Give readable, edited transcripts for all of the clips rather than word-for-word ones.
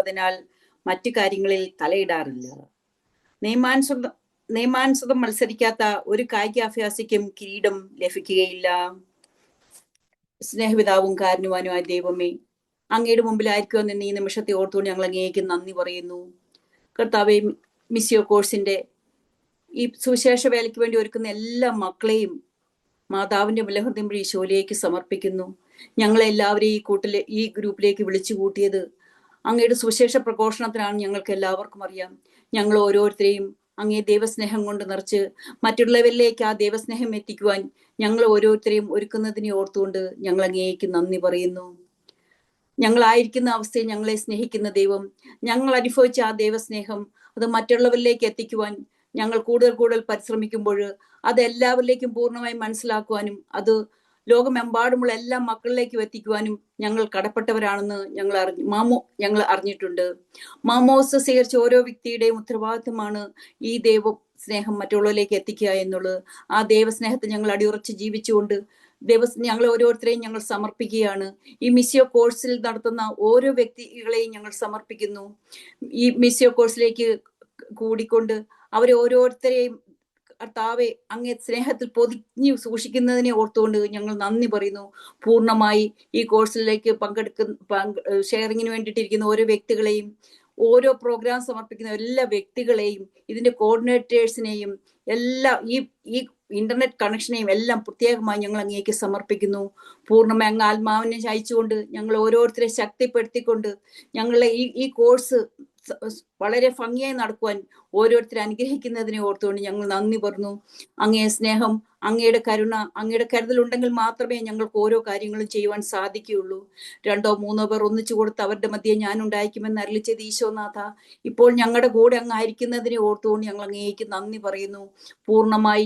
ഉള്ളതിനാൽ മറ്റു കാര്യങ്ങളിൽ തലയിടാറില്ല. നിയമാനുസൃതം മത്സരിക്കാത്ത ഒരു കായികാഭ്യാസിക്കും കിരീടം ലഭിക്കുകയില്ല. സ്നേഹപിതാവും കാരുണ്യവാനുമായ ദൈവമേ, അങ്ങയുടെ മുമ്പിലായിരിക്കുമെന്ന് ഈ നിമിഷത്തെ ഓർത്തുകൊണ്ട് ഞങ്ങൾ അങ്ങേക്ക് നന്ദി പറയുന്നു. കർത്താവെ, മിസ്സിയോ കോഴ്സിന്റെ ഈ സുവിശേഷ വേലയ്ക്ക് വേണ്ടി ഒരുക്കുന്ന എല്ലാ മക്കളെയും മാതാവിന്റെ മുലഹൃദയം വഴി ഈശോയിലേക്ക് സമർപ്പിക്കുന്നു. ഞങ്ങളെല്ലാവരെയും ഈ ഗ്രൂപ്പിലേക്ക് വിളിച്ചു കൂട്ടിയത് അങ്ങയുടെ സുവിശേഷ പ്രഘോഷണത്തിനാണ്. ഞങ്ങൾക്ക് എല്ലാവർക്കും അറിയാം. ഞങ്ങൾ ഓരോരുത്തരെയും അങ്ങേ ദൈവസ്നേഹം കൊണ്ട് നിറച്ച് മറ്റുള്ളവരിലേക്ക് ആ ദൈവസ്നേഹം എത്തിക്കുവാൻ ഞങ്ങൾ ഓരോരുത്തരെയും ഒരുക്കുന്നതിനെ ഓർത്തുകൊണ്ട് ഞങ്ങൾ അങ്ങേക്ക് നന്ദി പറയുന്നു. ഞങ്ങളായിരിക്കുന്ന അവസ്ഥയിൽ ഞങ്ങളെ സ്നേഹിക്കുന്ന ദൈവം, ഞങ്ങൾ അനുഭവിച്ച ആ ദൈവസ്നേഹം അത് മറ്റുള്ളവരിലേക്ക് എത്തിക്കുവാൻ ഞങ്ങൾ കൂടുതൽ പരിശ്രമിക്കുമ്പോൾ അത് എല്ലാവരിലേക്കും പൂർണ്ണമായും മനസ്സിലാക്കുവാനും അത് ലോകമെമ്പാടുമുള്ള എല്ലാ മക്കളിലേക്കും എത്തിക്കുവാനും ഞങ്ങൾ കടപ്പെട്ടവരാണെന്ന് ഞങ്ങൾ അറിഞ്ഞിട്ടുണ്ട്. മാമോസ് സ്വീകരിച്ച ഓരോ വ്യക്തിയുടെയും ഉത്തരവാദിത്വമാണ് ഈ ദൈവ സ്നേഹം മറ്റുള്ളവരിലേക്ക് എത്തിക്കുക എന്നുള്ളത്. ആ ദൈവസ്നേഹത്തെ ഞങ്ങൾ അടിയുറച്ച് ജീവിച്ചുകൊണ്ട് ഞങ്ങൾ ഓരോരുത്തരെയും ഞങ്ങൾ സമർപ്പിക്കുകയാണ്. ഈ മിസ്സിയോ കോഴ്സിൽ നടത്തുന്ന ഓരോ വ്യക്തികളെയും ഞങ്ങൾ സമർപ്പിക്കുന്നു. ഈ മിസ്സിയോ കോഴ്സിലേക്ക് കൂടിക്കൊണ്ട് അവരെ ഓരോരുത്തരെയും കർത്താവെ അങ്ങേ സ്നേഹത്തിൽ പൊതിഞ്ഞു സൂക്ഷിക്കുന്നതിനെ ഓർത്തുകൊണ്ട് ഞങ്ങൾ നന്ദി പറയുന്നു. പൂർണ്ണമായി ഈ കോഴ്സിലേക്ക് ഷെയറിങ്ങിന് വേണ്ടിയിട്ടിരിക്കുന്ന ഓരോ വ്യക്തികളെയും, ഓരോ പ്രോഗ്രാം സമർപ്പിക്കുന്ന എല്ലാ വ്യക്തികളെയും, ഇതിന്റെ കോർഡിനേറ്റേഴ്സിനെയും ഈ ഇന്റർനെറ്റ് കണക്ഷനെയും എല്ലാം പ്രത്യേകമായി ഞങ്ങൾ അങ്ങേക്ക് സമർപ്പിക്കുന്നു. പൂർണ്ണമായി അങ്ങ് ആത്മാവിനെ അയച്ചുകൊണ്ട് ഞങ്ങൾ ഓരോരുത്തരെ ശക്തിപ്പെടുത്തിക്കൊണ്ട് ഞങ്ങളെ ഈ കോഴ്സ് വളരെ ഭംഗിയായി നടക്കുവാൻ ഓരോരുത്തരെ അനുഗ്രഹിക്കുന്നതിനെ ഓർത്തുകൊണ്ട് ഞങ്ങൾ നന്ദി പറഞ്ഞു. അങ്ങേ സ്നേഹം, അങ്ങയുടെ കരുണ, അങ്ങയുടെ കരുതലുണ്ടെങ്കിൽ മാത്രമേ ഞങ്ങൾക്ക് ഓരോ കാര്യങ്ങളും ചെയ്യുവാൻ സാധിക്കുകയുള്ളൂ. 2 or 3 പേർ ഒന്നിച്ചു കൊടുത്ത് അവരുടെ മധ്യേ ഞാൻ ഉണ്ടായിരിക്കുമെന്ന് അരുളിച്ചത് ഈശോനാഥ, ഇപ്പോൾ ഞങ്ങളുടെ കൂടെ അങ്ങ് ആയിരിക്കുന്നതിനെ ഓർത്തുകൊണ്ട് ഞങ്ങൾ അങ്ങേക്ക് നന്ദി പറയുന്നു. പൂർണ്ണമായി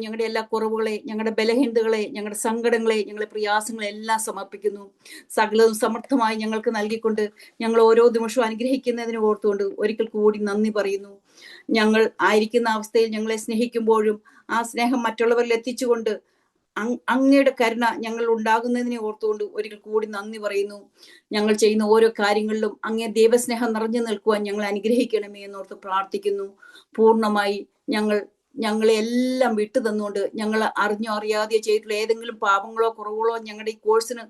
ഞങ്ങളുടെ എല്ലാ കുറവുകളെ, ഞങ്ങളുടെ ബലഹീനതകളെ, ഞങ്ങളുടെ സങ്കടങ്ങളെ, ഞങ്ങളുടെ പ്രയാസങ്ങളെ എല്ലാം സമർപ്പിക്കുന്നു. സകലവും സമർത്ഥമായി ഞങ്ങൾക്ക് നൽകിക്കൊണ്ട് ഞങ്ങൾ ഓരോ നിമിഷവും അനുഗ്രഹിക്കുന്നതിന് ഓർത്തുകൊണ്ട് ഒരിക്കൽ കൂടി നന്ദി പറയുന്നു. ഞങ്ങൾ ആയിരിക്കുന്ന അവസ്ഥയിൽ ഞങ്ങളെ സ്നേഹിക്കുമ്പോഴും ആ സ്നേഹം മറ്റുള്ളവരിൽ എത്തിച്ചുകൊണ്ട് അങ്ങയുടെ കരുണ ഞങ്ങൾ ഉണ്ടാകുന്നതിനെ ഓർത്തുകൊണ്ട് ഒരിക്കൽ കൂടി നന്ദി പറയുന്നു. ഞങ്ങൾ ചെയ്യുന്ന ഓരോ കാര്യങ്ങളിലും അങ്ങേ ദൈവസ്നേഹം നിറഞ്ഞു നിൽക്കുവാൻ ഞങ്ങൾ അനുഗ്രഹിക്കണമേ എന്നോർത്ത് പ്രാർത്ഥിക്കുന്നു. പൂർണ്ണമായി ഞങ്ങളെ എല്ലാം വിട്ടു തന്നുകൊണ്ട് ഞങ്ങൾ അറിഞ്ഞോ അറിയാതെ ചെയ്തിട്ടുള്ള ഏതെങ്കിലും പാപങ്ങളോ കുറവുകളോ ഞങ്ങളുടെ ഈ കോഴ്സിന്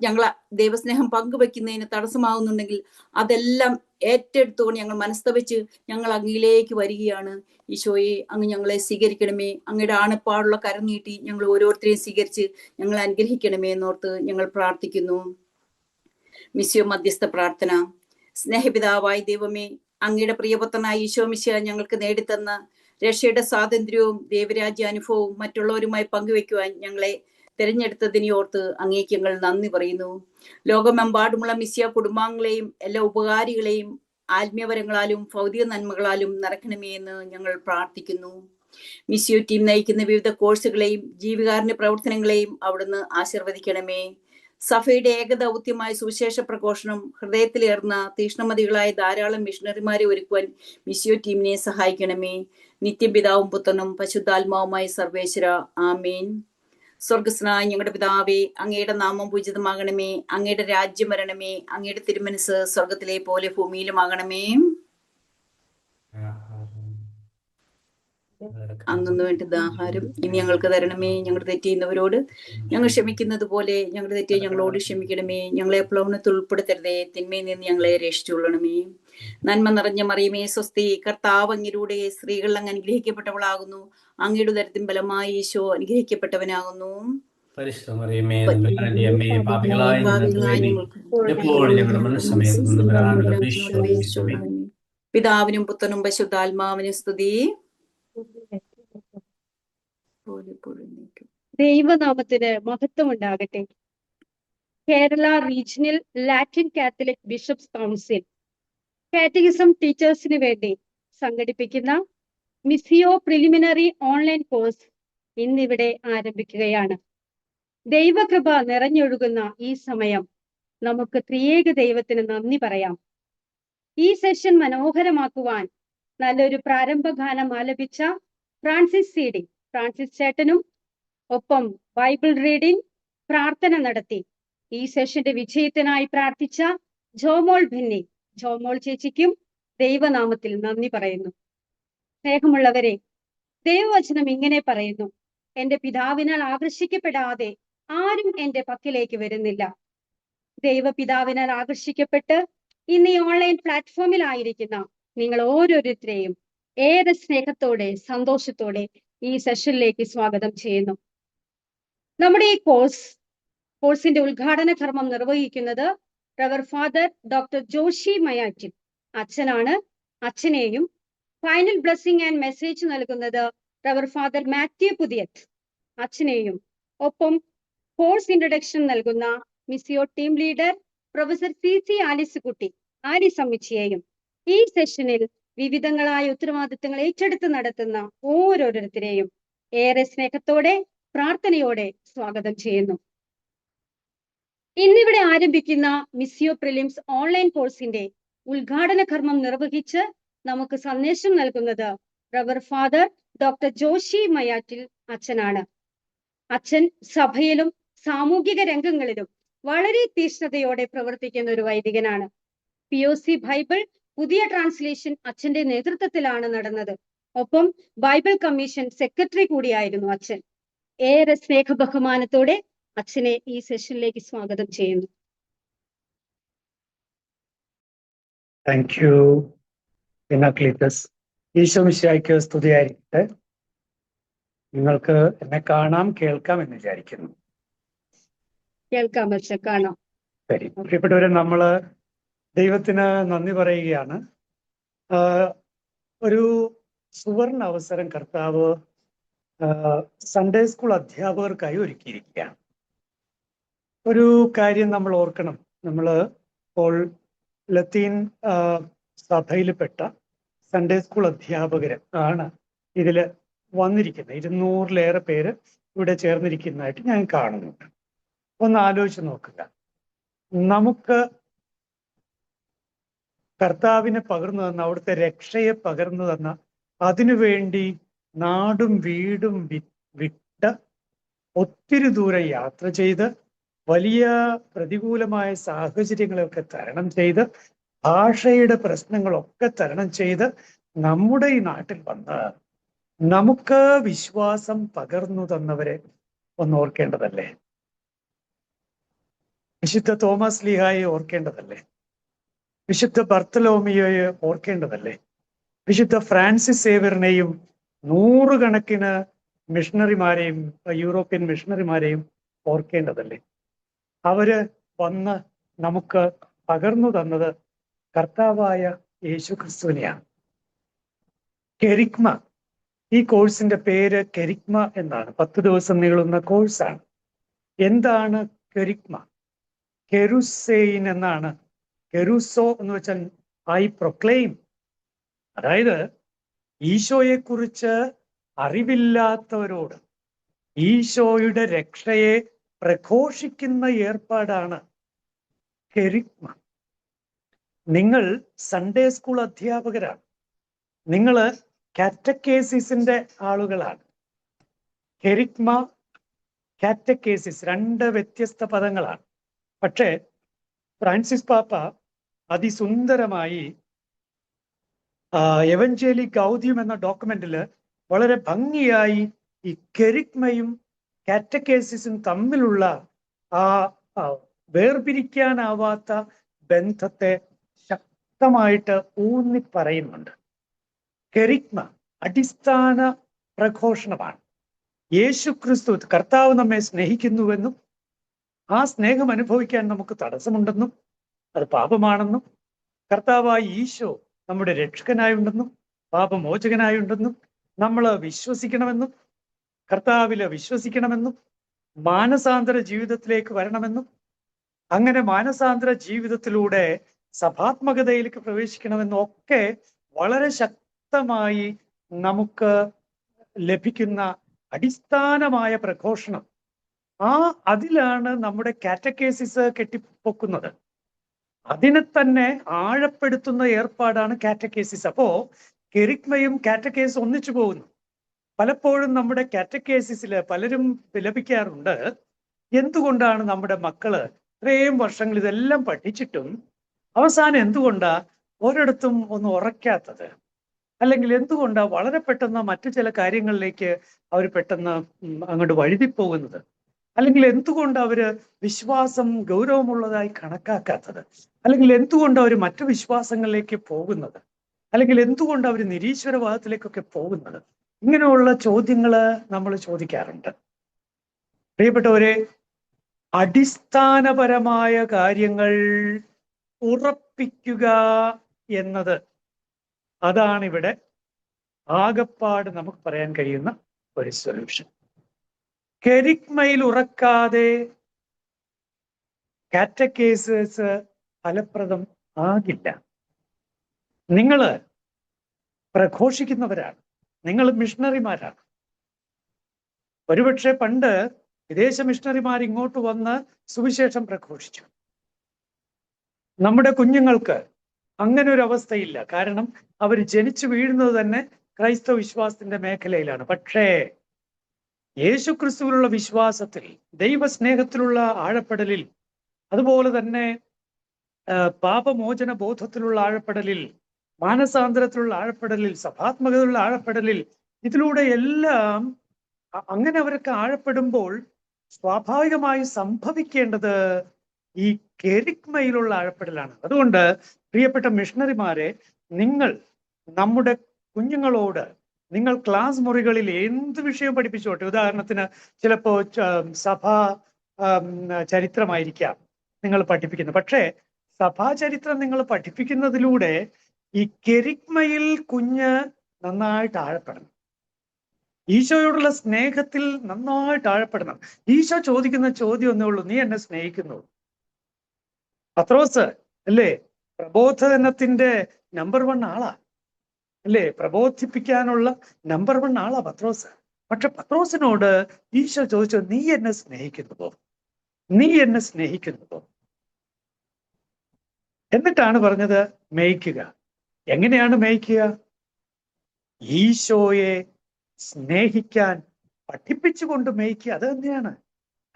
ഞങ്ങളെ ദൈവസ്നേഹം പങ്കുവെക്കുന്നതിന് തടസ്സമാകുന്നുണ്ടെങ്കിൽ അതെല്ലാം ഏറ്റെടുത്തുകൊണ്ട് ഞങ്ങൾ മനസ്തപിച്ച് ഞങ്ങൾ അങ്ങിലേക്ക് വരികയാണ്. ഈശോയെ, അങ്ങ് ഞങ്ങളെ സ്വീകരിക്കണമേ. അങ്ങയുടെ ആണപ്പാടുള്ള കരം നീട്ടി ഞങ്ങൾ ഓരോരുത്തരെയും സ്വീകരിച്ച് ഞങ്ങൾ അനുഗ്രഹിക്കണമേ എന്നോർത്ത് ഞങ്ങൾ പ്രാർത്ഥിക്കുന്നു. മിസ്സിയോ മധ്യസ്ഥ പ്രാർത്ഥന. സ്നേഹപിതാവായ ദൈവമേ, അങ്ങയുടെ പ്രിയപുത്രനായ ഈശോ മിശിഹ ഞങ്ങൾക്ക് നേടിത്തന്ന രക്ഷയുടെ സ്വാതന്ത്ര്യവും ദൈവരാജ്യാനുഭവവും മറ്റുള്ളവരുമായി പങ്കുവെക്കുവാൻ ഞങ്ങളെ തിരഞ്ഞെടുത്തതിനെ ഓർത്ത് അങ്ങേക്ക് ഞങ്ങൾ നന്ദി പറയുന്നു. ലോകമെമ്പാടുമുള്ള മിസ്സിയ കുടുംബാംഗങ്ങളെയും എല്ലാ ഉപകാരികളെയും ആത്മീയവരങ്ങളാലും ഭൗതിക നന്മകളാലും നിറയ്ക്കണമേ എന്ന് ഞങ്ങൾ പ്രാർത്ഥിക്കുന്നു. മിസ്സിയോ ടീം നയിക്കുന്ന വിവിധ കോഴ്സുകളെയും ജീവികാരുണ്യ പ്രവർത്തനങ്ങളെയും അവിടുന്ന് ആശീർവദിക്കണമേ. സഭയുടെ ഏകദൗത്യമായ സുവിശേഷ പ്രഘോഷണം ഹൃദയത്തിലേർന്ന തീഷ്ണമതികളായ ധാരാളം മിഷണറിമാരെ ഒരുക്കുവാൻ മിസ്സിയോ ടീമിനെ സഹായിക്കണമേ. നിത്യപിതാവും പുത്രനും പരിശുദ്ധാത്മാവുമായ സർവേശ്വര, ആമേൻ. സ്വർഗസ്നായ ഞങ്ങളുടെ പിതാവേ, അങ്ങയുടെ നാമം പൂജിതമാകണമേ. അങ്ങയുടെ രാജ്യം വരണമേ. അങ്ങയുടെ തിരുമനസ് സ്വർഗത്തിലെ പോലെ ഭൂമിയിലുമാകണമേ. അന്നു വേണ്ടത് ആഹാരം ഇനി ഞങ്ങൾക്ക് തരണമേ. ഞങ്ങൾ തെറ്റ് ചെയ്യുന്നവരോട് ഞങ്ങൾ ക്ഷമിക്കുന്നത് പോലെ ഞങ്ങളുടെ തെറ്റ് ഞങ്ങളോട് ക്ഷമിക്കണമേ. ഞങ്ങളെ പ്രലോഭനത്തിൽ ഉൾപ്പെടുത്തരുതേ, തിന്മയിൽ നിന്ന് ഞങ്ങളെ രക്ഷിച്ചുകൊള്ളണമേ. നന്മ നിറഞ്ഞ മറിയമേ സ്വസ്തി, കർത്താവ് അങ്ങയിലൂടെ സ്ത്രീകൾ അങ്ങ് അനുഗ്രഹിക്കപ്പെട്ടവളാകുന്നു. അങ്ങയുടെ ഉദരത്തിൻ ബലമായി ഈശോ അനുഗ്രഹിക്കപ്പെട്ടവനാകുന്നു. പിതാവിനും പുത്രനും പരിശുദ്ധാത്മാവിനും സ്തുതി. ദൈവനാമത്തിന് മഹത്വം ഉണ്ടാകട്ടെ. Kerala regional Latin Catholic bishops council catechism ടീച്ചേഴ്സിന് വേണ്ടി സംഘടിപ്പിക്കുന്ന മിസ്സിയോ പ്രിലിമിനറി ഓൺലൈൻ കോഴ്സ് ഇന്നിവിടെ ആരംഭിക്കുകയാണ്. ദൈവകൃപ നിറഞ്ഞൊഴുകുന്ന ഈ സമയം നമുക്ക് ത്രിയേക ദൈവത്തിന് നന്ദി പറയാം. ഈ സെഷൻ മനോഹരമാക്കുവാൻ നല്ലൊരു പ്രാരംഭ ഗാനം ആലപിച്ച ഫ്രാൻസിസ് ചേട്ടനും ഒപ്പം ബൈബിൾ റീഡിംഗ് പ്രാർത്ഥന നടത്തി ഈ സെഷന്റെ വിജയത്തിനായി പ്രാർത്ഥിച്ച ജോമോൾ ഭിന്നി, ജോമോൾ ചേച്ചിക്കും ദൈവനാമത്തിൽ നന്ദി പറയുന്നു. സ്നേഹമുള്ളവരെ, ദൈവവചനം ഇങ്ങനെ പറയുന്നു: എന്റെ പിതാവിനാൽ ആകർഷിക്കപ്പെടാതെ ആരും എന്റെ പക്കലേക്ക് വരുന്നില്ല. ദൈവപിതാവിനാൽ ആകർഷിക്കപ്പെട്ട് ഇന്ന് ഈ ഓൺലൈൻ പ്ലാറ്റ്ഫോമിലായിരിക്കുന്ന നിങ്ങൾ ഓരോരുത്തരെയും ഏറെ സ്നേഹത്തോടെ സന്തോഷത്തോടെ ഈ സെഷനിലേക്ക് സ്വാഗതം ചെയ്യുന്നു. നമ്മുടെ ഈ കോഴ്സിന്റെ ഉദ്ഘാടന കർമ്മം നിർവഹിക്കുന്നത് റവർ ഫാദർ ഡോക്ടർ ജോഷി മയാറ്റിൽ അച്ഛനാണ്. അച്ഛനെയും ഫൈനൽ ബ്ലെസ്സിംഗ് ആൻഡ് മെസ്സേജ് നൽകുന്നത് റവർ ഫാദർ മാത്യു പുതിയത് അച്ഛനെയും, ഒപ്പം കോഴ്സ് ഇൻട്രൊഡക്ഷൻ നൽകുന്ന Missio team leader professor CC Alice അമ്മച്ചിയെയും ഈ സെഷനിൽ വിവിധങ്ങളായ ഉത്തരവാദിത്തങ്ങൾ ഏറ്റെടുത്ത് നടത്തുന്ന ഓരോരുത്തരെയും ഏറെ സ്നേഹത്തോടെ പ്രാർത്ഥനയോടെ സ്വാഗതം ചെയ്യുന്നു. ഇന്നിവിടെ ആരംഭിക്കുന്ന മിസിയോ പ്രിലിംസ് ഓൺലൈൻ കോഴ്സിന്റെ ഉദ്ഘാടന കർമ്മം നിർവഹിച്ച് നമുക്ക് സന്ദേശം നൽകുന്നത് റവർ ഫാദർ ഡോക്ടർ ജോഷി മയാറ്റിൽ അച്ഛനാണ്. അച്ഛൻ സഭയിലും സാമൂഹിക രംഗങ്ങളിലും വളരെ തീക്ഷ്ണതയോടെ പ്രവർത്തിക്കുന്ന ഒരു വൈദികനാണ്. POC ബൈബിൾ പുതിയ ട്രാൻസ്ലേഷൻ അച്ഛന്റെ നേതൃത്വത്തിലാണ് നടന്നത്. ഒപ്പം ബൈബിൾ കമ്മീഷൻ സെക്രട്ടറി കൂടിയായിരുന്നു അച്ഛൻ. ഏറെ സ്നേഹബഹുമാനത്തോടെ അച്ഛനെ ഈ സെഷനിലേക്ക് സ്വാഗതം ചെയ്യുന്നു. Thank you പിനാക്ലീറ്റസ്. ഈശോ മിശിഹായ്ക്ക് സ്തുതിയായിരിക്കട്ടെ. നിങ്ങൾക്ക് എന്നെ കാണാം, കേൾക്കാം എന്ന് വിചാരിക്കുന്നു. കേൾക്കാം അച്ഛൻ, കാണാം. ശരി, പ്രിയപ്പെട്ടവരെ, നമ്മള് ദൈവത്തിന് നന്ദി പറയുകയാണ്. ഒരു സുവർണ അവസരം കർത്താവ് സൺഡേ സ്കൂൾ അധ്യാപകർക്കായി ഒരുക്കിയിരിക്കുകയാണ്. ഒരു കാര്യം നമ്മൾ ഓർക്കണം. നമ്മൾ ഇപ്പോൾ ലത്തീൻ സഭയിൽപ്പെട്ട സൺഡേ സ്കൂൾ അധ്യാപകര് ആണ് ഇതിൽ വന്നിരിക്കുന്നത്. 200-ലേറെ പേര് ഇവിടെ ചേർന്നിരിക്കുന്നതായിട്ട് ഞാൻ കാണുന്നുണ്ട്. ഒന്ന് ആലോചിച്ച് നോക്കുക. നമുക്ക് കർത്താവിനെ പകർന്നു തന്ന, അവിടുത്തെ രക്ഷയെ പകർന്നു തന്ന, അതിനുവേണ്ടി നാടും വീടും വിട്ട് ഒത്തിരി ദൂരം യാത്ര ചെയ്ത് വലിയ പ്രതികൂലമായ സാഹചര്യങ്ങളൊക്കെ തരണം ചെയ്ത് ഭാഷയുടെ പ്രശ്നങ്ങളൊക്കെ തരണം ചെയ്ത് നമ്മുടെ ഈ നാട്ടിൽ വന്ന് നമുക്ക് വിശ്വാസം പകർന്നു തന്നവരെ ഒന്ന് ഓർക്കേണ്ടതല്ലേ? വിശുദ്ധ തോമസ് ലീഹായെ ഓർക്കേണ്ടതല്ലേ? വിശുദ്ധ ബർത്തലോമിയോയെ ഓർക്കേണ്ടതല്ലേ? വിശുദ്ധ ഫ്രാൻസിസ് സേവ്യറിനെയും നൂറുകണക്കിന് മിഷണറിമാരെയും യൂറോപ്യൻ മിഷണറിമാരെയും ഓർക്കേണ്ടതല്ലേ? അവര് വന്ന് നമുക്ക് പകർന്നു തന്നത് കർത്താവായ യേശു ക്രിസ്തുവിനെയാണ്. കെരിഗ്മ, ഈ കോഴ്സിന്റെ പേര് കെരിഗ്മ എന്നാണ്. 10 ദിവസം നീളുന്ന കോഴ്സാണ്. എന്താണ് കെരിഗ്മ? കെരുസെയിൻ എന്നാണ്. കെരുസോ എന്ന് വെച്ചാൽ ഐ പ്രൊക്ലെയിം, അതായത് ഈശോയെ കുറിച്ച് അറിവില്ലാത്തവരോട് ഈശോയുടെ രക്ഷയെ പ്രഘോഷിക്കുന്ന ഏർപ്പാടാണ് കെരിഗ്മ. നിങ്ങൾ സൺഡേ സ്കൂൾ അധ്യാപകരാണ്. നിങ്ങൾ കാറ്റക്കേസിസിന്റെ ആളുകളാണ്. കെരിഗ്മ, കാറ്റക്കേസിസ് 2 വ്യത്യസ്ത പദങ്ങളാണ്. പക്ഷേ ഫ്രാൻസിസ് പാപ്പ അതിസുന്ദരമായി എവഞ്ചേലി ഗൗദിയം എന്ന ഡോക്യുമെന്റിൽ വളരെ ഭംഗിയായി ഈ കെരിഗ്മയും കാറ്റക്കേസിസും തമ്മിലുള്ള ആ വേർപിരിക്കാനാവാത്ത ബന്ധത്തെ ശക്തമായിട്ട് ഊന്നി പറയുന്നുണ്ട്. കെരിഗ്മ അടിസ്ഥാന പ്രഘോഷണമാണ്. യേശു ക്രിസ്തു, കർത്താവ് നമ്മെ സ്നേഹിക്കുന്നുവെന്നും ആ സ്നേഹം അനുഭവിക്കാൻ നമുക്ക് തടസ്സമുണ്ടെന്നും അത് പാപമാണെന്നും കർത്താവായ ഈശോ നമ്മുടെ രക്ഷകനായുണ്ടെന്നും പാപമോചകനായുണ്ടെന്നും നമ്മൾ വിശ്വസിക്കണമെന്നും കർത്താവില് വിശ്വസിക്കണമെന്നും മാനസാന്തര ജീവിതത്തിലേക്ക് വരണമെന്നും അങ്ങനെ മാനസാന്തര ജീവിതത്തിലൂടെ സഭാത്മകതയിലേക്ക് പ്രവേശിക്കണമെന്നും ഒക്കെ വളരെ ശക്തമായി നമുക്ക് ലഭിക്കുന്ന അടിസ്ഥാനമായ പ്രഘോഷണം. അതിലാണ് നമ്മുടെ കാറ്റക്കേസിസ് കെട്ടിപ്പൊക്കുന്നത്. അതിനെ തന്നെ ആഴപ്പെടുത്തുന്ന ഏർപ്പാടാണ് കാറ്റക്കേസിസ്. അപ്പോ കെരിഗ്മയും കാറ്റക്കേസും ഒന്നിച്ചു പോകുന്നു. പലപ്പോഴും നമ്മുടെ കാറ്റക്കേസിസിൽ പലരും വിലപിക്കാറുണ്ട്, എന്തുകൊണ്ടാണ് നമ്മുടെ മക്കള് ഇത്രയും വർഷങ്ങൾ ഇതെല്ലാം പഠിച്ചിട്ടും അവസാനം എന്തുകൊണ്ടാ ഒരിടത്തും ഒന്ന് ഉറയ്ക്കാത്തത്? അല്ലെങ്കിൽ എന്തുകൊണ്ടാ വളരെ പെട്ടെന്ന് മറ്റു ചില കാര്യങ്ങളിലേക്ക് അവർ പെട്ടെന്ന് അങ്ങോട്ട് വഴുതിപ്പോകുന്നത്? അല്ലെങ്കിൽ എന്തുകൊണ്ട് അവര് വിശ്വാസം ഗൗരവമുള്ളതായി കണക്കാക്കാത്തത്? അല്ലെങ്കിൽ എന്തുകൊണ്ട് അവർ മറ്റു വിശ്വാസങ്ങളിലേക്ക് പോകുന്നത്? അല്ലെങ്കിൽ എന്തുകൊണ്ട് അവർ നിരീശ്വരവാദത്തിലേക്കൊക്കെ പോകുന്നത്? ഇങ്ങനെയുള്ള ചോദ്യങ്ങള് നമ്മൾ ചോദിക്കാറുണ്ട്. പ്രിയപ്പെട്ടവരെ, അടിസ്ഥാനപരമായ കാര്യങ്ങൾ ഉറപ്പിക്കുക എന്നത്, അതാണ് ഇവിടെ ആകപ്പാട് നമുക്ക് പറയാൻ കഴിയുന്ന ഒരു സൊല്യൂഷൻ. കെരിഗ്മയിൽ ഉറക്കാതെ കാറ്റക്കേസസ് ഫലപ്രദം ആകില്ല. നിങ്ങൾ പ്രഘോഷിക്കുന്നവരാണ്, നിങ്ങൾ മിഷണറിമാരാണ്. ഒരുപക്ഷെ പണ്ട് വിദേശ മിഷണറിമാർ ഇങ്ങോട്ട് വന്ന് സുവിശേഷം പ്രഘോഷിച്ചു. നമ്മുടെ കുഞ്ഞുങ്ങൾക്ക് അങ്ങനെ ഒരു അവസ്ഥയില്ല. കാരണം അവർ ജനിച്ചു വീഴുന്നത് തന്നെ ക്രൈസ്തവ വിശ്വാസത്തിന്റെ മേഖലയിലാണ്. പക്ഷേ യേശു ക്രിസ്തുവിലുള്ള വിശ്വാസത്തിൽ, ദൈവസ്നേഹത്തിലുള്ള ആഴപ്പെടലിൽ, അതുപോലെ തന്നെ പാപമോചന ബോധത്തിലുള്ള ആഴപ്പെടലിൽ, മാനസാന്തരത്തിലുള്ള ആഴപ്പെടലിൽ, സഭാത്മകതയുള്ള ആഴപ്പെടലിൽ, ഇതിലൂടെ എല്ലാം അങ്ങനെ അവരൊക്കെ ആഴപ്പെടുമ്പോൾ സ്വാഭാവികമായി സംഭവിക്കേണ്ടത് ഈ കെരിഗ്മയിലുള്ള ആഴപ്പെടലാണ്. അതുകൊണ്ട് പ്രിയപ്പെട്ട മിഷണറിമാരെ, നിങ്ങൾ നമ്മുടെ കുഞ്ഞുങ്ങളോട് നിങ്ങൾ ക്ലാസ് മുറികളിൽ എന്ത് വിഷയം പഠിപ്പിച്ചോട്ടെ, ഉദാഹരണത്തിന് ചിലപ്പോ സഭാ ചരിത്രമായിരിക്കാം നിങ്ങൾ പഠിപ്പിക്കുന്നത്. പക്ഷേ സഭാചരിത്രം നിങ്ങൾ പഠിപ്പിക്കുന്നതിലൂടെ ഈ കെരിഗ്മയിൽ കുഞ്ഞ് നന്നായിട്ട് ആഴപ്പെടണം. ഈശോയോടുള്ള സ്നേഹത്തിൽ നന്നായിട്ട് ആഴപ്പെടണം. ഈശോ ചോദിക്കുന്ന ചോദ്യം ഒന്നേ ഉള്ളൂ, നീ എന്നെ സ്നേഹിക്കുന്നു? പത്രോസ് അല്ലേ പ്രബോധനത്തിന്റെ നമ്പർ 1 ആളാ, അല്ലേ? പ്രബോധിപ്പിക്കാനുള്ള നമ്പർ 1 ആളാ പത്രോസ്. പക്ഷെ പത്രോസിനോട് ഈശോ ചോദിച്ചു, നീ എന്നെ സ്നേഹിക്കുന്നുവോ? നീ എന്നെ സ്നേഹിക്കുന്നുവോ? എന്നിട്ടാണ് പറഞ്ഞത് മേയ്ക്കുക. എങ്ങനെയാണ് മേയ്ക്കുക? ഈശോയെ സ്നേഹിക്കാൻ പഠിപ്പിച്ചുകൊണ്ട് മേയ്ക്കുക. അത് തന്നെയാണ്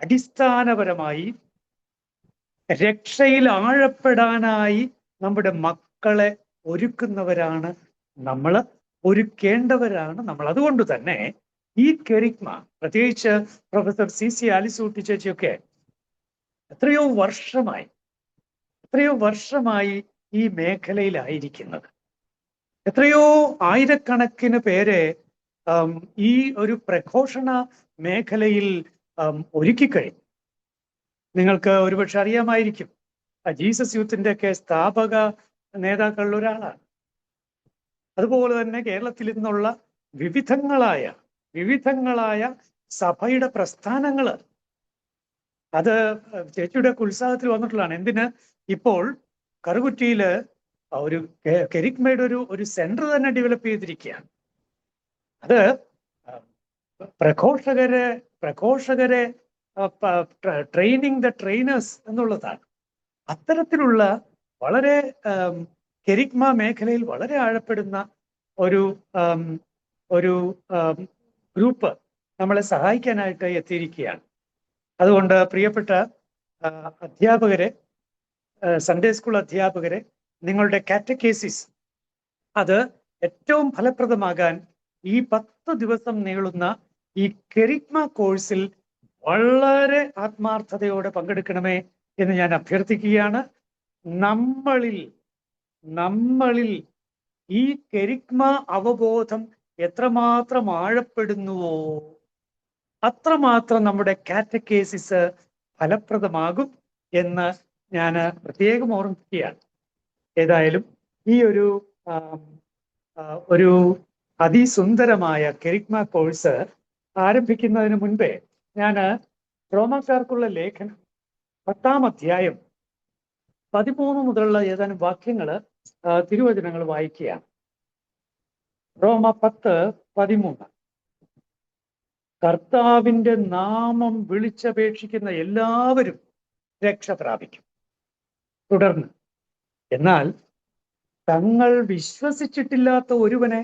അടിസ്ഥാനപരമായി രക്ഷയിൽ ആഴപ്പെടാനായി നമ്മുടെ മക്കളെ ഒരുക്കുന്നവരാണ് നമ്മൾ, ഒരുക്കേണ്ടവരാണ് നമ്മൾ. അതുകൊണ്ട് തന്നെ ഈ കെരിഗ്മ, പ്രത്യേകിച്ച് പ്രൊഫസർ CC ആലിസൂട്ടി ചേച്ചിയൊക്കെ എത്രയോ വർഷമായി ഈ മേഖലയിലായിരിക്കുന്നത്. എത്രയോ ആയിരക്കണക്കിന് പേരെ ഈ ഒരു പ്രഘോഷണ മേഖലയിൽ ഒരുക്കിക്കഴിഞ്ഞു. നിങ്ങൾക്ക് ഒരുപക്ഷെ അറിയാമായിരിക്കും, ജീസസ് യൂത്തിന്റെ ഒക്കെ സ്ഥാപക നേതാക്കളിൽ ഒരാളാണ്. അതുപോലെ തന്നെ കേരളത്തിൽ നിന്നുള്ള വിവിധങ്ങളായ സഭയുടെ പ്രസ്ഥാനങ്ങൾ, അത് ചേച്ചിയുടെ ഉത്സാഹത്തിൽ വന്നിട്ടുള്ളതാണ്. എന്തിന് ഇപ്പോൾ കറുകുറ്റിയില് ഒരു കെരിഗ്മയുടെ ഒരു സെന്റർ തന്നെ ഡെവലപ്പ് ചെയ്തിരിക്കുകയാണ്. അത് പ്രഘോഷകരെ ട്രെയിനിങ് ദ ട്രെയിനേഴ്സ് എന്നുള്ളതാണ്. അത്തരത്തിലുള്ള വളരെ കെരിഗ്മ മേഖലയിൽ വളരെ ആഴപ്പെടുന്ന ഒരു ഗ്രൂപ്പ് നമ്മളെ സഹായിക്കാനായിട്ട് എത്തിയിരിക്കുകയാണ്. അതുകൊണ്ട് പ്രിയപ്പെട്ട അധ്യാപകരെ, സൺഡേ സ്കൂൾ അധ്യാപകരെ, നിങ്ങളുടെ കാറ്റക്കേസിസ് അത് ഏറ്റവും ഫലപ്രദമാകാൻ ഈ 10 ദിവസം നീളുന്ന ഈ കെരിഗ്മ കോഴ്സിൽ വളരെ ആത്മാർത്ഥതയോടെ പങ്കെടുക്കണമേ എന്ന് ഞാൻ അഭ്യർത്ഥിക്കുകയാണ്. നമ്മളിൽ ഈ കെരിഗ്മ അവബോധം എത്രമാത്രം ആഴപ്പെടുന്നുവോ അത്രമാത്രം നമ്മുടെ കാറ്റക്കേസിസ് ഫലപ്രദമാകും എന്ന് ഞാൻ പ്രത്യേകം ഓർമ്മിക്കുകയാണ്. ഏതായാലും ഈ ഒരു അതിസുന്ദരമായ കെരിഗ്മ കോഴ്സ് ആരംഭിക്കുന്നതിന് മുൻപേ ഞാൻ റോമാക്കാർക്കുള്ള ലേഖനം 10-ാം അധ്യായം 13 മുതലുള്ള ഏതാനും വാക്യങ്ങൾ, തിരുവചനങ്ങൾ വായിക്കുകയാണ്. റോമ 10:13. കർത്താവിന്റെ നാമം വിളിച്ചപേക്ഷിക്കുന്ന എല്ലാവരും രക്ഷ പ്രാപിക്കും. തുടർന്ന്, എന്നാൽ തങ്ങൾ വിശ്വസിച്ചിട്ടില്ലാത്ത ഒരുവനെ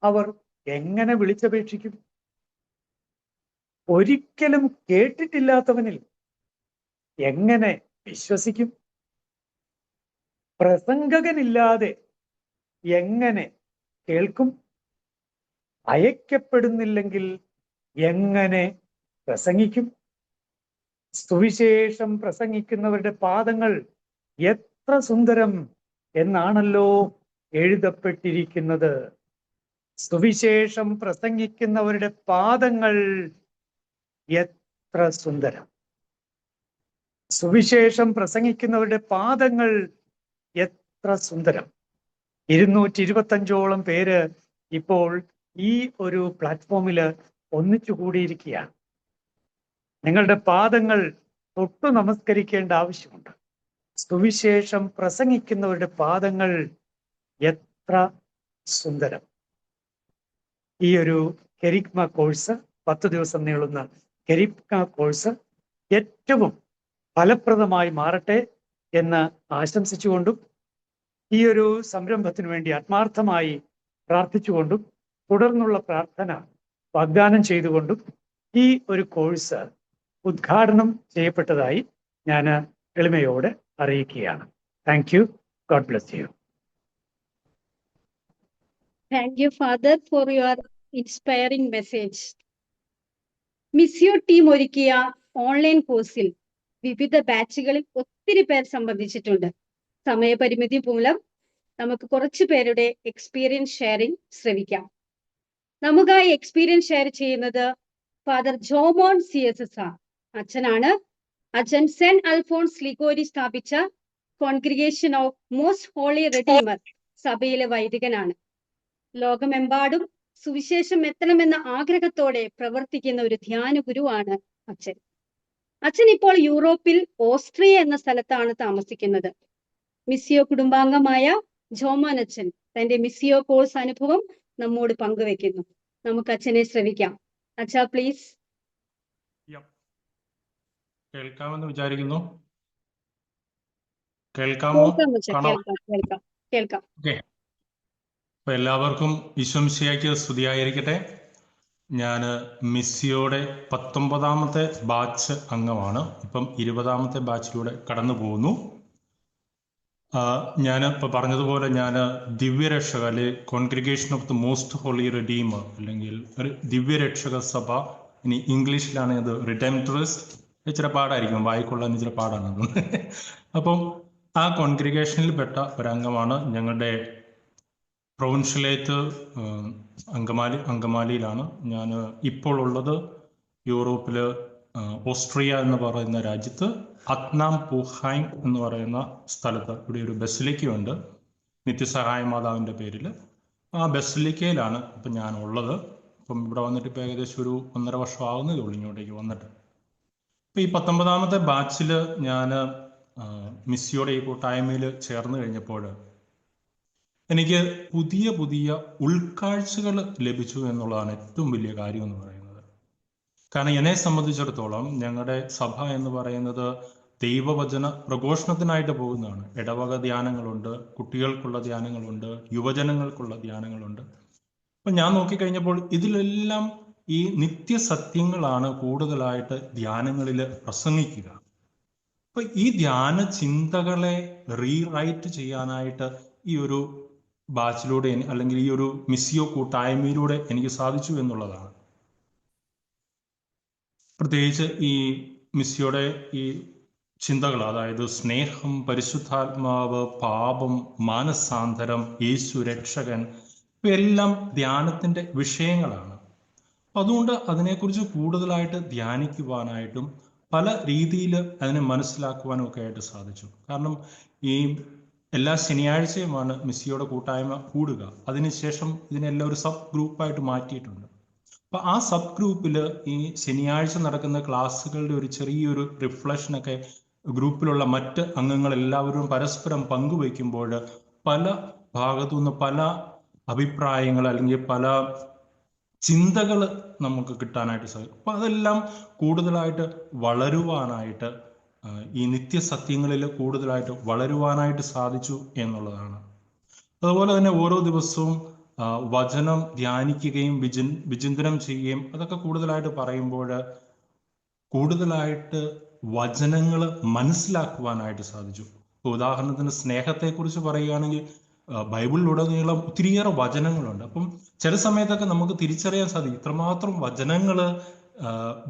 അവർ എങ്ങനെ വിളിച്ചപേക്ഷിക്കും? ഒരിക്കലും കേട്ടിട്ടില്ലാത്തവനിൽ എങ്ങനെ വിശ്വസിക്കും? പ്രസംഗകനില്ലാതെ എങ്ങനെ കേൾക്കും? അയക്കപ്പെടുന്നില്ലെങ്കിൽ എങ്ങനെ പ്രസംഗിക്കും? സുവിശേഷം പ്രസംഗിക്കുന്നവരുടെ പാദങ്ങൾ എത്ര സുന്ദരം എന്നാണല്ലോ എഴുതപ്പെട്ടിരിക്കുന്നത്. സുവിശേഷം പ്രസംഗിക്കുന്നവരുടെ പാദങ്ങൾ എത്ര സുന്ദരം. സുവിശേഷം പ്രസംഗിക്കുന്നവരുടെ പാദങ്ങൾ എത്ര സുന്ദരം. 225ഓളം പേര് ഇപ്പോൾ ഈ ഒരു പ്ലാറ്റ്ഫോമിൽ ഒന്നിച്ചു കൂടിയിരിക്കുകയാണ്. നിങ്ങളുടെ പാദങ്ങൾ തൊട്ടു നമസ്കരിക്കേണ്ട ആവശ്യമുണ്ട്. സുവിശേഷം പ്രസംഗിക്കുന്നവരുടെ പാദങ്ങൾ എത്ര സുന്ദരം. ഈ ഒരു കെരിഗ്മ കോഴ്സ്, 10 ദിവസം നീളുന്ന കെരിഗ്മ കോഴ്സ് ഏറ്റവും ഫലപ്രദമായി മാറട്ടെ എന്ന് ആശംസിച്ചുകൊണ്ടും ഈ ഒരു സംരംഭത്തിന് വേണ്ടി ആത്മാർത്ഥമായി പ്രാർത്ഥിച്ചുകൊണ്ടും തുടർന്നുള്ള പ്രാർത്ഥന വാഗ്ദാനം ചെയ്തുകൊണ്ടും ഈ ഒരു കോഴ്സ് ഉദ്ഘാടനം ചെയ്യപ്പെട്ടതായി ഞാൻ എളിമയോടെ അറിയിക്കുകയാണ്. Thank you. God bless you. Thank you, Father, for your inspiring message. Missio team ഒരുക്കിയ ഓൺലൈൻ കോഴ്സിൽ വിവിധ ബാച്ചുകളിൽ ഒത്തിരി പേർ സംബന്ധിച്ചിട്ടുണ്ട്. സമയപരിമിതി മൂലം നമുക്ക് കുറച്ചു പേരുടെ എക്സ്പീരിയൻസ് ഷെയറിംഗ് ശ്രവിക്കാം. നമുക്കായി എക്സ്പീരിയൻസ് ഷെയർ ചെയ്യുന്നത് ഫാദർ ജോമോൻ CSSR അച്ഛനാണ്. അച്ഛൻ സെന്റ് അൽഫോൺസ് ലിഗോരി സ്ഥാപിച്ച congregation of most holy redeemer സഭയിലെ വൈദികനാണ്. ലോകമെമ്പാടും സുവിശേഷം എത്തണമെന്ന ആഗ്രഹത്തോടെ പ്രവർത്തിക്കുന്ന ഒരു ധ്യാന ഗുരുവാണ് അച്ഛൻ. അച്ഛൻ ഇപ്പോൾ യൂറോപ്പിൽ ഓസ്ട്രിയ എന്ന സ്ഥലത്താണ് താമസിക്കുന്നത്. മിസ്സിയോ കുടുംബാംഗമായ ജോമോൻ അച്ഛൻ തന്റെ മിസ്സിയോ കോഴ്സ് അനുഭവം നമ്മോട് പങ്കുവെക്കുന്നു. നമുക്ക് അച്ഛനെ ശ്രവിക്കാം. അച്ഛാ, പ്ലീസ്. കേൾക്കാമെന്ന് വിചാരിക്കുന്നു. കേൾക്കാമോ? കേൾക്കാം. ഓക്കെ. അപ്പൊ എല്ലാവർക്കും ഈശോമിശിഹായ്ക്ക് സ്തുതിയായിരിക്കട്ടെ. ഞാൻ മിസ്സിയോടെ 19ാമത്തെ ബാച്ച് അംഗമാണ്. ഇപ്പം 20ാമത്തെ ബാച്ചിലൂടെ കടന്നു പോകുന്നു. ഞാൻ ഇപ്പൊ പറഞ്ഞതുപോലെ ഞാൻ ദിവ്യരക്ഷക അല്ലെ congregation of the most holy redeemer അല്ലെങ്കിൽ ഒരു ദിവ്യരക്ഷക സഭ, ഇനി ഇംഗ്ലീഷിലാണ് ഇത് റിഡെംപ്റ്ററിസ്. ഇച്ചിരി പാടായിരിക്കും, വായിക്കൊള്ളാൻ ഇച്ചിരി പാടാണ്. അപ്പം ആ കോൺഗ്രിഗേഷനിൽ പെട്ട ഒരംഗമാണ്. ഞങ്ങളുടെ പ്രൊവിൻഷ്യലേറ്റ് അങ്കമാലിയിലാണ്. ഞാൻ ഇപ്പോൾ ഉള്ളത് യൂറോപ്പിൽ ഓസ്ട്രിയ എന്ന് പറയുന്ന രാജ്യത്ത് അത്നാം പൂഹൈം എന്ന് പറയുന്ന സ്ഥലത്ത് ഇവിടെ ഒരു ബസിലിക്കയുണ്ട്, നിത്യസഹായ മാതാവിൻ്റെ പേരിൽ. ആ ബസിലിക്കയിലാണ് ഇപ്പം ഞാൻ ഉള്ളത്. ഇപ്പം ഇവിടെ വന്നിട്ട് ഇപ്പോൾ ഏകദേശം ഒരു 1.5 വർഷം ആകുന്നതേ ഉള്ളൂ ഇങ്ങോട്ടേക്ക് വന്നിട്ട്. ഇപ്പം ഈ 19ാമത്തെ ബാച്ചിൽ ഞാൻ മിസ്സിയോടെ ഈ കൂട്ടായ്മയിൽ ചേർന്ന് കഴിഞ്ഞപ്പോൾ എനിക്ക് പുതിയ പുതിയ ഉൾക്കാഴ്ചകൾ ലഭിച്ചു എന്നുള്ളതാണ് ഏറ്റവും വലിയ കാര്യം എന്ന് പറയുന്നത്. കാരണം എന്നെ സംബന്ധിച്ചിടത്തോളം ഞങ്ങളുടെ സഭ എന്ന് പറയുന്നത് ദൈവവചന പ്രഘോഷണത്തിനായിട്ട് പോകുന്നതാണ്. ഇടവക ധ്യാനങ്ങളുണ്ട്, കുട്ടികൾക്കുള്ള ധ്യാനങ്ങളുണ്ട്, യുവജനങ്ങൾക്കുള്ള ധ്യാനങ്ങളുണ്ട്. അപ്പം ഞാൻ നോക്കിക്കഴിഞ്ഞപ്പോൾ ഇതിലെല്ലാം ഈ നിത്യസത്യങ്ങളാണ് കൂടുതലായിട്ട് ധ്യാനങ്ങളിൽ പ്രസംഗിക്കുക. അപ്പൊ ഈ ധ്യാന ചിന്തകളെ റീറൈറ്റ് ചെയ്യാനായിട്ട് ഈ ഒരു ബാച്ചിലൂടെ അല്ലെങ്കിൽ ഈ ഒരു മിസ്സിയോ കൂട്ടായ്മയിലൂടെ എനിക്ക് സാധിച്ചു എന്നുള്ളതാണ്. പ്രത്യേകിച്ച് ഈ മിസ്സിയോടെ ഈ ചിന്തകൾ, അതായത് സ്നേഹം, പരിശുദ്ധാത്മാവ്, പാപം, മാനസാന്തരം, യേശു രക്ഷകൻ, ഇവയെല്ലാം ധ്യാനത്തിന്റെ വിഷയങ്ങളാണ്. അതുകൊണ്ട് അതിനെക്കുറിച്ച് കൂടുതലായിട്ട് ധ്യാനിക്കുവാനായിട്ടും പല രീതിയിൽ അതിനെ മനസ്സിലാക്കുവാനും ഒക്കെ ആയിട്ട് സാധിച്ചു. കാരണം ഈ എല്ലാ ശനിയാഴ്ചയുമാണ് മിസ്സിയോടെ കൂട്ടായ്മ കൂടുക. അതിനുശേഷം ഇതിനെല്ലാം ഒരു സബ് ഗ്രൂപ്പായിട്ട് മാറ്റിയിട്ടുണ്ട്. അപ്പൊ ആ സബ് ഗ്രൂപ്പിൽ ഈ ശനിയാഴ്ച നടക്കുന്ന ക്ലാസ്സുകളുടെ ഒരു ചെറിയൊരു റിഫ്ലക്ഷനൊക്കെ ഗ്രൂപ്പിലുള്ള മറ്റ് അംഗങ്ങൾ എല്ലാവരും പരസ്പരം പങ്കുവയ്ക്കുമ്പോൾ പല ഭാഗത്തുനിന്ന് പല അഭിപ്രായങ്ങൾ അല്ലെങ്കിൽ പല ചിന്തകൾ നമുക്ക് കിട്ടാനായിട്ട് സാധിക്കും. അപ്പൊ അതെല്ലാം കൂടുതലായിട്ട് വളരുവാനായിട്ട്, ഈ നിത്യസത്യങ്ങളിൽ കൂടുതലായിട്ട് വളരുവാനായിട്ട് സാധിച്ചു എന്നുള്ളതാണ്. അതുപോലെ തന്നെ ഓരോ ദിവസവും വചനം ധ്യാനിക്കുകയും വിചിന്തനം ചെയ്യുകയും അതൊക്കെ കൂടുതലായിട്ട് പറയുമ്പോൾ കൂടുതലായിട്ട് വചനങ്ങൾ മനസ്സിലാക്കുവാനായിട്ട് സാധിച്ചു. ഉദാഹരണത്തിന് സ്നേഹത്തെക്കുറിച്ച് പറയുകയാണെങ്കിൽ ബൈബിളിലുടനീളം ഒത്തിരിയേറെ വചനങ്ങളുണ്ട്. അപ്പം ചില സമയത്തൊക്കെ നമുക്ക് തിരിച്ചറിയാൻ സാധിക്കും ഇത്രമാത്രം വചനങ്ങൾ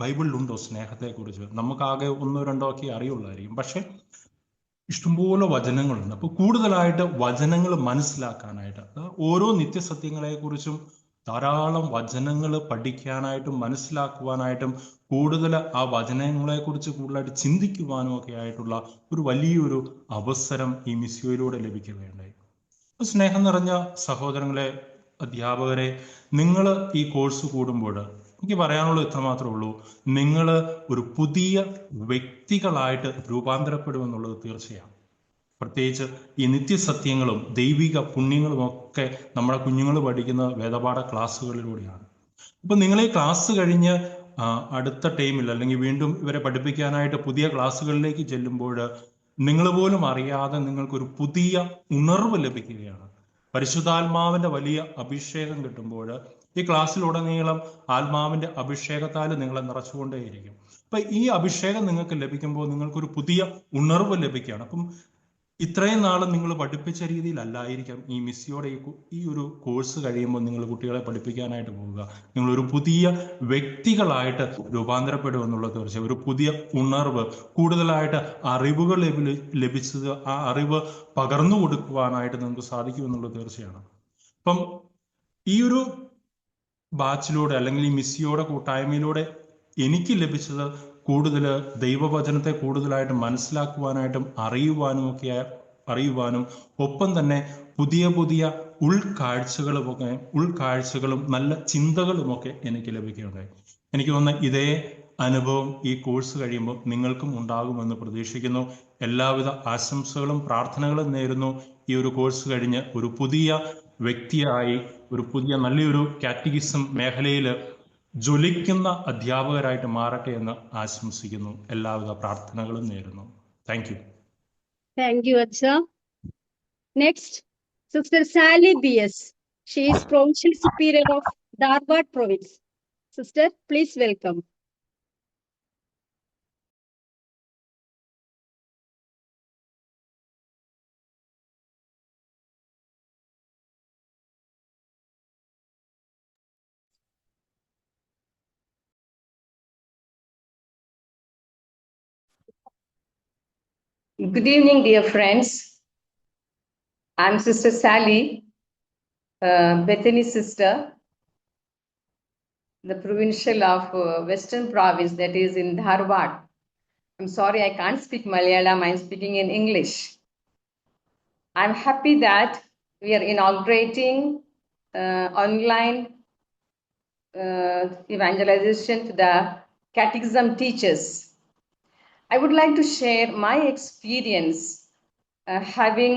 ബൈബിളിലുണ്ടോ സ്നേഹത്തെക്കുറിച്ച്. നമുക്കാകെ 1-2 ഒക്കെ അറിയുള്ളായിരിക്കും, പക്ഷെ ഇഷ്ടംപോലെ വചനങ്ങളുണ്ട്. അപ്പോൾ കൂടുതലായിട്ട് വചനങ്ങൾ മനസ്സിലാക്കാനായിട്ട്, ഓരോ നിത്യസത്യങ്ങളെക്കുറിച്ചും ധാരാളം വചനങ്ങൾ പഠിക്കാനായിട്ടും മനസ്സിലാക്കുവാനായിട്ടും കൂടുതൽ ആ വചനങ്ങളെക്കുറിച്ച് കൂടുതലായിട്ട് ചിന്തിക്കുവാനും ഒക്കെ ആയിട്ടുള്ള ഒരു വലിയൊരു അവസരം ഈ മിസ്യോയിലൂടെ ലഭിക്കുകയുണ്ടായി. സ്നേഹം നിറഞ്ഞ സഹോദരങ്ങളെ, അധ്യാപകരെ, നിങ്ങൾ ഈ കോഴ്സ് കൂടുമ്പോൾ എനിക്ക് പറയാനുള്ളത് ഇത്ര മാത്രമേ ഉള്ളൂ. നിങ്ങൾ ഒരു പുതിയ വ്യക്തികളായിട്ട് രൂപാന്തരപ്പെടുമെന്നുള്ളത് തീർച്ചയാണ്. പ്രത്യേകിച്ച് ഈ നിത്യസത്യങ്ങളും ദൈവിക പുണ്യങ്ങളും ഒക്കെ നമ്മുടെ കുഞ്ഞുങ്ങൾ പഠിക്കുന്ന വേദപാഠ ക്ലാസ്സുകളിലൂടെയാണ്. അപ്പം നിങ്ങൾ ഈ ക്ലാസ് കഴിഞ്ഞ് അടുത്ത ടൈമിൽ അല്ലെങ്കിൽ വീണ്ടും ഇവരെ പഠിപ്പിക്കാനായിട്ട് പുതിയ ക്ലാസ്സുകളിലേക്ക് ചെല്ലുമ്പോൾ നിങ്ങൾ പോലും അറിയാതെ നിങ്ങൾക്കൊരു പുതിയ ഉണർവ് ലഭിക്കുകയാണ്. പരിശുദ്ധാത്മാവിന്റെ വലിയ അഭിഷേകം കിട്ടുമ്പോൾ ഈ ക്ലാസ്സിലുടനീളം ആത്മാവിന്റെ അഭിഷേകത്താൽ നിങ്ങളെ നിറച്ചുകൊണ്ടേയിരിക്കും. അപ്പൊ ഈ അഭിഷേകം നിങ്ങൾക്ക് ലഭിക്കുമ്പോൾ നിങ്ങൾക്കൊരു പുതിയ ഉണർവ് ലഭിക്കുകയാണ്. അപ്പം ഇത്രയും നാളും നിങ്ങൾ പഠിപ്പിച്ച രീതിയിലല്ലായിരിക്കാം ഈ മിസ്സിയോടെ ഈ ഒരു കോഴ്സ് കഴിയുമ്പോൾ നിങ്ങൾ കുട്ടികളെ പഠിപ്പിക്കാനായിട്ട് പോവുക. നിങ്ങളൊരു പുതിയ വ്യക്തികളായിട്ട് രൂപാന്തരപ്പെടുമെന്നുള്ളത് തീർച്ചയായും. ഒരു പുതിയ ഉണർവ്, കൂടുതലായിട്ട് അറിവുകൾ ലഭിച്ചത്, ആ അറിവ് പകർന്നു കൊടുക്കുവാനായിട്ട് നിങ്ങൾക്ക് സാധിക്കുമെന്നുള്ളത് തീർച്ചയാണ്. അപ്പം ഈ ഒരു ബാച്ചിലൂടെ അല്ലെങ്കിൽ ഈ മിസ്സിയോടെ കൂട്ടായ്മയിലൂടെ എനിക്ക് ലഭിച്ചത് കൂടുതൽ ദൈവവചനത്തെ കൂടുതലായിട്ട് മനസ്സിലാക്കുവാനായിട്ടും അറിയുവാനും ഒപ്പം തന്നെ പുതിയ പുതിയ ഉൾക്കാഴ്ചകളും നല്ല ചിന്തകളുമൊക്കെ എനിക്ക് ലഭിക്കുകയുണ്ടായി. എനിക്ക് തോന്നുന്ന ഇതേ അനുഭവം ഈ കോഴ്സ് കഴിയുമ്പോൾ നിങ്ങൾക്കും ഉണ്ടാകുമെന്ന് പ്രതീക്ഷിക്കുന്നു. എല്ലാവിധ ആശംസകളും പ്രാർത്ഥനകളും നേരുന്നു. ഈ ഒരു കോഴ്സ് കഴിഞ്ഞ് ഒരു പുതിയ വ്യക്തിയായി, ഒരു പുതിയ നല്ലൊരു കാറ്റഗിസം മേഖലയിൽ ജ്വലിക്കുന്ന അധ്യാപകരായിട്ട് മാറട്ടെ എന്ന് ആശംസിക്കുന്നു. എല്ലാവിധ പ്രാർത്ഥനകളും നേരുന്നു. Thank U. Thank you, Acha. Next, Sister Sally B.S. She is Provincial Superior of Dharwad Province. Sister, please welcome. Good evening, dear friends. I'm Sister Sally, Bethany sister, the provincial of Western Province, that is in Dharwad. I'm sorry, I can't speak Malayalam. I'm speaking in English. I'm happy that we are inaugurating online evangelization to the catechism teachers. I would like to share my experience having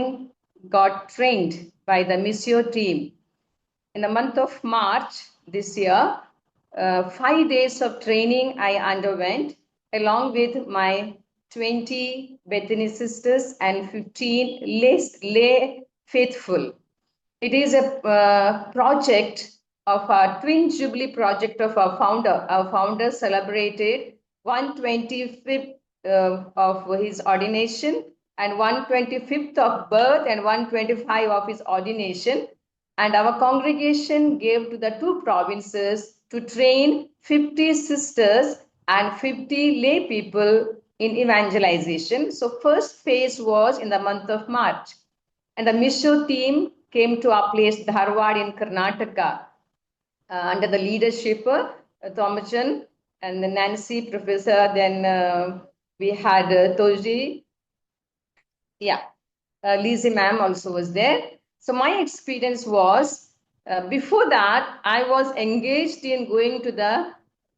got trained by the Missio team. In the month of March this year, 5 days of training I underwent along with my 20 Bethany sisters and 15 lay faithful. It is a project of our Twin Jubilee project of our founder. Our founder celebrated 125th of his ordination and 125th of birth and 125 of his ordination. And our congregation gave to the 2 provinces to train 50 sisters and 50 lay people in evangelization. So first phase was in the month of March. And the Missio team came to our place, Dharwad in Karnataka, under the leadership of Thomachan and the Nancy professor, then we had Toji. Lizzie ma'am also was there. So my experience was, before that, I was engaged in going to the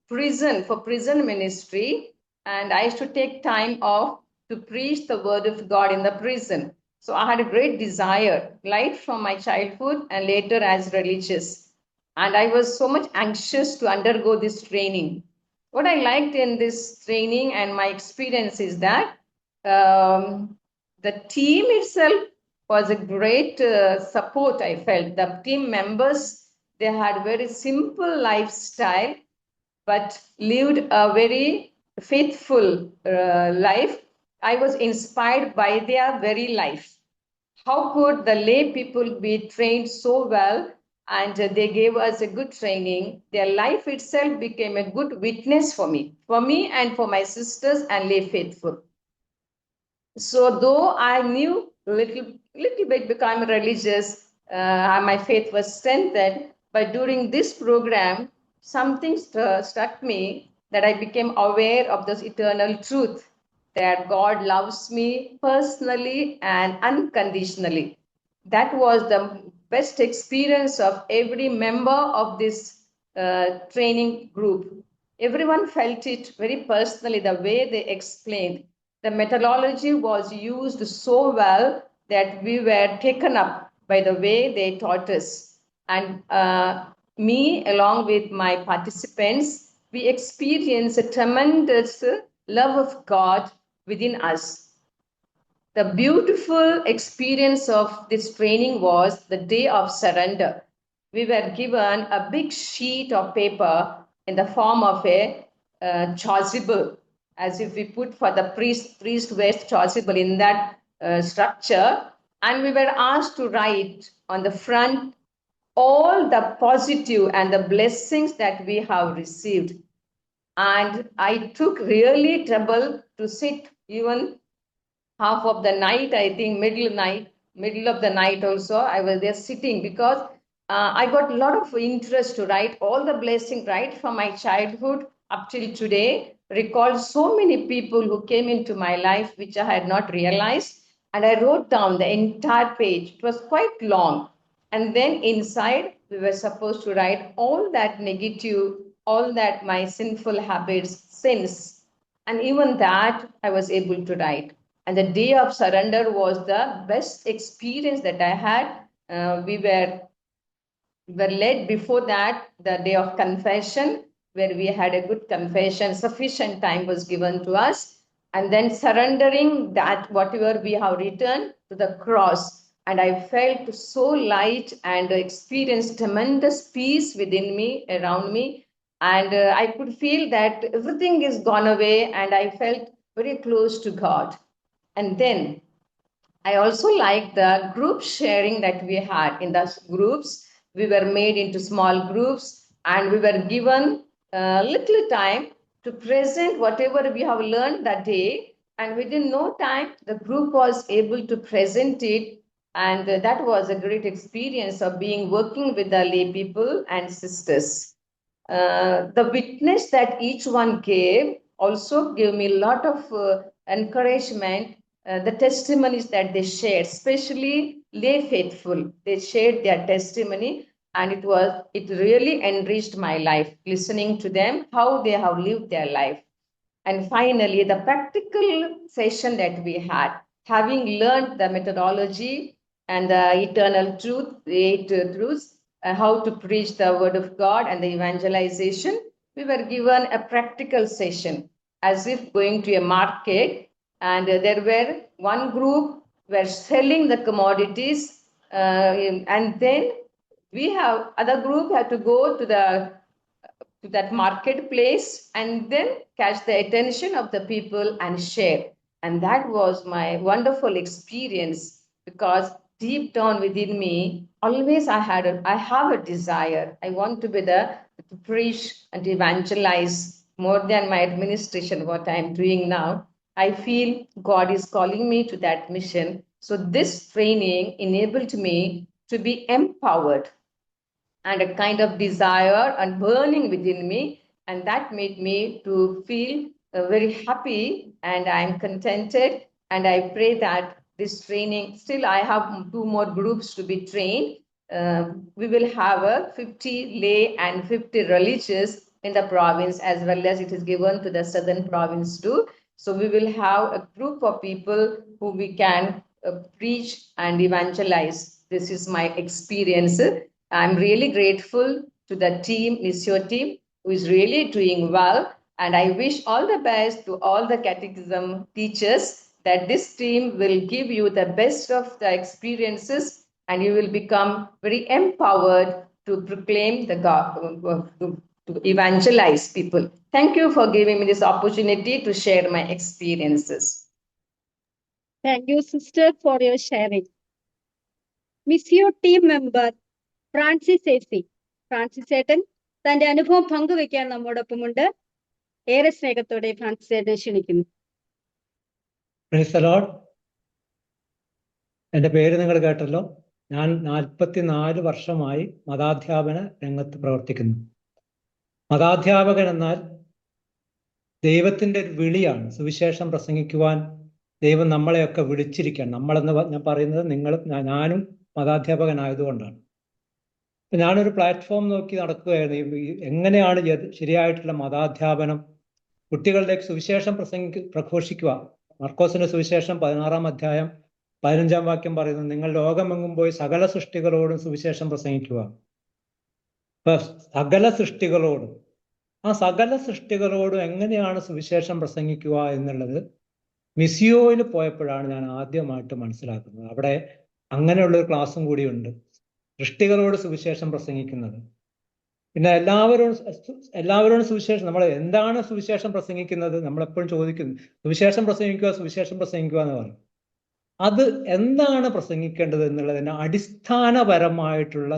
prison for prison ministry, and I used to take time off to preach the word of God in the prison. So I had a great desire, right from my childhood and later as religious. And I was so much anxious to undergo this training. What I liked in this training and my experience is that the team itself was a great support. I felt the team members, they had very simple lifestyle, but lived a very faithful life. I was inspired by their very life. How could the lay people be trained so well, and they gave us a good training? Their life itself became a good witness for me and for my sisters and lay faithful. So though I knew little bit become religious, my faith was strengthened. But during this program, something struck me, that I became aware of this eternal truth, that God loves me personally and unconditionally. That was the best experience of every member of this training group. Everyone felt it very personally, the way they explained. The methodology was used so well that we were taken up by the way they taught us. And me, along with my participants, we experienced a tremendous love of God within us. The beautiful experience of this training was the day of surrender. We were given a big sheet of paper in the form of a chasuble, as if we put for the priest wears chasuble in that structure, and we were asked to write on the front all the positive and the blessings that we have received. And I took really trouble to sit even half of the night, I think middle of the night also, I was there sitting, because I got a lot of interest to write all the blessings right from my childhood up till today, recalled so many people who came into my life which I had not realized. And I wrote down the entire page. It was quite long. And then inside, we were supposed to write all that negative, all that my sinful habits, sins. And even that I was able to write. And the day of surrender was the best experience that I had. We were led before that, the day of confession, where we had a good confession, sufficient time was given to us. And then surrendering that whatever we have written to the cross. And I felt so light and experienced tremendous peace within me, around me. And I could feel that everything is gone away, and I felt very close to God. And then I also like the group sharing that we had in those groups. We were made into small groups, and we were given little time to present whatever we have learned that day. And within no time, the group was able to present it. And that was a great experience of working with the lay people and sisters. The witness that each one gave also gave me a lot of encouragement. The testimonies that they shared, especially lay faithful, they shared their testimony, and it really enriched my life, listening to them, how they have lived their life. And finally, the practical session that we had, having learned the methodology and the eternal truth, the 8 truths, how to preach the word of God and the evangelization, we were given a practical session as if going to a market. And there were one group were selling the commodities, and then other group had to go to that marketplace and then catch the attention of the people and share. And that was my wonderful experience, because deep down within me, always I have a desire. I want to preach and evangelize more than my administration, what I'm doing now. I feel God is calling me to that mission. So this training enabled me to be empowered, and a kind of desire and burning within me. And that made me to feel very happy, and I'm contented. And I pray that this training, still I have 2 more groups to be trained. We will have a 50 lay and 50 religious in the province, as well as it is given to the southern province too. So we will have a group of people who we can preach and evangelize. This is my experience. I'm really grateful to the team, Missio team, who is really doing well. And I wish all the best to all the catechism teachers, that this team will give you the best of the experiences, and you will become very empowered to proclaim the God, to evangelize people. Thank you for giving me this opportunity to share my experiences. Thank you, sister, for your sharing. Missio team member Francis AC. Francis ഏട്ടൻ തന്റെ അനുഭവം പങ്കുവെക്കാൻ നമ്മോടൊപ്പമുണ്ട്. ഏറെ സ്നേഹത്തോടെ Francis ഏട്ടനെ ക്ഷണിക്കുന്നു. Praise the Lord. എൻ്റെ പേര് നിങ്ങൾ കേട്ടല്ലോ. ഞാൻ 44 വർഷമായി മതാധ്യാപന രംഗത്ത് പ്രവർത്തിക്കുന്നു. മതാധ്യാപകൻ എന്നാൽ ദൈവത്തിൻ്റെ ഒരു വിളിയാണ്. സുവിശേഷം പ്രസംഗിക്കുവാൻ ദൈവം നമ്മളെയൊക്കെ വിളിച്ചിരിക്കുകയാണ്. നമ്മളെന്ന് ഞാൻ പറയുന്നത് നിങ്ങളും ഞാനും മതാധ്യാപകനായതുകൊണ്ടാണ്. ഞാനൊരു പ്ലാറ്റ്ഫോം നോക്കി നടക്കുകയായിരുന്നു. എങ്ങനെയാണ് ശരിയായിട്ടുള്ള മതാധ്യാപനം കുട്ടികളിലേക്ക് സുവിശേഷം പ്രഘോഷിക്കുക. മർക്കോസിന്റെ സുവിശേഷം 16-ാം അധ്യായം 15-ാം വാക്യം പറയുന്നു, നിങ്ങൾ ലോകമെങ്ങും പോയി സകല സൃഷ്ടികളോടും സുവിശേഷം പ്രസംഗിക്കുക. അപ്പൊ സകല സൃഷ്ടികളോടും, ആ സകല സൃഷ്ടികളോടും എങ്ങനെയാണ് സുവിശേഷം പ്രസംഗിക്കുക എന്നുള്ളത് മിസിയോയിൽ പോയപ്പോഴാണ് ഞാൻ ആദ്യമായിട്ട് മനസ്സിലാക്കുന്നത്. അവിടെ അങ്ങനെയുള്ളൊരു ക്ലാസ്സും കൂടിയുണ്ട്, സൃഷ്ടികളോട് സുവിശേഷം പ്രസംഗിക്കുന്നത്. പിന്നെ എല്ലാവരോടും സുവിശേഷം, നമ്മൾ എന്താണ് സുവിശേഷം പ്രസംഗിക്കുന്നത് നമ്മളെപ്പോഴും ചോദിക്കുന്നു. സുവിശേഷം പ്രസംഗിക്കുക എന്ന് പറയും. അത് എന്താണ് പ്രസംഗിക്കേണ്ടത് എന്നുള്ളതിന് അടിസ്ഥാനപരമായിട്ടുള്ള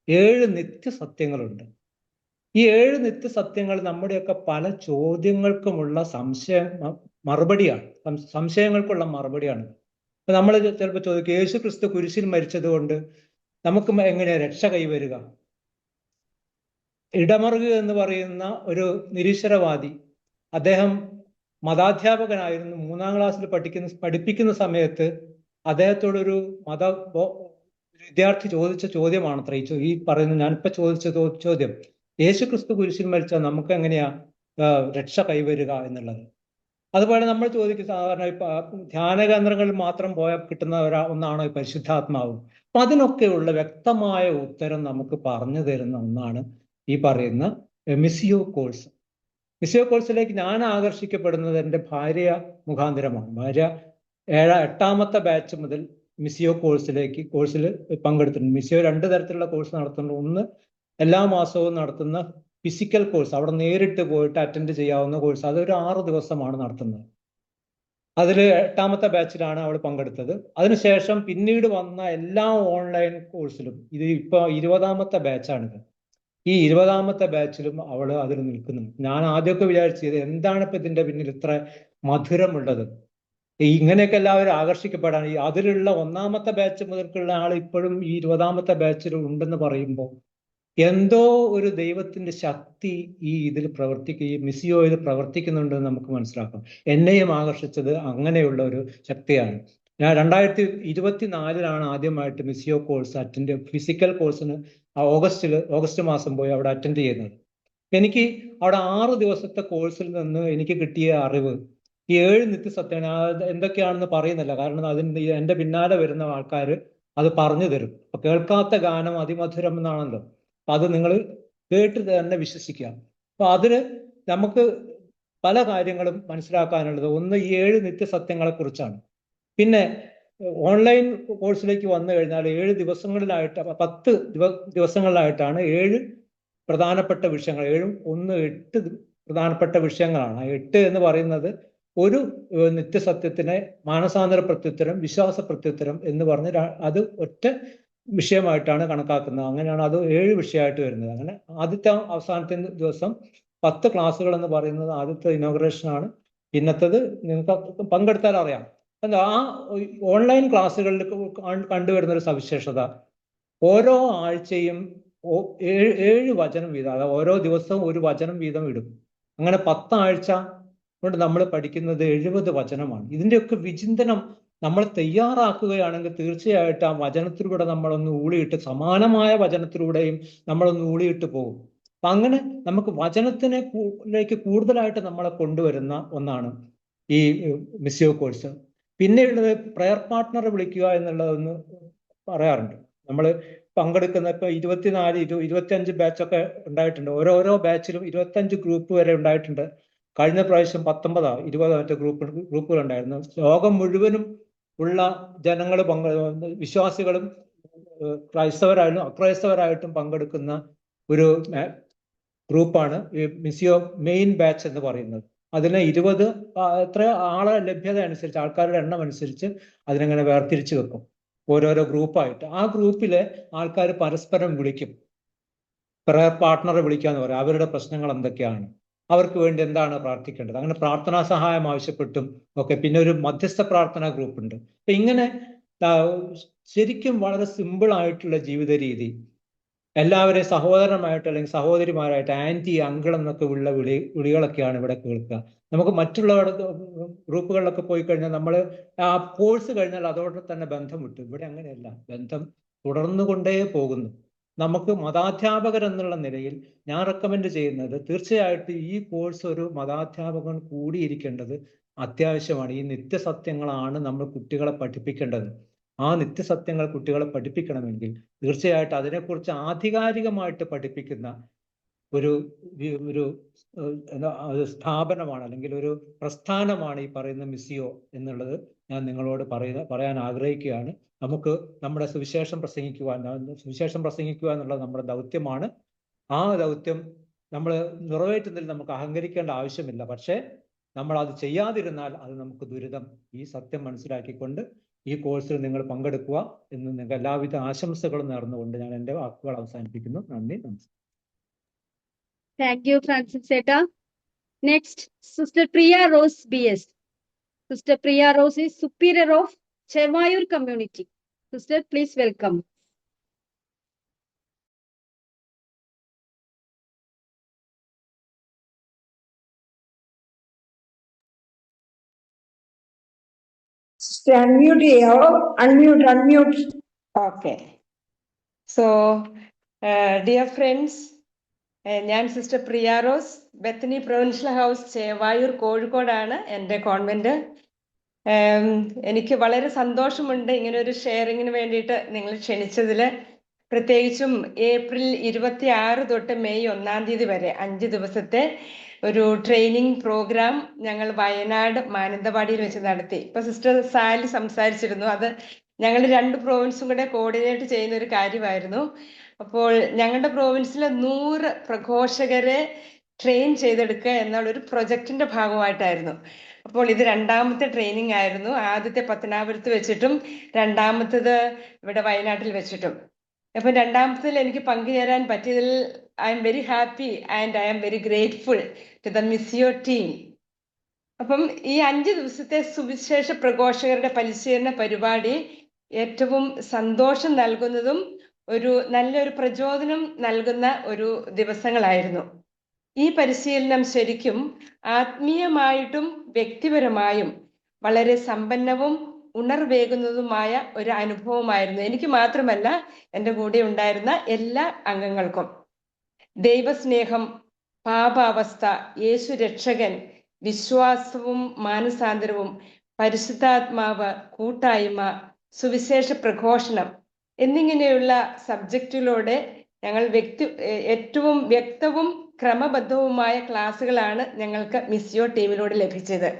7 നിത്യസത്യങ്ങളുണ്ട്. ഈ 7 നിത്യസത്യങ്ങൾ നമ്മുടെയൊക്കെ പല ചോദ്യങ്ങൾക്കുമുള്ള സംശയങ്ങൾക്കുള്ള മറുപടിയാണ്. ഇപ്പൊ നമ്മൾ ചിലപ്പോൾ ചോദിക്കും, യേശു ക്രിസ്തു കുരിശിൽ മരിച്ചത് കൊണ്ട് നമുക്ക് എങ്ങനെയാ രക്ഷ കൈവരുക? ഇടമറുക എന്ന് പറയുന്ന ഒരു നിരീശ്വരവാദി, അദ്ദേഹം മതാധ്യാപകനായിരുന്നു. 3-ാം ക്ലാസ്സിൽ പഠിപ്പിക്കുന്ന സമയത്ത് അദ്ദേഹത്തോടൊരു വിദ്യാർത്ഥി ചോദിച്ച ചോദ്യമാണ് ഈ പറയുന്നത്, ഞാനിപ്പോ ചോദിച്ച ചോദ്യം, യേശു ക്രിസ്തു കുരിശിൽ മരിച്ചാൽ നമുക്ക് എങ്ങനെയാ രക്ഷ കൈവരുക എന്നുള്ളത്. അതുപോലെ നമ്മൾ ചോദിക്കും, സാധാരണ ധ്യാന കേന്ദ്രങ്ങളിൽ മാത്രം പോയാൽ കിട്ടുന്ന ഒന്നാണോ ഈ പരിശുദ്ധാത്മാവ്? അപ്പൊ അതിനൊക്കെയുള്ള വ്യക്തമായ ഉത്തരം നമുക്ക് പറഞ്ഞു തരുന്ന ഒന്നാണ് ഈ പറയുന്ന മിസിയോ കോഴ്സ്. മിസിയോ കോഴ്സിലേക്ക് ഞാൻ ആകർഷിക്കപ്പെടുന്നത് എൻ്റെ ഭാര്യ മുഖാന്തരമാണ്. ഭാര്യ 8-ാമത്തെ ബാച്ച് മുതൽ മിസിയോ കോഴ്സിൽ പങ്കെടുത്തിട്ടുണ്ട്. മിസിയോ 2 തരത്തിലുള്ള കോഴ്സ് നടത്തുന്നുണ്ട്. ഒന്ന് എല്ലാ മാസവും നടത്തുന്ന ഫിസിക്കൽ കോഴ്സ്, അവിടെ നേരിട്ട് പോയിട്ട് അറ്റൻഡ് ചെയ്യാവുന്ന കോഴ്സ്. അതൊരു 6 ദിവസമാണ് നടത്തുന്നത്. അതിൽ 8-ാമത്തെ ബാച്ചിലാണ് അവൾ പങ്കെടുത്തത്. അതിനുശേഷം പിന്നീട് വന്ന എല്ലാ ഓൺലൈൻ കോഴ്സിലും, ഇത് ഇപ്പൊ 20-ാമത്തെ ബാച്ചാണിത്. ഈ 20-ാമത്തെ ബാച്ചിലും അവൾ അതിൽ നിൽക്കുന്നുണ്ട്. ഞാൻ ആദ്യമൊക്കെ വിചാരിച്ചത് എന്താണ് ഇപ്പൊ ഇതിന്റെ പിന്നിൽ ഇത്ര മധുരമുള്ളത്, ഇങ്ങനെയൊക്കെ എല്ലാവരും ആകർഷിക്കപ്പെടാൻ. അതിലുള്ള 1-ാമത്തെ ബാച്ച് മുതൽക്കുള്ള ആൾ ഇപ്പോഴും ഈ 20-ാമത്തെ ബാച്ചിൽ ഉണ്ടെന്ന് പറയുമ്പോൾ എന്തോ ഒരു ദൈവത്തിന്റെ ശക്തി ഈ മിസിയോയിൽ പ്രവർത്തിക്കുന്നുണ്ടെന്ന് നമുക്ക് മനസ്സിലാക്കാം. എന്നെയും ആകർഷിച്ചത് അങ്ങനെയുള്ള ഒരു ശക്തിയാണ്. ഞാൻ 2024 ആദ്യമായിട്ട് മിസിയോ കോഴ്സ് ഫിസിക്കൽ കോഴ്സിന് ഓഗസ്റ്റ് മാസം പോയി അവിടെ അറ്റൻഡ് ചെയ്യുന്നത്. എനിക്ക് അവിടെ 6 ദിവസത്തെ കോഴ്സിൽ നിന്ന് എനിക്ക് കിട്ടിയ അറിവ്, ഈ 7 നിത്യസത്യങ്ങൾ എന്തൊക്കെയാണെന്ന് പറയുന്നില്ല, കാരണം അതിന് എൻ്റെ പിന്നാലെ വരുന്ന ആൾക്കാർ അത് പറഞ്ഞു തരും. അപ്പൊ കേൾക്കാത്ത ഗാനം അതിമധുരം എന്നാണല്ലോ. അപ്പൊ അത് നിങ്ങൾ കേട്ട് തന്നെ വിശ്വസിക്കുക. അപ്പൊ അതിന് നമുക്ക് പല കാര്യങ്ങളും മനസ്സിലാക്കാനുള്ളത്. ഒന്ന്, ഈ 7 നിത്യസത്യങ്ങളെ കുറിച്ചാണ്. പിന്നെ ഓൺലൈൻ കോഴ്സിലേക്ക് വന്നു കഴിഞ്ഞാൽ 7 ദിവസങ്ങളിലായിട്ട് 10 ദിവസങ്ങളിലായിട്ടാണ് 7 പ്രധാനപ്പെട്ട വിഷയങ്ങൾ, 8 പ്രധാനപ്പെട്ട വിഷയങ്ങളാണ്. 8 എന്ന് പറയുന്നത് ഒരു നിത്യസത്യത്തിനെ മാനസാന്തര പ്രത്യുത്തരം, വിശ്വാസ പ്രത്യുത്തരം എന്ന് പറഞ്ഞ് അത് ഒറ്റ വിഷയമായിട്ടാണ് കണക്കാക്കുന്നത്. അങ്ങനെയാണ് അത് 7 വിഷയമായിട്ട് വരുന്നത്. അങ്ങനെ അവസാനത്തെ ദിവസം 10 ക്ലാസ്സുകൾ എന്ന് പറയുന്നത് ആദ്യത്തെ ഇനോഗ്രേഷൻ ആണ്. പിന്നത്തത് നിങ്ങൾക്ക് പങ്കെടുത്താൽ അറിയാം. എന്താ ആ ഓൺലൈൻ ക്ലാസ്സുകളിൽ കണ്ടുവരുന്ന ഒരു സവിശേഷത, ഓരോ ആഴ്ചയും 7 വചനം വീതം, അതായത് ഓരോ ദിവസവും ഒരു വചനം വീതം ഇടും. അങ്ങനെ 10 ആഴ്ച കൊണ്ട് നമ്മൾ പഠിക്കുന്നത് 70 വചനമാണ്. ഇതിൻ്റെയൊക്കെ വിചിന്തനം നമ്മൾ തയ്യാറാക്കുകയാണെങ്കിൽ തീർച്ചയായിട്ടും ആ വചനത്തിലൂടെ നമ്മളൊന്ന് ഊളിയിട്ട്, സമാനമായ വചനത്തിലൂടെയും നമ്മളൊന്ന് ഊളിയിട്ട് പോകും. അപ്പൊ അങ്ങനെ നമുക്ക് വചനത്തിലേക്ക് കൂടുതലായിട്ട് നമ്മളെ കൊണ്ടുവരുന്ന ഒന്നാണ് ഈ മിസിയോ കോഴ്സ്. പിന്നെയുള്ളത് പ്രയർ പാർട്ട്ണറെ വിളിക്കുക എന്നുള്ളതൊന്ന് പറയാറുണ്ട്. നമ്മൾ പങ്കെടുക്കുന്ന ഇപ്പൊ 24-25 ബാച്ചൊക്കെ ഉണ്ടായിട്ടുണ്ട്. ഓരോരോ ബാച്ചിലും 25 ഗ്രൂപ്പ് വരെ ഉണ്ടായിട്ടുണ്ട്. കഴിഞ്ഞ പ്രാവശ്യം 19-20 ഗ്രൂപ്പുകൾ ഉണ്ടായിരുന്നു. ലോകം മുഴുവനും ഉള്ള ജനങ്ങൾ വിശ്വാസികളും ക്രൈസ്തവരായിട്ടും അക്രൈസ്തവരായിട്ടും പങ്കെടുക്കുന്ന ഒരു ഗ്രൂപ്പാണ് ഈ മിസിയോ മെയിൻ ബാച്ച് എന്ന് പറയുന്നത്. അതിനെ 20 എത്ര ആളെ ലഭ്യത അനുസരിച്ച്, ആൾക്കാരുടെ എണ്ണം അനുസരിച്ച് അതിനങ്ങനെ വേർതിരിച്ചു വെക്കും ഓരോരോ ഗ്രൂപ്പായിട്ട്. ആ ഗ്രൂപ്പിലെ ആൾക്കാർ പരസ്പരം വിളിക്കും. പ്രയർ പാർട്ട്ണറെ വിളിക്കാന്ന് പറയാം. അവരുടെ പ്രശ്നങ്ങൾ എന്തൊക്കെയാണ്, അവർക്ക് വേണ്ടി എന്താണ് പ്രാർത്ഥിക്കേണ്ടത്, അങ്ങനെ പ്രാർത്ഥനാ സഹായം ആവശ്യപ്പെട്ടും ഒക്കെ. പിന്നെ ഒരു മധ്യസ്ഥ പ്രാർത്ഥനാ ഗ്രൂപ്പ് ഉണ്ട്. അപ്പൊ ഇങ്ങനെ ശരിക്കും വളരെ സിമ്പിൾ ആയിട്ടുള്ള ജീവിത രീതി, എല്ലാവരെയും സഹോദരന്മായിട്ട് അല്ലെങ്കിൽ സഹോദരിമാരായിട്ട് ആന്റി അങ്കിൾ എന്നൊക്കെ ഉള്ള വിളികളൊക്കെയാണ് ഇവിടെ കേൾക്കുക. നമുക്ക് മറ്റുള്ളവരുടെ ഗ്രൂപ്പുകളിലൊക്കെ പോയി കഴിഞ്ഞാൽ നമ്മൾ ആ കോഴ്സ് കഴിഞ്ഞാൽ അതോടെ തന്നെ ബന്ധം വിട്ടു. ഇവിടെ അങ്ങനെയല്ല, ബന്ധം തുടർന്നുകൊണ്ടേ പോകുന്നു. നമുക്ക് മതാധ്യാപകർ എന്നുള്ള നിലയിൽ ഞാൻ റെക്കമെൻഡ് ചെയ്യുന്നത് തീർച്ചയായിട്ടും ഈ കോഴ്സ് ഒരു മതാധ്യാപകൻ കൂടിയിരിക്കേണ്ടത് അത്യാവശ്യമാണ്. ഈ നിത്യസത്യങ്ങളാണ് നമ്മൾ കുട്ടികളെ പഠിപ്പിക്കേണ്ടത്. ആ നിത്യസത്യങ്ങൾ കുട്ടികളെ പഠിപ്പിക്കണമെങ്കിൽ തീർച്ചയായിട്ടും അതിനെക്കുറിച്ച് ആധികാരികമായിട്ട് പഠിപ്പിക്കുന്ന ഒരു സ്ഥാപനമാണ് അല്ലെങ്കിൽ ഒരു പ്രസ്ഥാനമാണ് ഈ പറയുന്ന മിസിയോ എന്നുള്ളത് ഞാൻ നിങ്ങളോട് പറയാൻ ആഗ്രഹിക്കുകയാണ്. നമുക്ക് നമ്മുടെ സുവിശേഷം പ്രസംഗിക്കുക എന്നുള്ളത് നമ്മുടെ ദൗത്യമാണ്. ആ ദൗത്യം നമ്മൾ നിറവേറ്റുന്നതിൽ നമുക്ക് അഹങ്കരിക്കേണ്ട ആവശ്യമില്ല. പക്ഷേ നമ്മൾ അത് ചെയ്യാതിരുന്നാൽ അത് നമുക്ക് ദുരിതം. ഈ സത്യം മനസ്സിലാക്കിക്കൊണ്ട് ഈ കോഴ്സിൽ നിങ്ങൾ പങ്കെടുക്കുക എന്ന് നിങ്ങൾക്ക് എല്ലാവിധ ആശംസകളും നേർന്നുകൊണ്ട് ഞാൻ എൻ്റെ വാക്കുകൾ അവസാനിപ്പിക്കുന്നു. നന്ദി, നമസ്കാരം. Thank you, Francis Seta. Next, Sister Priya Rose BS. Sister Priya Rose is Superior of Chevayur Community. Sister, please welcome. Sister, unmute. Unmute. Okay. So, dear friends, ഞാൻ sister Priya Rose, Bethany provincial house, Chevayur, കോഴിക്കോടാണ് എൻ്റെ convent. എനിക്ക് വളരെ സന്തോഷമുണ്ട് ഇങ്ങനെ ഒരു ഷെയറിങ്ങിന് വേണ്ടിയിട്ട് നിങ്ങൾ ക്ഷണിച്ചതിൽ. പ്രത്യേകിച്ചും ഏപ്രിൽ 26 തൊട്ട് മെയ് 1 തീയതി വരെ 5 ദിവസത്തെ ഒരു ട്രെയിനിങ് പ്രോഗ്രാം ഞങ്ങൾ വയനാട് മാനന്തവാടിയിൽ വെച്ച് നടത്തി. ഇപ്പൊ സിസ്റ്റർ സാലി സംസാരിച്ചിരുന്നു, അത് ഞങ്ങൾ 2 പ്രോവിൻസും കൂടെ കോർഡിനേറ്റ് ചെയ്യുന്ന ഒരു കാര്യമായിരുന്നു. അപ്പോൾ ഞങ്ങളുടെ പ്രോവിൻസിൽ 100 പ്രഘോഷകരെ ട്രെയിൻ ചെയ്തെടുക്കുക എന്നുള്ളൊരു പ്രൊജക്ടിന്റെ ഭാഗമായിട്ടായിരുന്നു. അപ്പോൾ ഇത് 2ാമത്തെ ട്രെയിനിങ് ആയിരുന്നു. ആദ്യത്തെ പത്തനാപുരത്ത് വെച്ചിട്ടും 2ാമത്തത് ഇവിടെ വയനാട്ടിൽ വെച്ചിട്ടും. അപ്പം 2ാമത്തിൽ എനിക്ക് പങ്കുചേരാൻ പറ്റിയതിൽ I am very happy and I am very grateful to the Missio team. അപ്പം ഈ 5 ദിവസത്തെ സുവിശേഷ പ്രഘോഷകരുടെ പരിശീലന പരിപാടി ഏറ്റവും സന്തോഷം നൽകുന്നതും നല്ലൊരു പ്രചോദനം നൽകുന്ന ഒരു ദിവസങ്ങളായിരുന്നു. ഈ പരിശീലനം ശരിക്കും ആത്മീയമായിട്ടും വ്യക്തിപരമായും വളരെ സമ്പന്നവും ഉണർവേകുന്നതുമായ ഒരു അനുഭവമായിരുന്നു. എനിക്ക് മാത്രമല്ല, എൻ്റെ കൂടെ ഉണ്ടായിരുന്ന എല്ലാ അംഗങ്ങൾക്കും. ദൈവസ്നേഹം, പാപാവസ്ഥ, യേശു രക്ഷകൻ, വിശ്വാസവും മാനസാന്തരവും, പരിശുദ്ധാത്മാവ്, കൂട്ടായ്മ, സുവിശേഷ പ്രഘോഷണം എന്നിങ്ങനെയുള്ള സബ്ജക്റ്റുകളോടെ ഞങ്ങൾ ഏറ്റവും വ്യക്തവും ക്രമബദ്ധവുമായ ക്ലാസ്സുകളാണ് ഞങ്ങൾക്ക് മിസിയോ ടീമിലൂടെ ലഭിച്ചത്.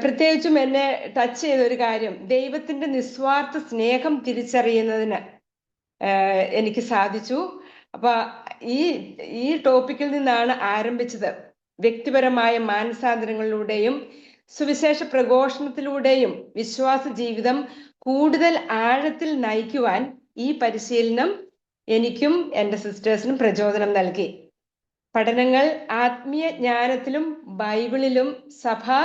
പ്രത്യേകിച്ചും എന്നെ ടച്ച് ചെയ്ത ഒരു കാര്യം, ദൈവത്തിന്റെ നിസ്വാർത്ഥ സ്നേഹം തിരിച്ചറിയുന്നതിന് എനിക്ക് സാധിച്ചു. അപ്പൊ ഈ ടോപ്പിക്കിൽ നിന്നാണ് ആരംഭിച്ചത്. വ്യക്തിപരമായ മാനസാന്തരങ്ങളിലൂടെയും സുവിശേഷ പ്രഘോഷണത്തിലൂടെയും വിശ്വാസ ജീവിതം കൂടുതൽ ആഴത്തിൽ നയിക്കുവാൻ ഈ പരിശീലനം എനിക്കും എൻ്റെ സിസ്റ്റേഴ്സിനും പ്രചോദനം നൽകി. പഠനങ്ങൾ ആത്മീയ ജ്ഞാനത്തിലും ബൈബിളിലും സഭാ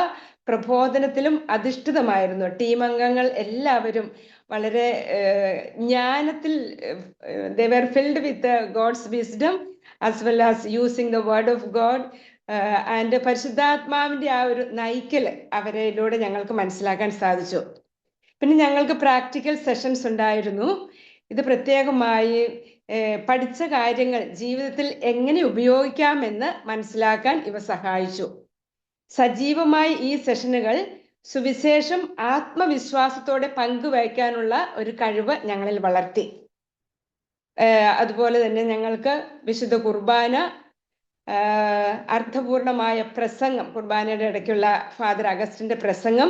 പ്രബോധനത്തിലും അധിഷ്ഠിതമായിരുന്നു. ടീം അംഗങ്ങൾ എല്ലാവരും വളരെ ജ്ഞാനത്തിൽ they were filled with God's wisdom as well as using the word of God and പരിശുദ്ധാത്മാവിന്റെ ആ ഒരു നയിക്കല് അവരിലൂടെ ഞങ്ങൾക്ക് മനസ്സിലാക്കാൻ സാധിച്ചു. പിന്നെ ഞങ്ങൾക്ക് പ്രാക്ടിക്കൽ സെഷൻസ് ഉണ്ടായിരുന്നു. ഇത് പ്രത്യേകമായി പഠിച്ച കാര്യങ്ങൾ ജീവിതത്തിൽ എങ്ങനെ ഉപയോഗിക്കാമെന്ന് മനസ്സിലാക്കാൻ ഇവ സഹായിച്ചു. സജീവമായി ഈ സെഷനുകൾ സുവിശേഷം ആത്മവിശ്വാസത്തോടെ പങ്കുവയ്ക്കാനുള്ള ഒരു കഴിവ് ഞങ്ങളിൽ വളർത്തി. അതുപോലെ തന്നെ ഞങ്ങൾക്ക് വിശുദ്ധ കുർബാന, അർത്ഥപൂർണമായ പ്രസംഗം, കുർബാനയുടെ ഇടയ്ക്കുള്ള ഫാദർ അഗസ്റ്റിന്റെ പ്രസംഗം,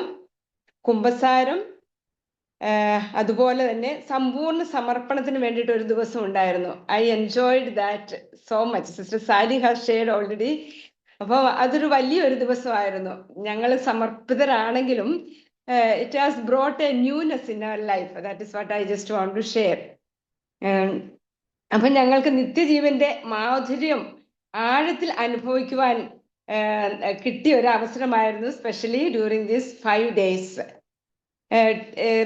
കുമ്പസാരം, അതുപോലെ തന്നെ സമ്പൂർണ്ണ സമർപ്പണത്തിന് വേണ്ടിയിട്ട് ഒരു ദിവസം ഉണ്ടായിരുന്നു. I enjoyed that so much. Sister Sally has shared already അപ്പോൾ അതൊരു വലിയൊരു ദിവസമായിരുന്നു. ഞങ്ങൾ സമർപ്പിതരാണെങ്കിലും it has brought a newness in our life. That is what I just want to share. അപ്പം ഞങ്ങൾക്ക് നിത്യജീവന്റെ മാധുര്യം ആഴത്തിൽ അനുഭവിക്കുവാൻ കിട്ടിയ ഒരു അവസരമായിരുന്നു, specially during this 5 days.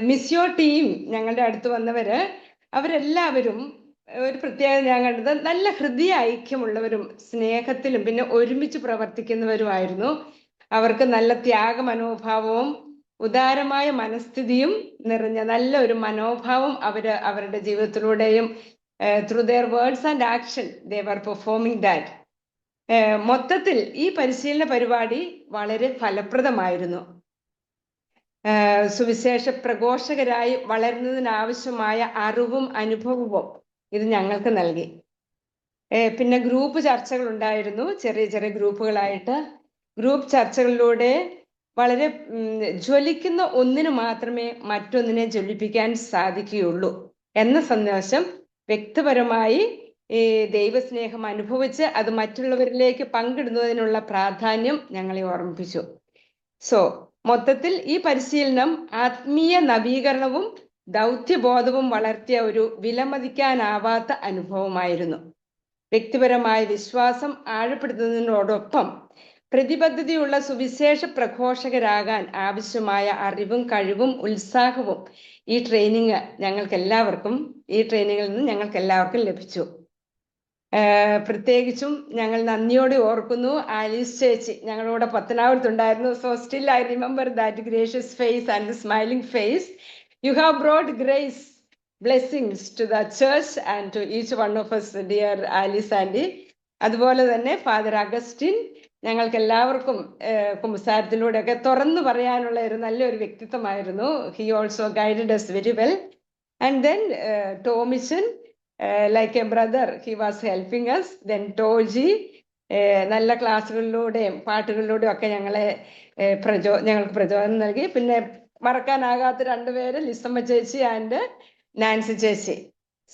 Missio team ഞങ്ങളുടെ അടുത്ത് വന്നവര് അവരെല്ലാവരും ഒരു പ്രത്യേകത ഞാൻ കണ്ടത്, നല്ല ഹൃദയ ഐക്യമുള്ളവരും സ്നേഹത്തിലും പിന്നെ ഒരുമിച്ച് പ്രവർത്തിക്കുന്നവരുമായിരുന്നു. അവർക്ക് നല്ല ത്യാഗ മനോഭാവവും ഉദാരമായ മനസ്ഥിതിയും നിറഞ്ഞ നല്ല ഒരു മനോഭാവം അവരുടെ ജീവിതത്തിലൂടെയും through their words and action they were performing that. മൊത്തത്തിൽ ഈ പരിശീലന പരിപാടി വളരെ ഫലപ്രദമായിരുന്നു. സുവിശേഷ പ്രഘോഷകരായി വളരുന്നതിനാവശ്യമായ അറിവും അനുഭവവും ഇത് ഞങ്ങൾക്ക് നൽകി. പിന്നെ ഗ്രൂപ്പ് ചർച്ചകൾ ഉണ്ടായിരുന്നു, ചെറിയ ചെറിയ ഗ്രൂപ്പുകളായിട്ട്. ഗ്രൂപ്പ് ചർച്ചകളിലൂടെ വളരെ ജ്വലിക്കുന്ന ഒന്നിന് മാത്രമേ മറ്റൊന്നിനെ ജ്വലിപ്പിക്കാൻ സാധിക്കുകയുള്ളൂ എന്ന സന്ദേശം വ്യക്തിപരമായി ഈ ദൈവസ്നേഹം അനുഭവിച്ച് അത് മറ്റുള്ളവരിലേക്ക് പങ്കിടുന്നതിനുള്ള പ്രാധാന്യം ഞങ്ങളെ ഓർമ്മിപ്പിച്ചു. സോ മൊത്തത്തിൽ ഈ പരിശീലനം ആത്മീയ നവീകരണവും ദൗത്യബോധവും വളർത്തിയ ഒരു വിലമതിക്കാനാവാത്ത അനുഭവമായിരുന്നു. വ്യക്തിപരമായ വിശ്വാസം ആഴപ്പെടുത്തുന്നതിനോടൊപ്പം പ്രതിബദ്ധതയുള്ള സുവിശേഷ പ്രഘോഷകരാകാൻ ആവശ്യമായ അറിവും കഴിവും ഉത്സാഹവും ഈ ട്രെയിനിങ്ങിൽ നിന്ന് ഞങ്ങൾക്ക് എല്ലാവർക്കും ലഭിച്ചു. പ്രത്യേകിച്ചും ഞങ്ങൾ നന്ദിയോടെ ഓർക്കുന്നു ആലീസ് ചേച്ചി ഞങ്ങളോട് പത്തനാപുരത്തുണ്ടായിരുന്നു. So still I remember that gracious face and smiling face. You have brought grace blessings to the church and to each one of us, dear Alice aunty. അതുപോലെ തന്നെ ഫാദർ അഗസ്റ്റിൻ ഞങ്ങൾക്ക് എല്ലാവർക്കും കുമ്പസാരത്തിലൂടെയൊക്കെ തുറന്നു പറയാനുള്ള ഒരു നല്ലൊരു വ്യക്തിത്വമായിരുന്നു. He also guided us very well. And then Tomichan, like a brother, he was helping us. Then Toji നല്ല ക്ലാസ്സുകളിലൂടെയും പാട്ടുകളിലൂടെയും ഒക്കെ ഞങ്ങൾക്ക് പ്രചോദനം നൽകി. പിന്നെ മറക്കാനാകാത്ത 2 പേര്, ലിസമ്മ ചേച്ചി ആൻഡ് നാൻസി ചേച്ചി.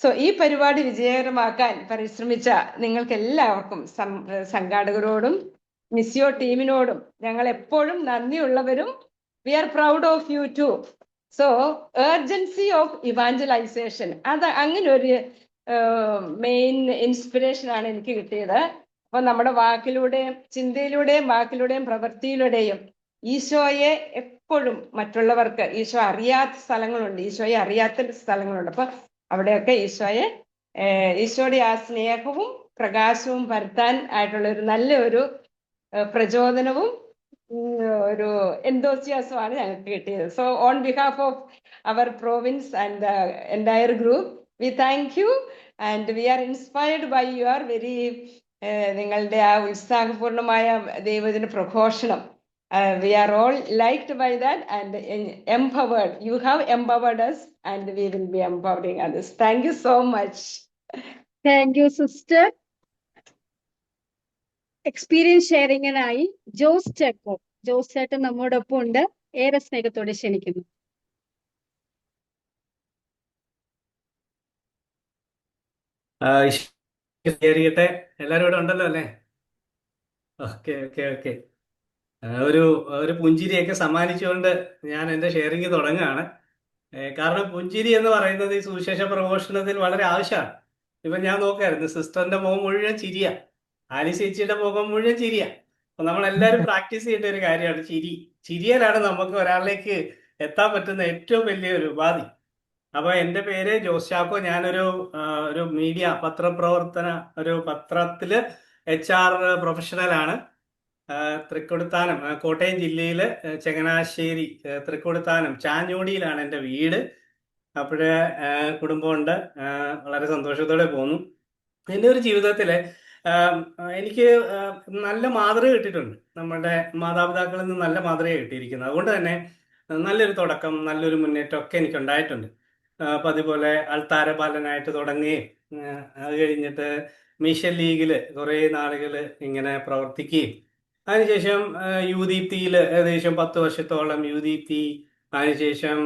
സോ ഈ പരിപാടി വിജയകരമാക്കാൻ പരിശ്രമിച്ച നിങ്ങൾക്ക് എല്ലാവർക്കും സംഘാടകരോടും മിസ്യോ ടീമിനോടും ഞങ്ങൾ എപ്പോഴും നന്ദിയുള്ളവരും. We are proud of you too. So urgency of evangelisation, അത് അങ്ങനെ ഒരു മെയിൻ ഇൻസ്പിറേഷൻ ആണ് എനിക്ക് കിട്ടിയത്. അപ്പൊ നമ്മുടെ വാക്കിലൂടെയും ചിന്തയിലൂടെയും വാക്കിലൂടെയും പ്രവൃത്തിയിലൂടെയും ഈശോയെ എപ്പോഴും മറ്റുള്ളവർക്ക്, ഈശോ അറിയാത്ത സ്ഥലങ്ങളുണ്ട്, ഈശോയെ അറിയാത്ത സ്ഥലങ്ങളുണ്ട്. അപ്പൊ അവിടെയൊക്കെ ഈശോയുടെ ആ സ്നേഹവും പ്രകാശവും പരത്താൻ ആയിട്ടുള്ള ഒരു നല്ലൊരു പ്രചോദനവും ഒരു എന്തോസിയാസമാണ് ഞങ്ങൾക്ക് കിട്ടിയത്. So on behalf of our province and the entire group, we thank you and we are inspired by your very നിങ്ങളുടെ ആ ഉത്സാഹപൂർണമായ ദൈവജന പ്രഘോഷണം. We are all liked by that and empowered. You have empowered us and we will be empowering others. Thank you so much. Thank you sister. Experience ഷെയറിങ്ങിനായി ജോസ് ചേട്ടൻ നമ്മോടൊപ്പം ഉണ്ട്. ഏറെ സ്നേഹത്തോടെ ക്ഷണിക്കുന്നു. ശരിയട്ടെ, എല്ലാവരും ഇവിടെ ഉണ്ടല്ലോ അല്ലേ? Okay okay okay. ഒരു പുഞ്ചിരിയൊക്കെ സമ്മാനിച്ചുകൊണ്ട് ഞാൻ എൻ്റെ ഷെയറിങ് തുടങ്ങുകയാണ്. കാരണം പുഞ്ചിരി എന്ന് പറയുന്നത് ഈ സുവിശേഷ പ്രഘോഷണത്തിൽ വളരെ ആവശ്യമാണ്. ഇപ്പം ഞാൻ നോക്കായിരുന്നു, സിസ്റ്ററിന്റെ മുഖം മുഴുവൻ ചിരിയ, ആലിസ് ചേച്ചിയുടെ മുഖം മുഴുവൻ ചിരിയ. അപ്പൊ നമ്മളെല്ലാവരും പ്രാക്ടീസ് ചെയ്യേണ്ട ഒരു കാര്യമാണ് ചിരിയലാണ് നമുക്ക് ഒരാളിലേക്ക് എത്താൻ പറ്റുന്ന ഏറ്റവും വലിയൊരു ഉപാധി. അപ്പൊ എൻ്റെ പേര് ജോസ് ചാക്കോ. ഞാനൊരു മീഡിയ ഒരു പത്രത്തില് HR പ്രൊഫഷണലാണ്. തൃക്കൊടുത്താനം, കോട്ടയം ജില്ലയില് ചങ്ങനാശ്ശേരി തൃക്കൊടുത്താനം ചാഞ്ഞോടിയിലാണ് എൻ്റെ വീട്. അപ്പോഴ് കുടുംബമുണ്ട്. വളരെ സന്തോഷത്തോടെ പോന്നു. എൻ്റെ ഒരു ജീവിതത്തില് എനിക്ക് നല്ല മാതൃക കിട്ടിയിട്ടുണ്ട്. നമ്മുടെ മാതാപിതാക്കളിൽ നിന്ന് നല്ല മാതൃക കിട്ടിയിരിക്കുന്നത്. അതുകൊണ്ട് തന്നെ നല്ലൊരു തുടക്കം, നല്ലൊരു മുന്നേറ്റം ഒക്കെ എനിക്ക് ഉണ്ടായിട്ടുണ്ട്. അപ്പം അതുപോലെ അൾത്താരപാലനായിട്ട് തുടങ്ങുകയും അത് കഴിഞ്ഞിട്ട് മിഷൻ ലീഗിൽ കുറേ നാളുകൾ ഇങ്ങനെ പ്രവർത്തിക്കുകയും അതിനുശേഷം യൂദീപ്തിയിൽ ഏകദേശം 10 വർഷത്തോളം യൂദീപ്തി, അതിനുശേഷം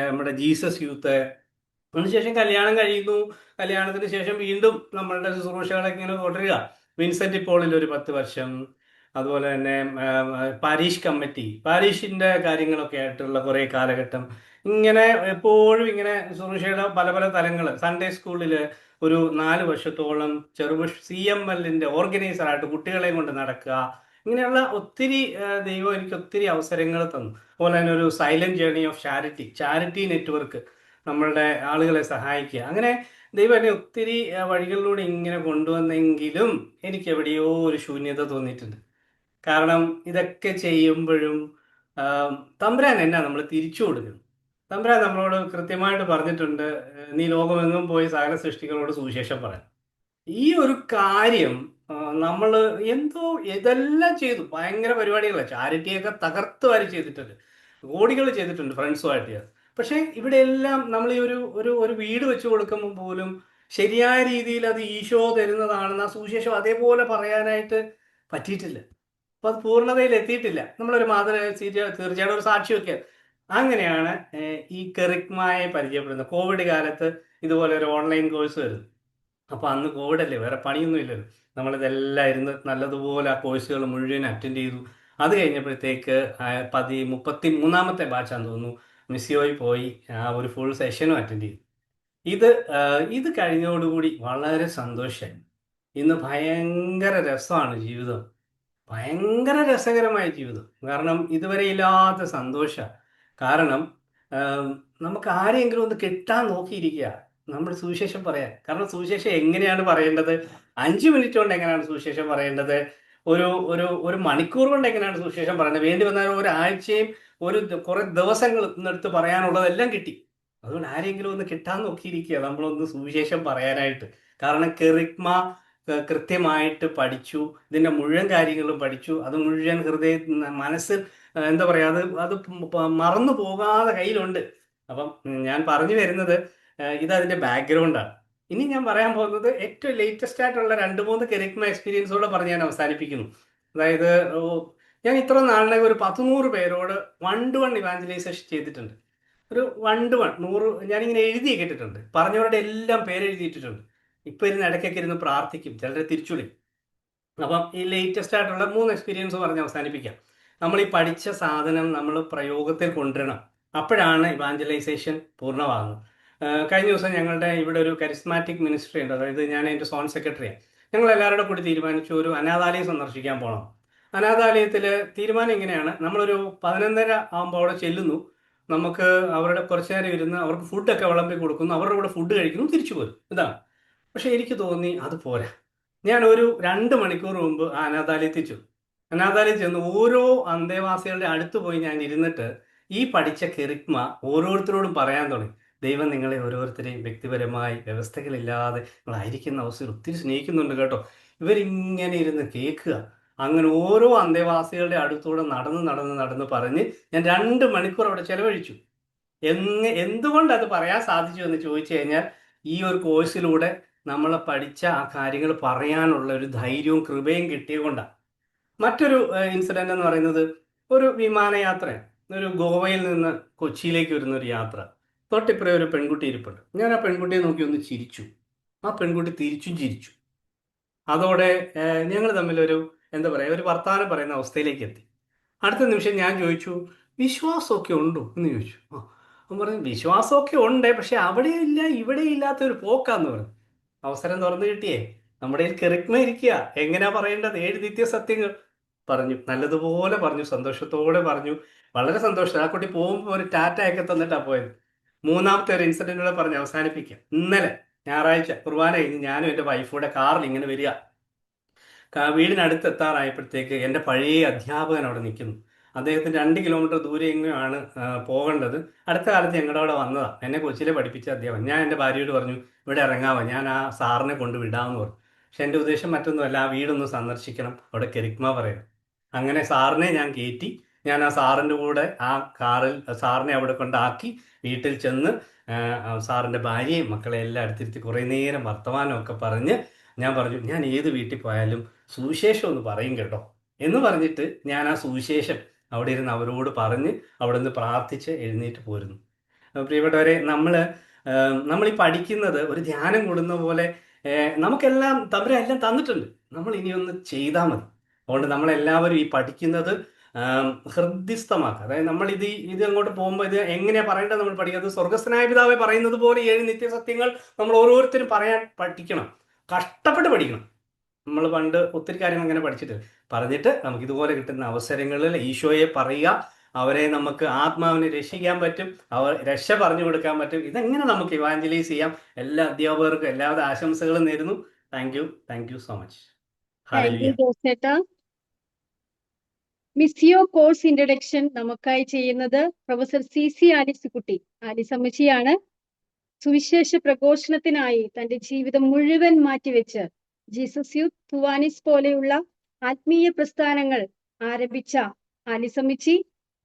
നമ്മുടെ ജീസസ് യൂത്ത്, അതിനുശേഷം കല്യാണം കഴിയുന്നു. കല്യാണത്തിന് ശേഷം വീണ്ടും നമ്മളുടെ ശുശ്രൂഷകളൊക്കെ ഇങ്ങനെ തുടരുക. വിൻസെന്റ് പോളിൽ ഒരു 10 വർഷം, അതുപോലെ തന്നെ പാരീഷ് കമ്മിറ്റി, പാരീഷിന്റെ കാര്യങ്ങളൊക്കെ ആയിട്ടുള്ള കുറേ കാലഘട്ടം ഇങ്ങനെ എപ്പോഴും ഇങ്ങനെ സുരക്ഷയുടെ പല പല തലങ്ങൾ. സൺഡേ സ്കൂളിൽ ഒരു 4 വർഷത്തോളം CMLന്റെ ഓർഗനൈസറായിട്ട് കുട്ടികളെയും കൊണ്ട് നടക്കുക. ഇങ്ങനെയുള്ള ഒത്തിരി ദൈവം എനിക്ക് ഒത്തിരി അവസരങ്ങൾ തന്നു. അതുപോലെ തന്നെ ഒരു silent journey of charity network, നമ്മളുടെ ആളുകളെ സഹായിക്കുക. അങ്ങനെ ദൈവം എന്നെ ഒത്തിരി വഴികളിലൂടെ ഇങ്ങനെ കൊണ്ടുവന്നെങ്കിലും എനിക്ക് എവിടെയോ ഒരു ശൂന്യത തോന്നിയിട്ടുണ്ട്. കാരണം ഇതൊക്കെ ചെയ്യുമ്പോഴും തമ്പുരാൻ എന്നാ നമ്മൾ തിരിച്ചു കൊടുക്കുന്നു. തമ്പുരാൻ നമ്മളോട് കൃത്യമായിട്ട് പറഞ്ഞിട്ടുണ്ട്, നീ ലോകമെങ്ങും പോയി സകല സൃഷ്ടികളോട് സുവിശേഷം പറയാം. ഈ ഒരു കാര്യം നമ്മൾ എന്തോ ഇതെല്ലാം ചെയ്തു, ഭയങ്കര പരിപാടികളാണ്, ചാരിറ്റിയൊക്കെ തകർത്ത് വാരി ചെയ്തിട്ടുണ്ട്, കോടികൾ ചെയ്തിട്ടുണ്ട് ഫ്രണ്ട്സുമായിട്ട്. പക്ഷേ ഇവിടെ എല്ലാം നമ്മൾ ഈ ഒരു വീട് വെച്ച് കൊടുക്കുമ്പോൾ പോലും ശരിയായ രീതിയിൽ അത് ഈശോ തരുന്നതാണെന്ന് ആ സുവിശേഷം അതേപോലെ പറയാനായിട്ട് പറ്റിയിട്ടില്ല. അപ്പൊ അത് പൂർണ്ണതയിൽ എത്തിയിട്ടില്ല. നമ്മളൊരു തീർച്ചയായിട്ടും ഒരു സാക്ഷിയൊക്കെ. അങ്ങനെയാണ് ഈ കെറിഗ്മയെ പരിചയപ്പെടുന്നത്. കോവിഡ് കാലത്ത് ഇതുപോലെ ഒരു ഓൺലൈൻ കോഴ്സ് വരുന്നു. അപ്പൊ അന്ന് കോവിഡ് അല്ലേ, വേറെ പണിയൊന്നും ഇല്ലല്ലോ. നമ്മളിതെല്ലാം ഇരുന്ന് നല്ലതുപോലെ ആ കോഴ്സുകൾ മുഴുവൻ അറ്റൻഡ് ചെയ്തു. അത് കഴിഞ്ഞപ്പോഴത്തേക്ക് 33ാമത്തെ ബാച്ചാന്ന് തോന്നുന്നു, മിസ്സിയോയിൽ പോയി ആ ഒരു ഫുൾ സെഷനും അറ്റൻഡ് ചെയ്തു. ഇത് കഴിഞ്ഞോടുകൂടി വളരെ സന്തോഷമായി. ഇന്ന് ഭയങ്കര രസമാണ് ജീവിതം, ഭയങ്കര രസകരമായ ജീവിതം. കാരണം ഇതുവരെ ഇല്ലാത്ത സന്തോഷം. കാരണം നമുക്ക് ആരെങ്കിലും ഒന്ന് കിട്ടാൻ നോക്കിയിരിക്കുക, നമ്മൾ സുവിശേഷം പറയാൻ. കാരണം സുവിശേഷം എങ്ങനെയാണ് പറയേണ്ടത്, 5 മിനിറ്റ് കൊണ്ട് എങ്ങനെയാണ് സുവിശേഷം പറയേണ്ടത്, ഒരു മണിക്കൂർ കൊണ്ട് എങ്ങനെയാണ് സുവിശേഷം പറയേണ്ടത്, വേണ്ടി വന്നാൽ ഒരാഴ്ചയും കുറെ ദിവസങ്ങൾ ഇന്നെടുത്ത് പറയാനുള്ളതെല്ലാം കിട്ടി. അതുകൊണ്ട് ആരെങ്കിലും ഒന്ന് കിട്ടാൻ നോക്കിയിരിക്കുക നമ്മളൊന്ന് സുവിശേഷം പറയാനായിട്ട്. കാരണം കെറിഗ്മ കൃത്യമായിട്ട് പഠിച്ചു, ഇതിന്റെ മുഴുവൻ കാര്യങ്ങളും പഠിച്ചു. അത് മുഴുവൻ മനസ്സിൽ എന്താ പറയാ, അത് മറന്നു പോകാതെ കയ്യിലുണ്ട്. അപ്പം ഞാൻ പറഞ്ഞു വരുന്നത് ഇതതിന്റെ ബാക്ക്ഗ്രൗണ്ടാണ്. ഇനി ഞാൻ പറയാൻ പോകുന്നത് ഏറ്റവും ലേറ്റസ്റ്റ് ആയിട്ടുള്ള 2-3 കെറിഗ്മ എക്സ്പീരിയൻസുകൂടെ പറഞ്ഞ് ഞാൻ അവസാനിപ്പിക്കുന്നു. അതായത് ഞാൻ ഇത്ര നാളിനെ ഒരു 100 പേരോട് 1-to-1 ഇവാഞ്ചലൈസേഷൻ ചെയ്തിട്ടുണ്ട്. ഒരു 1-to-1 100 ഞാനിങ്ങനെ എഴുതി കേട്ടിട്ടുണ്ട്. പറഞ്ഞവരുടെ എല്ലാം പേരെഴുതിയിട്ടിട്ടുണ്ട്. ഇപ്പൊ ഇരുന്ന് ഇടയ്ക്കൊക്കെ ഇരുന്ന് പ്രാർത്ഥിക്കും, ചിലരെ തിരിച്ചുവിളി. അപ്പം ഈ ലേറ്റസ്റ്റ് ആയിട്ടുള്ള 3 എക്സ്പീരിയൻസ് പറഞ്ഞ് അവസാനിപ്പിക്കാം. നമ്മൾ ഈ പഠിച്ച സാധനം നമ്മൾ പ്രയോഗത്തിൽ കൊണ്ടുവരണം, അപ്പോഴാണ് ഇവാഞ്ചലൈസേഷൻ പൂർണ്ണമാകുന്നത്. കഴിഞ്ഞ ദിവസം ഞങ്ങളുടെ ഇവിടെ ഒരു കരിസ്മാറ്റിക് മിനിസ്ട്രി ഉണ്ട്, അതായത് ഞാൻ അതിൻ്റെ സോൺ സെക്രട്ടറിയാണ്. ഞങ്ങൾ എല്ലാവരുടെ കൂടി തീരുമാനിച്ചു ഒരു അനാഥാലയം സന്ദർശിക്കാൻ പോകണം. അനാഥാലയത്തിൽ തീരുമാനം ഇങ്ങനെയാണ്, നമ്മളൊരു 11:30 ആകുമ്പോൾ അവിടെ ചെല്ലുന്നു, നമുക്ക് അവരുടെ കുറച്ചു നേരം ഇരുന്ന് അവർക്ക് ഫുഡൊക്കെ വിളമ്പി കൊടുക്കുന്നു, അവരുടെ കൂടെ ഫുഡ് കഴിക്കുന്നു, തിരിച്ചു പോരും. ഇതാണ്. പക്ഷെ എനിക്ക് തോന്നി അത് പോരാ. ഞാൻ ഒരു 2 മണിക്കൂർ മുമ്പ് ആ അനാഥാലയത്തിൽ ചെന്ന് ഓരോ അന്തേവാസികളുടെ അടുത്ത് പോയി ഞാൻ ഇരുന്നിട്ട് ഈ പഠിച്ച കെറിഗ്മ ഓരോരുത്തരോടും പറയാൻ തുടങ്ങി. ദൈവം നിങ്ങളെ ഓരോരുത്തരെയും വ്യക്തിപരമായി വ്യവസ്ഥകളില്ലാതെ നിങ്ങളായിരിക്കുന്ന അവസ്ഥയിൽ ഒത്തിരി സ്നേഹിക്കുന്നുണ്ട് കേട്ടോ. ഇവരിങ്ങനെ ഇരുന്ന് കേൾക്കുക. അങ്ങനെ ഓരോ അന്തേവാസികളുടെ അടുത്തൂടെ നടന്ന് പറഞ്ഞ് ഞാൻ 2 മണിക്കൂർ അവിടെ ചെലവഴിച്ചു. എന്തുകൊണ്ട് അത് പറയാൻ സാധിച്ചു എന്ന് ചോദിച്ചു കഴിഞ്ഞാൽ, ഈ ഒരു കോഴ്സിലൂടെ നമ്മൾ പഠിച്ച ആ കാര്യങ്ങൾ പറയാനുള്ള ഒരു ധൈര്യവും കൃപയും കിട്ടിയതുകൊണ്ടാണ്. മറ്റൊരു ഇൻസിഡന്റ് എന്ന് പറയുന്നത് ഒരു വിമാനയാത്രയാണ്. ഒരു ഗോവയിൽ നിന്ന് കൊച്ചിയിലേക്ക് വരുന്ന ഒരു യാത്ര. തൊട്ടിപ്പുറം ഒരു പെൺകുട്ടി ഇരിപ്പുണ്ട്. ഞാൻ ആ പെൺകുട്ടിയെ നോക്കി ഒന്ന് ചിരിച്ചു. ആ പെൺകുട്ടി തിരിച്ചും ചിരിച്ചു. അതോടെ ഞങ്ങൾ തമ്മിലൊരു എന്താ പറയുക, ഒരു വർത്തമാനം പറയുന്ന അവസ്ഥയിലേക്ക് എത്തി. അടുത്ത നിമിഷം ഞാൻ ചോദിച്ചു, വിശ്വാസമൊക്കെ ഉണ്ടോ എന്ന് ചോദിച്ചു. അവൻ പറഞ്ഞു, വിശ്വാസമൊക്കെ ഉണ്ട്, പക്ഷെ അവിടെ ഇല്ല ഇവിടെ ഇല്ലാത്ത ഒരു പോക്കാന്ന് പറഞ്ഞു. അവസരം തുറന്നു കിട്ടിയേ, നമ്മുടെ കെറിഗ്മ ഇരിക്കുക, എങ്ങനെയാ പറയേണ്ടത്, 7 നിത്യസത്യങ്ങൾ പറഞ്ഞു, നല്ലതുപോലെ പറഞ്ഞു, സന്തോഷത്തോടെ പറഞ്ഞു. വളരെ സന്തോഷം. ആ കുട്ടി പോകുമ്പോൾ ഒരു ടാറ്റയൊക്കെ തന്നിട്ടാ പോയത്. 3ാമത്തെ ഒരു ഇൻസിഡന്റുകളെ പറഞ്ഞ് അവസാനിപ്പിക്കാം. ഇന്നലെ ഞായറാഴ്ച കുർബാന കഴിഞ്ഞ് ഞാനും എൻ്റെ വൈഫൂടെ കാറിൽ ഇങ്ങനെ വരിക. വീടിനടുത്ത് എത്താറായപ്പോഴത്തേക്ക് എൻ്റെ പഴയ അധ്യാപകൻ അവിടെ നിൽക്കുന്നു. അദ്ദേഹത്തിന് 2 കിലോമീറ്റർ ദൂരെ എങ്ങനെയാണ് പോകേണ്ടത്. അടുത്ത കാലത്ത് ഞങ്ങളുടെ അവിടെ വന്നതാണ്, എന്നെ കൊച്ചിയിലെ പഠിപ്പിച്ച അധ്യാപകൻ. ഞാൻ എൻ്റെ ഭാര്യയോട് പറഞ്ഞു, ഇവിടെ ഇറങ്ങാമോ, ഞാൻ ആ സാറിനെ കൊണ്ട് വിടാമെന്ന് പറഞ്ഞു. പക്ഷെ എൻ്റെ ഉദ്ദേശം മറ്റൊന്നുമല്ല, ആ വീടൊന്ന് സന്ദർശിക്കണം, അവിടെ കെറിഗ്മ പറയണം. അങ്ങനെ സാറിനെ ഞാൻ കയറ്റി, ഞാൻ ആ സാറിൻ്റെ കൂടെ ആ കാറിൽ സാറിനെ അവിടെ കൊണ്ടാക്കി വീട്ടിൽ ചെന്ന് സാറിൻ്റെ ഭാര്യയും മക്കളെ എല്ലാം അടുത്തിരുത്തി കുറേ നേരം വർത്തമാനമൊക്കെ പറഞ്ഞ് ഞാൻ പറഞ്ഞു, ഞാൻ ഏത് വീട്ടിൽ പോയാലും സുവിശേഷം ഒന്ന് പറയും കേട്ടോ എന്ന് പറഞ്ഞിട്ട് ഞാൻ ആ സുവിശേഷം അവിടെ ഇരുന്ന് അവരോട് പറഞ്ഞ് അവിടെ നിന്ന് പ്രാർത്ഥിച്ച് എഴുന്നേറ്റ് പോരുന്നു. പ്രിയപ്പെട്ടവരെ, നമ്മൾ ഈ പഠിക്കുന്നത് ഒരു ധ്യാനം കൂടുന്ന പോലെ നമുക്കെല്ലാം തമ്പുരാൻ എല്ലാം തന്നിട്ടുണ്ട്. നമ്മൾ ഇനി ഒന്ന് ചെയ്താൽ മതി. അതുകൊണ്ട് നമ്മളെല്ലാവരും ഈ പഠിക്കുന്നത് ഹൃദ്യസ്ഥമാക്കുക. അതായത് നമ്മൾ ഇത് അങ്ങോട്ട് പോകുമ്പോൾ ഇത് എങ്ങനെയാ പറയേണ്ടത് നമ്മൾ പഠിക്കുന്നത്. സ്വർഗസ്ഥനായ പിതാവെ പറയുന്നത് പോലെ 7 നിത്യസത്യങ്ങൾ നമ്മൾ ഓരോരുത്തരും പറയാൻ പഠിക്കണം, കഷ്ടപ്പെട്ട് പഠിക്കണം. നമ്മൾ പണ്ട് ഒത്തിരി കാര്യങ്ങൾ അങ്ങനെ പറഞ്ഞിട്ട് നമുക്ക് ഇതുപോലെ കിട്ടുന്ന അവസരങ്ങളിൽ ഈശോയെ പറയുക, അവരെ നമുക്ക് ആത്മാവിനെ രക്ഷിക്കാൻ പറ്റും, രക്ഷ പറഞ്ഞു കൊടുക്കാൻ പറ്റും. ഇതെങ്ങനെ നമുക്ക് ഇവാഞ്ചലൈസ് ചെയ്യാം. എല്ലാ അധ്യാപകർക്കും എല്ലാവിധ ആശംസകളും നേരുന്നു. Thank you so much. Hallelujah. ജോസേട്ടാ. മിസിയോ കോഴ്സ് ഇൻട്രഡക്ഷൻ നമുക്കായി ചെയ്യുന്നത് പ്രൊഫസർ CC ആലിസുകുട്ടി. ആലിസമ്മച്ചിയാണ്. സുവിശേഷ പ്രഘോഷണത്തിനായി തന്റെ ജീവിതം മുഴുവൻ മാറ്റിവെച്ച് ജീസസ് യൂത്ത്, തുവാനിസ് പോലെയുള്ള ആത്മീയ പ്രസ്ഥാനങ്ങൾ ആരംഭിച്ച ആലിസമ്മച്ചി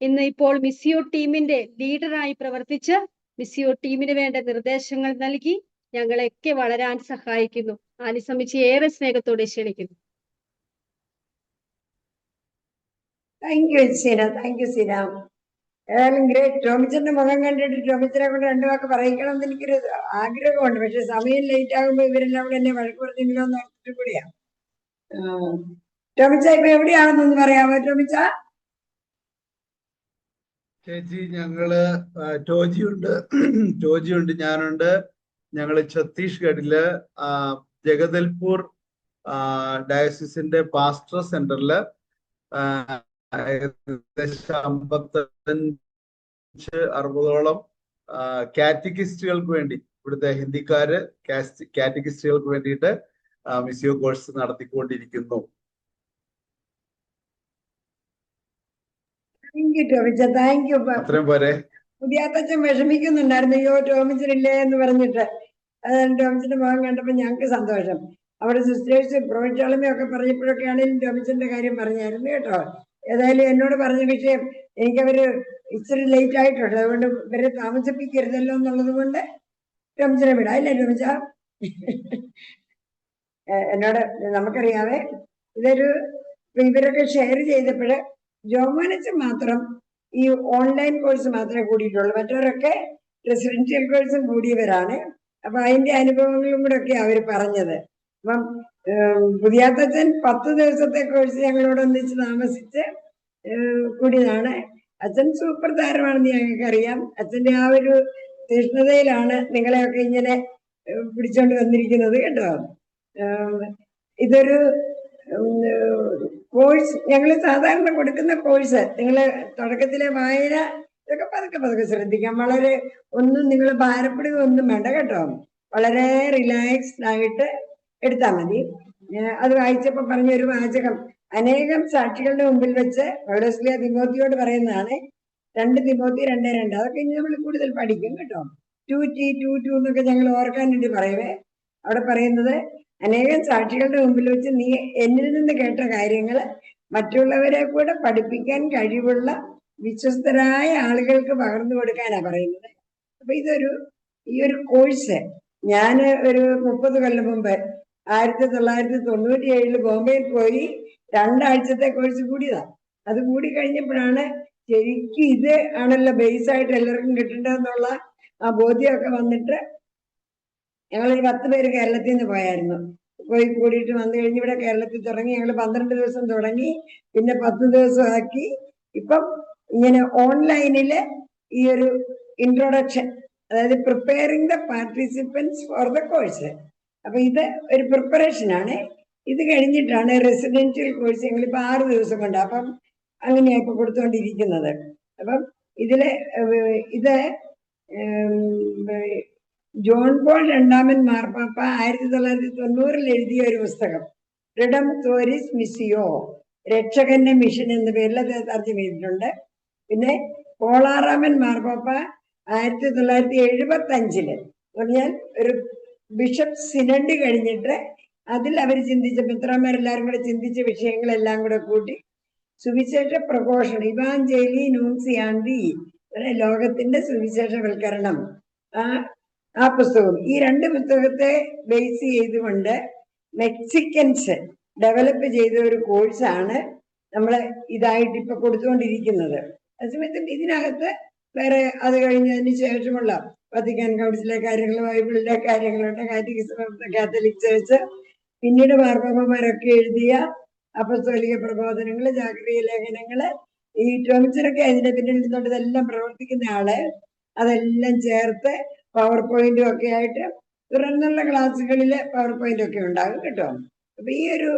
ഇന്ന് ഇപ്പോൾ മിസിയോ ടീമിന്റെ ലീഡറായി പ്രവർത്തിച്ച് മിസിയോ ടീമിന് വേണ്ട നിർദ്ദേശങ്ങൾ നൽകി ഞങ്ങളെയൊക്കെ വളരാൻ സഹായിക്കുന്നു. ആലിസമ്മച്ചി ഏറെ സ്നേഹത്തോടെ ക്ഷണിക്കുന്നു. Thank you Seena, thank you Seena. ഏതായാലും ഗ്രേറ്റ്. ടോമിച്ചന്റെ മുഖം കണ്ടിട്ട് ടോമിച്ചനെ കൊണ്ട് 2 വാക്ക് പറയിക്കണം എന്ന് എനിക്കൊരു ആഗ്രഹമുണ്ട്. പക്ഷെ സമയം ലേറ്റ് ആകുമ്പോൾ ഇവരെല്ലാം കൂടെ എന്നെ വഴക്ക് പറഞ്ഞെങ്കിലോ എന്ന് ഓർത്തിട്ട് കൂടിയാ. ടോമിച്ച ഇപ്പൊ എവിടെയാണെന്നൊന്ന് പറയാമോ ടോമിച്ച? ചേച്ചി, ഞങ്ങള് ടോജിയുണ്ട്, ഞാനുണ്ട്. ഞങ്ങള് ഛത്തീസ്ഗഡില് ജഗദൽപൂർ ഡയസിസിന്റെ പാസ്റ്റർ സെന്ററില് ഏകദേശം 55-60ഓളം കാറ്റഗിസ്റ്റുകൾക്ക് വേണ്ടി, ഇവിടുത്തെ ഹിന്ദിക്കാര് കാറ്റഗിസ്റ്റുകൾക്ക് വേണ്ടിയിട്ട് മിസിയോ കോഴ്സ് നടത്തിക്കൊണ്ടിരിക്കുന്നു. താങ്ക് യു ടോമിച്ച, താങ്ക് യു. അത്രയും പോരെ? പുതിയാത്തച്ഛൻ വിഷമിക്കുന്നുണ്ടായിരുന്നു, അയ്യോ ടോമിച്ചനില്ലേ എന്ന് പറഞ്ഞിട്ട്. അതാണ് ടോമിച്ചന്റെ മുഖം കണ്ടപ്പോ ഞങ്ങൾക്ക് സന്തോഷം. അവിടെ സിസ്റ്റേഴ്സ് പ്രൊഫഷണലുമൊക്കെ പറഞ്ഞപ്പോഴൊക്കെ ആണെങ്കിലും ടോമിച്ചന്റെ കാര്യം പറഞ്ഞായിരുന്നു കേട്ടോ. ഏതായാലും എന്നോട് പറഞ്ഞ വിഷയം എനിക്കവര് ഇച്ചിരി ലേറ്റ് ആയിട്ടുണ്ട്, അതുകൊണ്ട് ഇവരെ താമസിപ്പിക്കരുതല്ലോ എന്നുള്ളത് കൊണ്ട് ടോമിച്ചനെ വിടാം. ഇല്ലേ ടോമിച്ച? എന്നോട് നമുക്കറിയാവേ ഇവരൊക്കെ ഷെയർ ചെയ്തപ്പോഴ് ജോമോനച്ചൻ മാത്രം ഈ ഓൺലൈൻ കോഴ്സ് മാത്രമേ കൂടിയിട്ടുള്ളൂ, മറ്റവരൊക്കെ റെസിഡൻഷ്യൽ കോഴ്സും കൂടിയവരാണ്. അപ്പൊ അതിന്റെ അനുഭവങ്ങളും കൂടെ ഒക്കെ അവർ പറഞ്ഞത്. അപ്പം പുതിയാത്തച്ഛൻ 10 ദിവസത്തെ കോഴ്സ് ഞങ്ങളോട് ഒന്നിച്ച് താമസിച്ച് കൂടിയതാണ്. അച്ഛൻ സൂപ്പർ താരമാണെന്ന് ഞങ്ങൾക്കറിയാം. അച്ഛന്റെ ആ ഒരു തീഷ്ണതയിലാണ് നിങ്ങളെയൊക്കെ ഇങ്ങനെ പിടിച്ചോണ്ട് വന്നിരിക്കുന്നത് കേട്ടോ. ഇതൊരു കോഴ്സ് ഞങ്ങൾ സാധാരണ കൊടുക്കുന്ന കോഴ്സ്. നിങ്ങൾ തുടക്കത്തിലെ വായന ഇതൊക്കെ പതുക്കെ ശ്രദ്ധിക്കാം. വളരെ ഒന്നും നിങ്ങൾ ഭാരപ്പെടുക ഒന്നും വേണ്ട കേട്ടോ. വളരെ റിലാക്സ്ഡ് ആയിട്ട് എടുത്താൽ മതി. അത് വായിച്ചപ്പോ പറഞ്ഞൊരു വാചകം, അനേകം സാക്ഷികളുടെ മുമ്പിൽ വെച്ച് പൗലോസ്ലീഹ തിമോത്തിയോട് പറയുന്നതാണ്. 2 തിമോത്തി 2:2. അതൊക്കെ ഇനി നമ്മൾ കൂടുതൽ പഠിക്കും കേട്ടോ. 2T എന്നൊക്കെ ഞങ്ങൾ ഓർക്കാൻ വേണ്ടി പറയുവേ. അവിടെ പറയുന്നത്, അനേകം സാക്ഷികളുടെ മുമ്പിൽ വെച്ച് നീ എന്നിൽ നിന്ന് കേട്ട കാര്യങ്ങൾ മറ്റുള്ളവരെ കൂടെ പഠിപ്പിക്കാൻ കഴിവുള്ള വിശ്വസ്തരായ ആളുകൾക്ക് പകർന്നു കൊടുക്കാനാ പറയുന്നത്. അപ്പൊ ഈ ഒരു കോഴ്സ് ഞാൻ ഒരു 30 കൊല്ലം മുമ്പ് 1997 ബോംബെയിൽ പോയി 2 ആഴ്ചത്തെ കോഴ്സ് കൂടിയതാ. അത് കൂടി കഴിഞ്ഞപ്പോഴാണ് ശരിക്കും ഇത് ആണല്ലോ ബേസ് ആയിട്ട് എല്ലാവർക്കും കിട്ടേണ്ടതെന്നുള്ള ആ ബോധ്യമൊക്കെ വന്നിട്ട് ഞങ്ങളൊരു 10 പേര് കേരളത്തിൽ നിന്ന് പോയായിരുന്നു. പോയി കൂടിയിട്ട് വന്നു കഴിഞ്ഞ് ഇവിടെ കേരളത്തിൽ തുടങ്ങി. ഞങ്ങൾ 12 ദിവസം തുടങ്ങി, പിന്നെ 10 ദിവസം ആക്കി. ഇപ്പം ഇങ്ങനെ ഓൺലൈനില് ഈ ഒരു ഇൻട്രൊഡക്ഷൻ, അതായത് preparing the participants for the course. അപ്പൊ ഇത് ഒരു പ്രിപ്പറേഷൻ ആണ്. ഇത് കഴിഞ്ഞിട്ടാണ് റെസിഡൻഷ്യൽ കോഴ്സ് ഞങ്ങളിപ്പോ 6 ദിവസം കൊണ്ട് അപ്പം അങ്ങനെയാ ഇപ്പൊ കൊടുത്തുകൊണ്ടിരിക്കുന്നത്. അപ്പം ഇത് ജോൺ പോൾ 2 മാർപ്പാപ്പ 1990 എഴുതിയ ഒരു പുസ്തകം, റിഡംതോറിസ് മിസിയോ, രക്ഷകന്റെ മിഷൻ എന്ന പേരിൽ അത് തർജ്ജമ ചെയ്തിട്ടുണ്ട്. പിന്നെ പോളാറാമൻ മാർപ്പാപ്പ 1975 പറഞ്ഞാൽ ഒരു ബിഷപ്പ് സിനഡ് കഴിഞ്ഞിട്ട് അതിൽ അവർ ചിന്തിച്ച മെത്രാന്മാരെല്ലാരും കൂടെ ചിന്തിച്ച വിഷയങ്ങളെല്ലാം കൂടെ കൂട്ടി സുവിശേഷ പ്രഘോഷണം, ഇവാഞ്ചേലി നൂൻസിയാണ്ടി, ലോകത്തിന്റെ സുവിശേഷവൽക്കരണം, ആ പുസ്തകവും. ഈ 2 പുസ്തകത്തെ ബേസ് ചെയ്തുകൊണ്ട് മെക്സിക്കൻസ് ഡെവലപ്പ് ചെയ്ത ഒരു കോഴ്സാണ് നമ്മൾ ഇതായിട്ട് ഇപ്പൊ കൊടുത്തുകൊണ്ടിരിക്കുന്നത്. അതേസമയത്ത് ഇതിനകത്ത് വേറെ അത് കഴിഞ്ഞതിന് ശേഷമുള്ള വത്തിക്കാൻ കൗൺസിലെ കാര്യങ്ങൾ, ബൈബിളിലെ കാര്യങ്ങളുണ്ട്, catechism of the Catholic church, പിന്നീട് മാർപ്പാപ്പമാരൊക്കെ എഴുതിയ അപ്പസ്തോലിക പ്രബോധനങ്ങള്, ജാഗ്രത ലേഖനങ്ങള്, ഈ ടോമിച്ചനൊക്കെ അതിന്റെ പിന്നിൽ നിന്നുകൊണ്ട് ഇതെല്ലാം പ്രവർത്തിക്കുന്ന ആള്, അതെല്ലാം ചേർത്ത് പവർ പോയിന്റും ഒക്കെ ആയിട്ട് തുടർന്നുള്ള ക്ലാസ്സുകളില് പവർ പോയിന്റ് ഒക്കെ ഉണ്ടാകും കേട്ടോ. അപ്പൊ ഈ ഒരു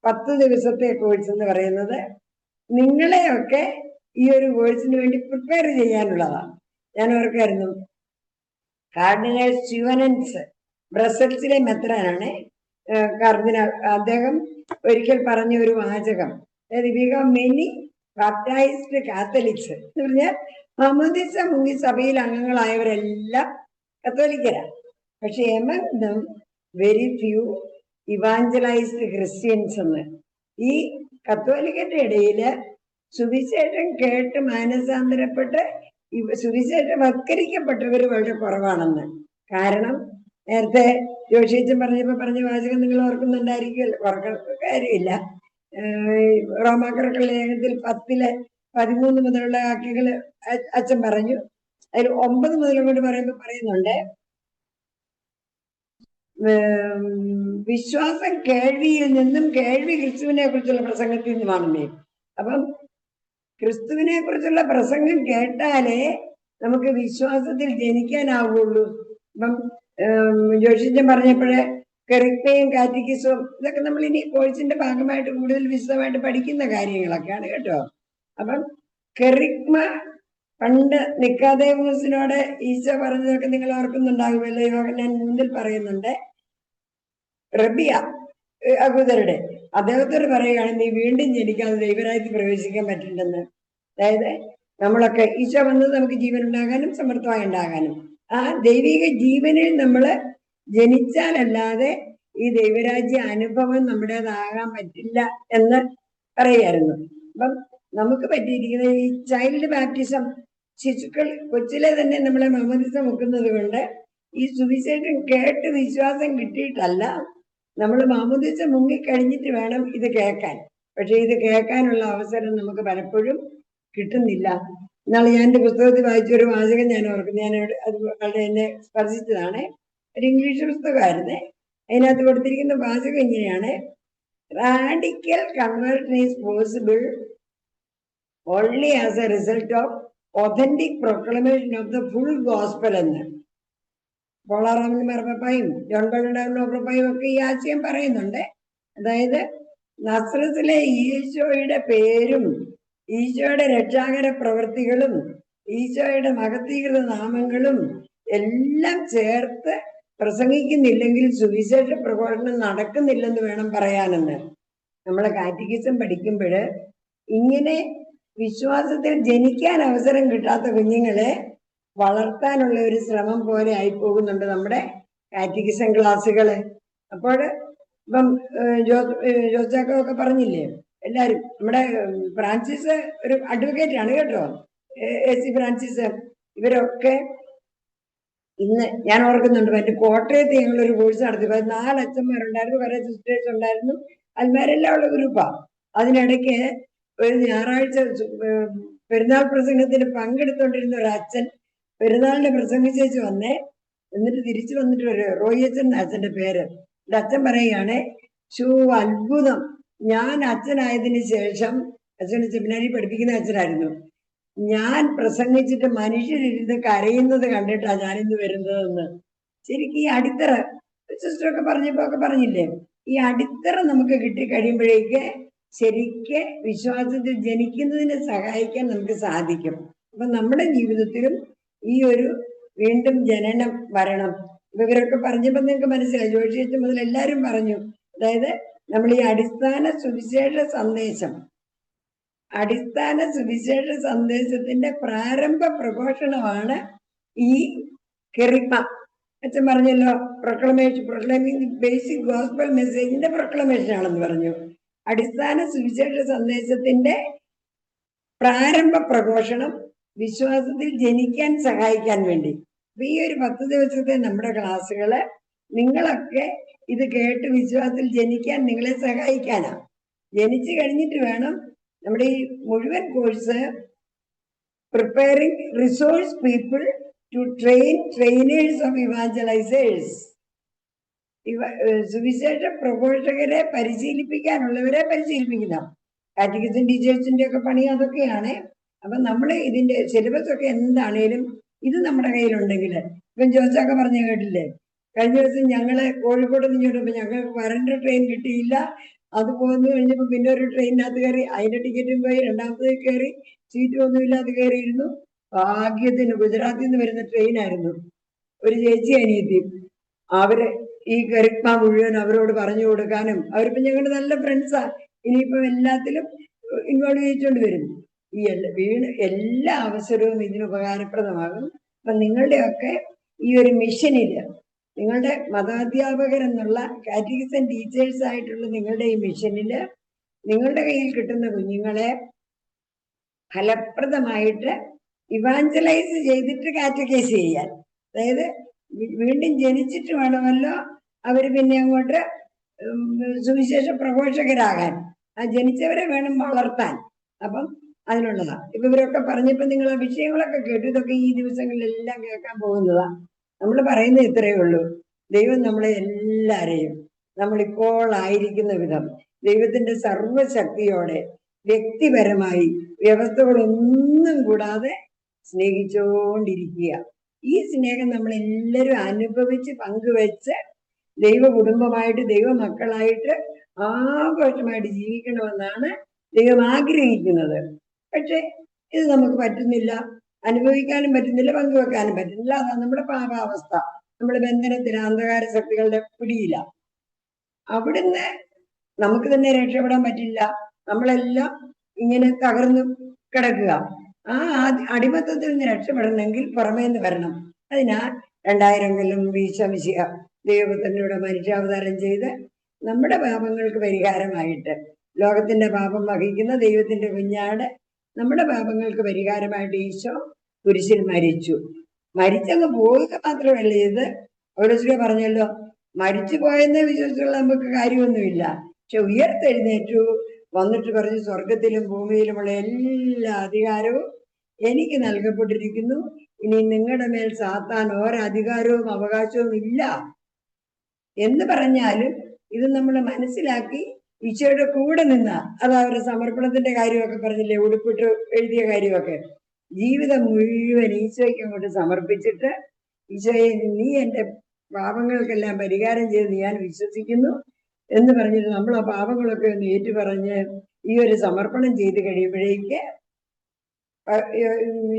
10 ദിവസത്തെ കോഴ്സ് എന്ന് പറയുന്നത് നിങ്ങളെയൊക്കെ ഈ ഒരു കോഴ്സിന് വേണ്ടി പ്രിപ്പയർ ചെയ്യാനുള്ളതാണ്. ഞാൻ ഓർക്കായിരുന്നു, കാർഡിനൽ സ്യൂവനൻസ് ബ്രസൽസിലെ മെത്രാനാണ് കാർഡിനൽ. അദ്ദേഹം ഒരിക്കൽ പറഞ്ഞ ഒരു വാചകം, അതായത് we have many baptised Catholics എന്ന് പറഞ്ഞാൽ മാമോദീസ മുങ്ങി സഭയിൽ അംഗങ്ങളായവരെല്ലാം കത്തോലിക്കരാണ്. പക്ഷെ among them very few evangelised Christians എന്ന്. ഈ കത്തോലിക്കരുടെ ഇടയില് സുവിശേഷം കേട്ട് മാനസാന്തരപ്പെട്ട് സുവിശേഷവത്കരിക്കപ്പെട്ടവർ വളരെ കുറവാണെന്ന്. കാരണം നേരത്തെ ജോഷിയച്ചൻ പറഞ്ഞ വാചകം നിങ്ങൾ ഓർക്കുന്നുണ്ടായിരിക്കുമല്ലോ, ഓർക്കുന്ന കാര്യമില്ല. റോമാക്കർക്കുള്ള ലേഖനത്തിൽ 10:13 മുതലുള്ള വാക്യങ്ങള് അച്ഛൻ പറഞ്ഞു. അതിൽ 9 മുതൽ കൊണ്ട് പറയുന്നുണ്ട്, വിശ്വാസം കേൾവിയിൽ നിന്നും, കേൾവി ക്രിസ്തുവിനെ കുറിച്ചുള്ള പ്രസംഗത്തിൽ നിന്നുമാണെന്നേ. അപ്പം ക്രിസ്തുവിനെ കുറിച്ചുള്ള പ്രസംഗം കേട്ടാലേ നമുക്ക് വിശ്വാസത്തിൽ ജനിക്കാനാവുള്ളൂ. ഇപ്പം ജോഷിച്ചൻ പറഞ്ഞപ്പോഴേ കെറിക്മയും കാറ്റക്കിസവും ഇതൊക്കെ നമ്മൾ ഇനി കോഴ്സിന്റെ ഭാഗമായിട്ട് കൂടുതൽ വിശദമായിട്ട് പഠിക്കുന്ന കാര്യങ്ങളൊക്കെയാണ് കേട്ടോ. അപ്പം കെറിക്മ പണ്ട് നിക്കാദേമോസിനോട് ഈശോ പറഞ്ഞതൊക്കെ നിങ്ങൾ ഓർക്കുന്നുണ്ടാകുമല്ലോ. യോഹന്നാൻ 3 പറയുന്നുണ്ട്, റബിയ അഹൂദരുടെ അദ്ദേഹത്തോട് പറയുകയാണ്, നീ വീണ്ടും ജനിക്കാതെ ദൈവരാജ്യത്തിൽ പ്രവേശിക്കാൻ പറ്റില്ലെന്ന്. അതായത് നമ്മളൊക്കെ ഈശോ വന്നത് നമുക്ക് ജീവൻ ഉണ്ടാകാനും സമൃദ്ധമായി ഉണ്ടാകാനും, ആ ദൈവിക ജീവനിൽ നമ്മൾ ജനിച്ചാലല്ലാതെ ഈ ദൈവരാജ്യ അനുഭവം നമ്മുടേതാകാൻ പറ്റില്ല എന്ന് പറയുമായിരുന്നു. അപ്പം നമുക്ക് പറ്റിയിരിക്കുന്ന ഈ ചൈൽഡ് ബാപ്റ്റിസം, ശിശുക്കൾ കൊച്ചിലെ തന്നെ നമ്മളെ മാമോദീസ മുക്കുന്നത് കൊണ്ട് ഈ സുവിശേഷം കേട്ട് വിശ്വാസം കിട്ടിയിട്ടല്ല, നമ്മൾ മാമോദീസ മുങ്ങിക്കഴിഞ്ഞിട്ട് വേണം ഇത് കേൾക്കാൻ. പക്ഷെ ഇത് കേൾക്കാനുള്ള അവസരം നമുക്ക് പലപ്പോഴും കിട്ടുന്നില്ല. എന്നാൽ ഞാൻ എൻ്റെ പുസ്തകത്തിൽ വായിച്ചൊരു വാചകം ഞാൻ ഓർക്കുന്നു, അത് വളരെ എന്നെ സ്പർശിച്ചതാണ്. ഒരു ഇംഗ്ലീഷ് പുസ്തകമായിരുന്നേ. അതിനകത്ത് കൊടുത്തിരിക്കുന്ന വാചകം ഇങ്ങനെയാണ്, radical conversion is possible only as A result of authentic proclamation of the full gospel എന്ന്. പോളാറാമൻ മാർപ്പാപ്പായും ജോൺ മാർപ്പാപ്പായും ഒക്കെ ഈ ആശയം പറയുന്നുണ്ട്. അതായത് നസ്രത്തിലെ ഈശോയുടെ പേരും ഈശോയുടെ രക്ഷാകര പ്രവൃത്തികളും ഈശോയുടെ മഹത്വീകൃത നാമങ്ങളും എല്ലാം ചേർത്ത് പ്രസംഗിക്കുന്നില്ലെങ്കിൽ സുവിശേഷ പ്രഘോഷണം നടക്കുന്നില്ലെന്ന് വേണം പറയാനെന്ന്. നമ്മളെ കാറ്റഗിസം പഠിക്കുമ്പോൾ ഇങ്ങനെ വിശ്വാസത്തിൽ ജനിക്കാൻ അവസരം കിട്ടാത്ത കുഞ്ഞുങ്ങളെ വളർത്താനുള്ള ഒരു ശ്രമം പോലെ ആയിപ്പോകുന്നുണ്ട് നമ്മുടെ കാറ്റഗിസം ക്ലാസ്സുകള്. അപ്പോൾ ഇപ്പം ജോസാക്കൊക്കെ പറഞ്ഞില്ലേ, എല്ലാരും നമ്മുടെ ഫ്രാൻസിസ് ഒരു അഡ്വക്കേറ്റ് ആണ് കേട്ടോ, AC ഫ്രാൻസിസ്. ഇവരൊക്കെ ഇന്ന് ഞാൻ ഓർക്കുന്നുണ്ട്, മറ്റേ കോട്ടയത്ത് ഞങ്ങളൊരു കോഴ്സ് നടത്തി. 4 അച്ഛന്മാരുണ്ടായിരുന്നു, കുറെ സിസ്റ്റേഴ്സ് ഉണ്ടായിരുന്നു, അൽമാരെല്ലാം ഉള്ള ഗ്രൂപ്പാ. അതിനിടയ്ക്ക് ഒരു ഞായറാഴ്ച പെരുന്നാൾ പ്രസംഗത്തിന് പങ്കെടുത്തോണ്ടിരുന്ന ഒരു അച്ഛൻ പെരുന്നാളിന്റെ പ്രസംഗിച്ചേച്ച് വന്നേ. എന്നിട്ട് തിരിച്ചു വന്നിട്ട് ഒരു റോയി അച്ഛൻ, അച്ഛന്റെ പേര്, അച്ഛൻ പറയുകയാണ്, അത്ഭുതം, ഞാൻ അച്ഛനായതിനു ശേഷം, അച്ഛൻ സെമിനാരി പഠിപ്പിക്കുന്ന അച്ഛനായിരുന്നു, ഞാൻ പ്രസംഗിച്ചിട്ട് മനുഷ്യരിരുന്ന് കരയുന്നത് കണ്ടിട്ടാ ഞാനിന്ന് വരുന്നതെന്ന്. ശരിക്കും ഈ അടിത്തറ സിസ്റ്ററൊക്കെ പറഞ്ഞില്ലേ, ഈ അടിത്തറ നമുക്ക് കിട്ടിക്കഴിയുമ്പോഴേക്ക് ശരിക്ക് വിശ്വാസത്തിൽ ജനിക്കുന്നതിനെ സഹായിക്കാൻ നമുക്ക് സാധിക്കും. അപ്പൊ നമ്മുടെ ജീവിതത്തിലും ഈ ഒരു വീണ്ടും ജനനം വരണം. ഇവരൊക്കെ പറഞ്ഞപ്പോ നിങ്ങൾക്ക് മനസ്സിലായി, ജോഷിയച്ച് മുതൽ എല്ലാവരും പറഞ്ഞു. അതായത് നമ്മൾ ഈ അടിസ്ഥാന സുവിശേഷ സന്ദേശത്തിന്റെ പ്രാരംഭ പ്രഘോഷണമാണ് ഈ കെറിക്മ. അച്ഛൻ പറഞ്ഞല്ലോ, പ്രൊക്ലമിംഗ് ബേസിക് ഗോസ്പൽ മെസ്സേജിന്റെ പ്രൊക്ലമേഷൻ ആണെന്ന് പറഞ്ഞു. അടിസ്ഥാന സുവിശേഷ സന്ദേശത്തിന്റെ പ്രാരംഭ പ്രഘോഷണം വിശ്വാസത്തിൽ ജനിക്കാൻ സഹായിക്കാൻ വേണ്ടി. അപ്പൊ ഈ ഒരു 10 ദിവസത്തെ നമ്മുടെ ക്ലാസ്സുകള് നിങ്ങളൊക്കെ ഇത് കേട്ട് വിശ്വാസത്തിൽ ജനിക്കാൻ നിങ്ങളെ സഹായിക്കാനാ. ജനിച്ചു കഴിഞ്ഞിട്ട് വേണം നമ്മുടെ ഈ മുഴുവൻ course preparing resource people to trainers of evangelisers. സുവിശേഷ പ്രഘോഷകരെ പരിശീലിപ്പിക്കാനുള്ളവരെ പരിശീലിപ്പിക്കുന്ന കാറ്റഗിസം ടീച്ചേഴ്സിന്റെ ഒക്കെ പണി അതൊക്കെയാണ്. അപ്പൊ നമ്മൾ ഇതിന്റെ സിലബസ് ഒക്കെ എന്താണേലും ഇത് നമ്മുടെ കയ്യിലുണ്ടെങ്കിൽ, ഇപ്പം ജോസൊക്കെ പറഞ്ഞ കേട്ടില്ലേ, കഴിഞ്ഞ ദിവസം ഞങ്ങള് കോഴിക്കോട് നിന്ന് ഇങ്ങോട്ട് ഞങ്ങൾക്ക് വരണ്ട ട്രെയിൻ കിട്ടിയില്ല. അത് പോന്നു കഴിഞ്ഞപ്പോൾ പിന്നെ ഒരു ട്രെയിനിനകത്ത് കയറി, അതിന്റെ ടിക്കറ്റും പോയി, രണ്ടാമത്തെ കയറി, സീറ്റും ഒന്നുമില്ലാതെ കയറിയിരുന്നു. ഭാഗ്യത്തിന് ഗുജറാത്തിൽ നിന്ന് വരുന്ന ട്രെയിനായിരുന്നു. ഒരു ചേച്ചി അനിയത്തി, അവര് ഈ കരിക്മ മുഴുവൻ അവരോട് പറഞ്ഞു കൊടുക്കാനും, അവരിപ്പോ ഞങ്ങളുടെ നല്ല ഫ്രണ്ട്സാ, ഇനിയിപ്പം എല്ലാത്തിലും ഇൻവോൾവ് ചെയ്യിച്ചുകൊണ്ട് വരും. ഈ എല്ലാ അവസരവും ഇതിന് ഉപകാരപ്രദമാകും. അപ്പൊ നിങ്ങളുടെയൊക്കെ ഈ ഒരു മിഷനില്, നിങ്ങളുടെ മതാധ്യാപകർ എന്നുള്ള കാറ്റഗിസം ടീച്ചേഴ്സ് ആയിട്ടുള്ള നിങ്ങളുടെ ഈ മിഷനില് നിങ്ങളുടെ കയ്യിൽ കിട്ടുന്ന കുഞ്ഞുങ്ങളെ ഫലപ്രദമായിട്ട് ഇവാഞ്ചലൈസ് ചെയ്തിട്ട് കാറ്റഗൈസ് ചെയ്യാൻ, അതായത് വീണ്ടും ജനിച്ചിട്ട് വേണമല്ലോ അവര് പിന്നെ അങ്ങോട്ട് സുവിശേഷ പ്രഘോഷകരാകാൻ. ആ ജനിച്ചവരെ വേണം വളർത്താൻ. അപ്പം അതിനുള്ളതാ. ഇപ്പൊ ഇവരൊക്കെ പറഞ്ഞപ്പോ നിങ്ങൾ ആ വിഷയങ്ങളൊക്കെ കേട്ടു. ഇതൊക്കെ ഈ ദിവസങ്ങളിലെല്ലാം കേൾക്കാൻ പോകുന്നതാ. നമ്മൾ പറയുന്നത് ഇത്രയേ ഉള്ളൂ. ദൈവം നമ്മളെ എല്ലാരെയും നമ്മളിപ്പോൾ ആയിരിക്കുന്ന വിധം ദൈവത്തിന്റെ സർവശക്തിയോടെ വ്യക്തിപരമായി വ്യവസ്ഥകളൊന്നും കൂടാതെ സ്നേഹിച്ചുകൊണ്ടിരിക്കുക. ഈ സ്നേഹം നമ്മളെല്ലാവരും അനുഭവിച്ച് പങ്കുവെച്ച് ദൈവ കുടുംബമായിട്ട് ദൈവ മക്കളായിട്ട് ആഘോഷമായിട്ട് ജീവിക്കണമെന്നാണ് ദൈവം ആഗ്രഹിക്കുന്നത്. പക്ഷെ ഇത് നമുക്ക് പറ്റുന്നില്ല, അനുഭവിക്കാനും പറ്റുന്നില്ല, പങ്കുവെക്കാനും പറ്റുന്നില്ല. അതാണ് നമ്മുടെ പാപാവസ്ഥ. നമ്മുടെ ബന്ധനത്തിന് അന്ധകാര ശക്തികളുടെ പിടിയില്ല. അവിടുന്ന് നമുക്ക് തന്നെ രക്ഷപ്പെടാൻ പറ്റില്ല. നമ്മളെല്ലാം ഇങ്ങനെ തകർന്നു കിടക്കുക. ആ അടിമത്തത്തിൽ നിന്ന് രക്ഷപ്പെടണമെങ്കിൽ പുറമേ നിന്ന് വരണം. അതിനാൽ 2000 കൊല്ലം ഈശോമിശിഹ ദൈവപുത്രനിലൂടെ മനുഷ്യാവതാരം ചെയ്ത് നമ്മുടെ പാപങ്ങൾക്ക് പരിഹാരമായിട്ട്, ലോകത്തിന്റെ പാപം വഹിക്കുന്ന ദൈവത്തിന്റെ കുഞ്ഞാട് നമ്മുടെ പാപങ്ങൾക്ക് പരിഹാരമായിട്ട് ഈശോ കുരിശിൽ മരിച്ചു. മരിച്ചങ്ങ് പോവുക മാത്രമല്ല ഇത്. പൗലോസ് പറഞ്ഞല്ലോ, മരിച്ചു പോയെന്ന് വിശ്വസിച്ചുള്ള നമുക്ക് കാര്യമൊന്നുമില്ല. പക്ഷെ ഉയർത്തെഴുന്നേറ്റു വന്നിട്ട് പറഞ്ഞു, സ്വർഗത്തിലും ഭൂമിയിലുമുള്ള എല്ലാ അധികാരവും എനിക്ക് നൽകപ്പെട്ടിരിക്കുന്നു. ഇനി നിങ്ങളുടെ മേൽ സാത്താൻ ഒരധികാരവും അവകാശവും ഇല്ല എന്ന് പറഞ്ഞാലും ഇത് നമ്മൾ മനസ്സിലാക്കി ഈശോയുടെ കൂടെ നിന്ന, അത് അവരുടെ സമർപ്പണത്തിന്റെ കാര്യമൊക്കെ പറഞ്ഞില്ലേ, ഉടുപ്പിട്ട് എഴുതിയ കാര്യമൊക്കെ, ജീവിതം മുഴുവൻ ഈശോയ്ക്ക് അങ്ങോട്ട് സമർപ്പിച്ചിട്ട്, ഈശോയെ നീ എൻ്റെ പാപങ്ങൾക്കെല്ലാം പരിഹാരം ചെയ്ത് ഞാൻ വിശ്വസിക്കുന്നു എന്ന് പറഞ്ഞിട്ട് നമ്മൾ ആ പാപങ്ങളൊക്കെ ഒന്ന് ഏറ്റുപറഞ്ഞ് ഈ ഒരു സമർപ്പണം ചെയ്ത് കഴിയുമ്പോഴേക്ക്